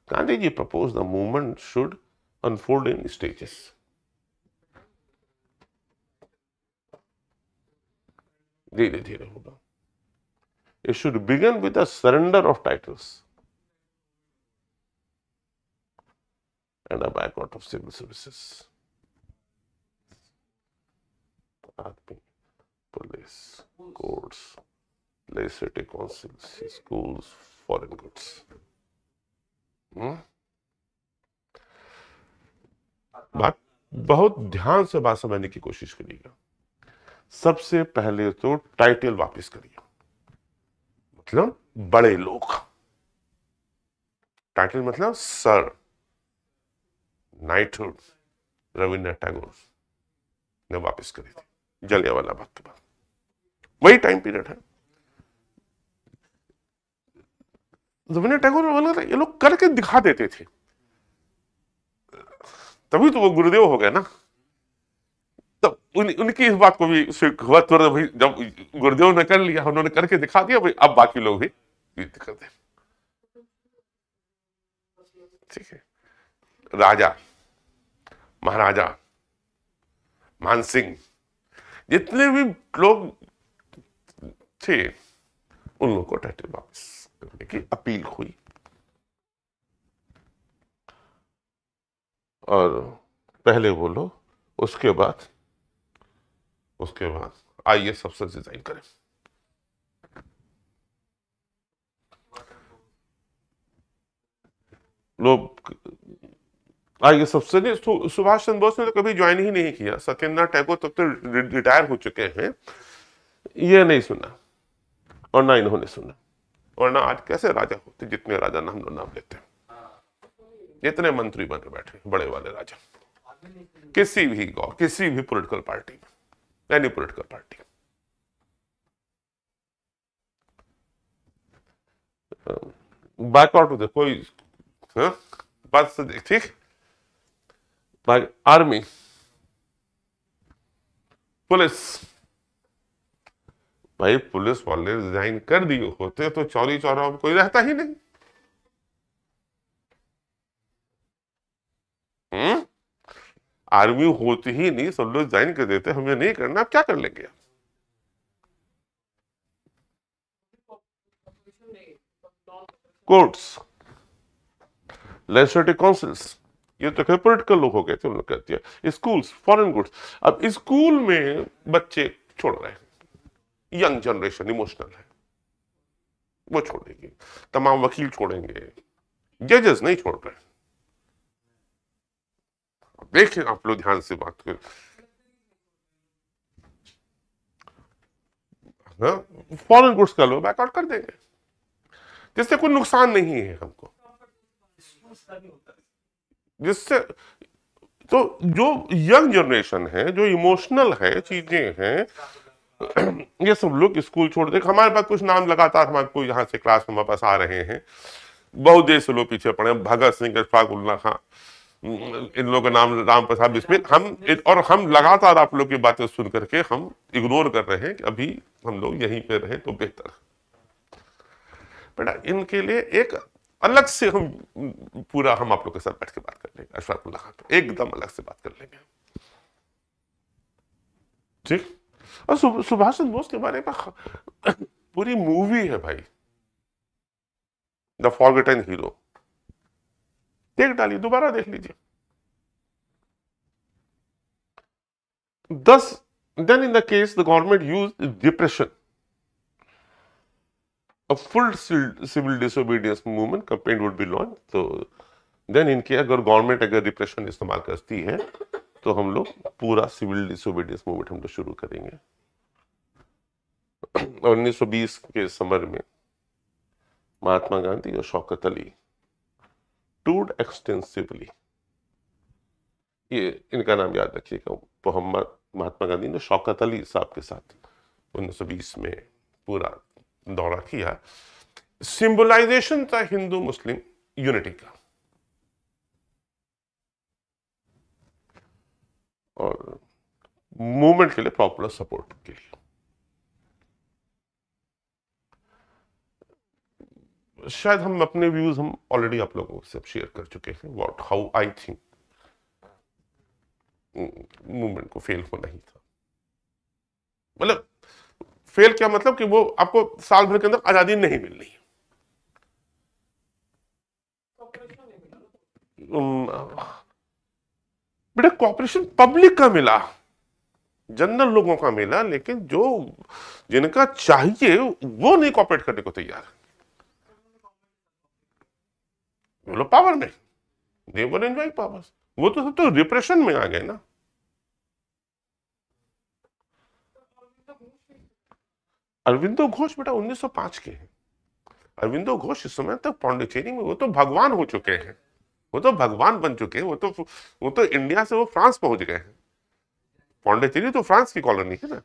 Gandhi ji propose the movement should unfold in stages. धीरे धीरे होगा. It should begin with a surrender of titles and a boycott of civil services. Army, police, courts, legislative councils, schools, foreign goods. बात बहुत ध्यान से बात समझने की कोशिश करिएगा. सबसे पहले तो टाइटल वापस करिए. मतलब बड़े लोग. टाइटल मतलब सर, नाइटहुड, रविंद्रनाथ टैगोर ने वापस करी थी जलियांवाला बाग के बाद. वही टाइम पीरियड है. रविंद्रनाथ टैगोर ये लोग करके दिखा देते थे, तभी तो वो गुरुदेव हो गए ना. तब उनकी इस बात को भी हुआ तुरंत. भाई जब गुरुदेव ने कर लिया, उन्होंने करके दिखा दिया, भाई अब बाकी लोग भी कर दे. ठीक है. राजा, महाराजा, मानसिंह, जितने भी लोग थे, उन लोगों को टाइटल वापस करने की अपील हुई. और पहले बोलो, उसके बाद आईएएस अफसर रिजाइन करें. लोग आईएएस अफसर ने, सुभाष चंद्र बोस ने तो कभी ज्वाइन ही नहीं किया. सत्येंद्रनाथ टैगोर तब तो रिटायर हो चुके हैं. ये नहीं सुना और ना इन्होंने सुना. और ना आज कैसे राजा होते, जितने राजा नाम नाम लेते हैं, जितने मंत्री बन बैठे बड़े वाले राजा, किसी भी पॉलिटिकल पार्टी में, एनी पॉलिटिकल पार्टी. बैकआउट होते कोई बात से देख. ठीक. आर्मी, पुलिस, भाई पुलिस वाले रिजाइन कर दिए होते तो चौरी चौरा में कोई रहता ही नहीं. आर्मी होती ही नहीं, सब लोग रिजाइन कर देते, हमें नहीं करना, अब क्या कर लेंगे. कोर्ट्स, लेजिस्लेटिव काउंसिल्स, ये तो खैर पॉलिटिकल लोग हो गए थे, उन्होंने कहती है. Schools, foreign goods. अब स्कूल में बच्चे छोड़ रहे हैं, यंग जनरेशन इमोशनल है, वो छोड़ देगी. तमाम वकील छोड़ेंगे, जजेस नहीं छोड़ रहे. देखिए आप लोग ध्यान से बात करें. फॉरेन गुड्स का लोग बैकआउट कर देंगे, जिससे कोई नुकसान नहीं है हमको. जिससे तो जो यंग जनरेशन है, जो इमोशनल है, चीजें हैं, ये सब लोग स्कूल छोड़ दे. हमारे पास कुछ नाम लगातार हमारे को यहाँ से क्लास में वापस आ रहे हैं. बहुत देर से लोग पीछे पड़े. भगत सिंह, अशफाक उल्ला खां, इन लोगों का नाम, राम प्रसाद बिस्मिल. हम लगातार आप लोग की बातें सुन करके हम इग्नोर कर रहे हैं कि अभी हम लोग यहीं पे रहे तो बेहतर. बेटा इनके लिए एक अलग से हम पूरा हम आप लोग के साथ बैठ के बात कर लेंगे. अशफाक उल्ला खां तो एकदम अलग से बात कर लेंगे. ठीक. और सुभाष चंद्र बोस के बारे में पूरी मूवी है भाई, द फॉरगेटन हीरो. देख डालिए, दोबारा देख लीजिए. Then in the case the government used repression, a full civil disobedience movement campaign would be launched. तो then इनके अगर गवर्नमेंट अगर रिप्रेशन इस्तेमाल करती है तो हम लोग पूरा सिविल डिसोबीडियंस मूवमेंट हम लोग शुरू करेंगे. 1920 के समर में महात्मा गांधी और शौकत अली टूर्ड एक्सटेंसिवली. ये इनका नाम याद रखिएगा. महात्मा गांधी ने शौकत अली साहब के साथ 1920 में पूरा दौरा किया. सिंबलाइजेशन था हिंदू मुस्लिम यूनिटी का. और मूवमेंट के लिए, पॉपुलर सपोर्ट के लिए। शायद हम अपने व्यूज हम ऑलरेडी आप लोगों के साथ शेयर कर चुके हैं, what how I think movement को फेल होना ही था। मतलब फेल क्या मतलब कि वो आपको साल भर के अंदर आजादी नहीं मिल रही। बेटा कॉपरेशन पब्लिक का मिला, जनरल लोगों का मिला, लेकिन जो जिनका चाहिए वो नहीं कॉपरेट करने को तैयार। वो लोग पावर में, दे वर एंजॉय पावर्स, वो तो सब तो रिप्रेशन में आ गए ना। अरविंदो घोष बेटा 1905 के हैं। अरविंदो घोष इस समय तक पौंडीचेरी में, वो तो भगवान हो चुके हैं, वो तो भगवान बन चुके हैं, वो तो इंडिया से वो फ्रांस पहुंच गए हैं। पौंडीचेरी तो फ्रांस की कॉलोनी है ना।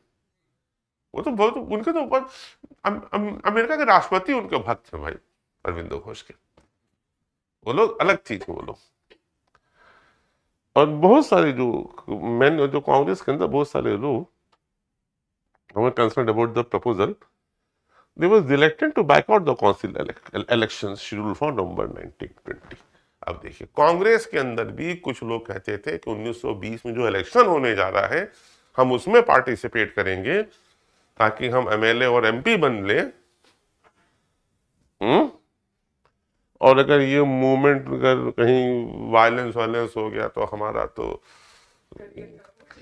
वो तो बहुत उनके तो बहुत अमेरिका के राष्ट्रपति उनके भक्त हैं भाई, अरविंदो घोष के। वो लोग अलग चीज है वो लोग। और बहुत सारे जो कांग्रेस के अंदर बहुत सारे लोग were concerned about the proposal. They was elected to boycott the council elections scheduled for November 1920. अब देखिए कांग्रेस के अंदर भी कुछ लोग कहते थे कि 1920 में जो इलेक्शन होने जा रहा है हम उसमें पार्टिसिपेट करेंगे ताकि हम एमएलए और एमपी बन ले। और अगर ये मूवमेंट अगर कहीं वायलेंस हो गया तो हमारा तो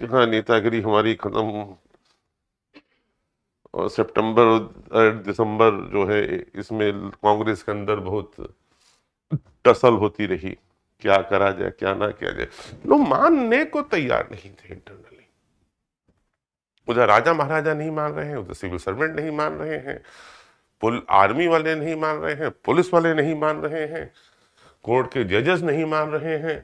नेतागिरी हमारी खत्म। और सितंबर और दिसंबर जो है इसमें कांग्रेस के अंदर बहुत टसल होती रही, क्या करा जाए क्या ना किया जाए। लोग मानने को तैयार नहीं थे इंटरनली। उधर राजा महाराजा नहीं मान रहे हैं, उधर सिविल सर्वेंट नहीं मान रहे हैं, आर्मी वाले नहीं मान रहे हैं, पुलिस वाले नहीं मान रहे हैं, कोर्ट के जजेस नहीं मान रहे हैं।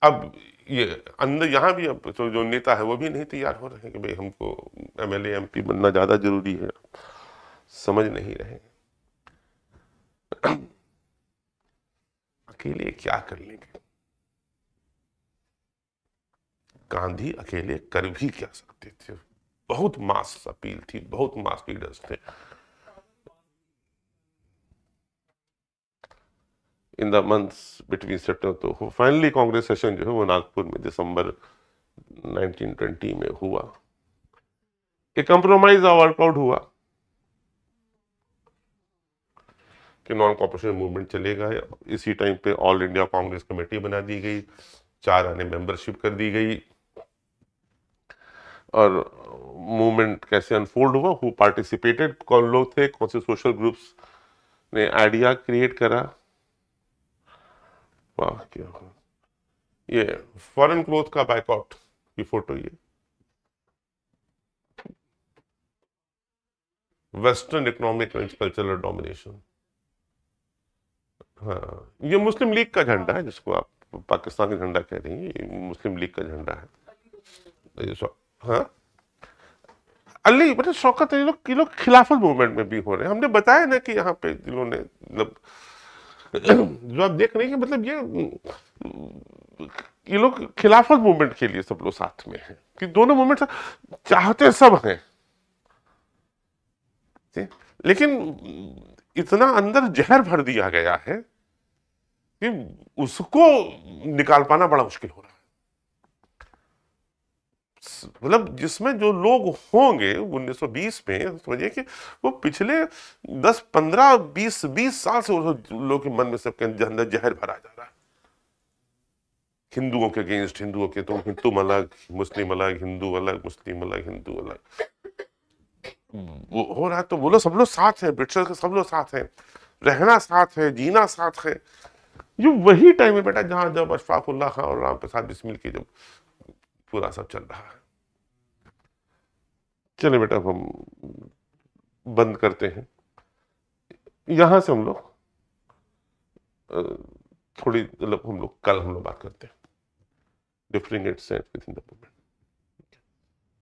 अब ये अंदर यहां भी अब तो जो नेता है वो भी नहीं तैयार हो रहे हैं कि भाई हमको एमएलए एमपी बनना ज्यादा जरूरी है, समझ नहीं रहे। अकेले क्या कर लेंगे? गांधी अकेले कर भी क्या सकते थे? बहुत मास अपील थी, बहुत मास लीडर्स थे। In the months between September तो फाइनली कांग्रेस सेशन जो है वो नागपुर में दिसंबर 1920 में हुआ। एक कंप्रोमाइज वर्कआउट हुआ कि नॉन कॉपरेशन मूवमेंट चलेगा। इसी टाइम पे ऑल इंडिया कांग्रेस कमेटी बना दी गई, 4 आने मेंबरशिप कर दी गई। और मूवमेंट कैसे अनफोल्ड हुआ, हु पार्टिसिपेटेड, कौन लोग थे, कौन से सोशल ग्रुप्स ने आइडिया क्रिएट करा। वाह क्या ये फॉरेन क्लोथ का बाइकआउट की फोटो, ये western economic and cultural domination. हाँ ये मुस्लिम लीग का झंडा है, जिसको आप पाकिस्तान का झंडा कह रही हैं, ये मुस्लिम लीग का झंडा है। हाँ अली मतलब शौकत ये लोग खिलाफत मूवमेंट में भी हो रहे हैं। हमने बताया ना कि यहाँ पे जिन्होंने मतलब जो आप देख रहे हैं मतलब ये लोग खिलाफत मूवमेंट के लिए सब लोग साथ में हैं, कि दोनों मूवमेंट चाहते सब हैं, लेकिन इतना अंदर जहर भर दिया गया है कि उसको निकाल पाना बड़ा मुश्किल हो रहा है। मतलब जिसमें जो लोग होंगे 1920 में, समझिए कि वो पिछले 10, 15, 20 साल से लोगों के मन में सबके अंदर जहर भरा जा रहा है। हिंदुओं के अगेंस्ट हिंदुओं के, तो तुम अलग, मुस्लिम अलग, हिंदू अलग, मुस्लिम अलग, हिंदू अलग वो हो रहा है। तो बोलो सब लोग साथ हैं, ब्रिटिशर्स के सब लोग साथ हैं, रहना साथ है, जीना साथ है। ये वही टाइम है बेटा जहां जब अशफाक उल्लाह खां और राम प्रसाद बिस्मिल की जब पूरा सब चल रहा है। चले बेटा हम बंद करते हैं, यहां से हम लोग थोड़ी मतलब हम लोग कल बात करते हैं differing it's with in the movement.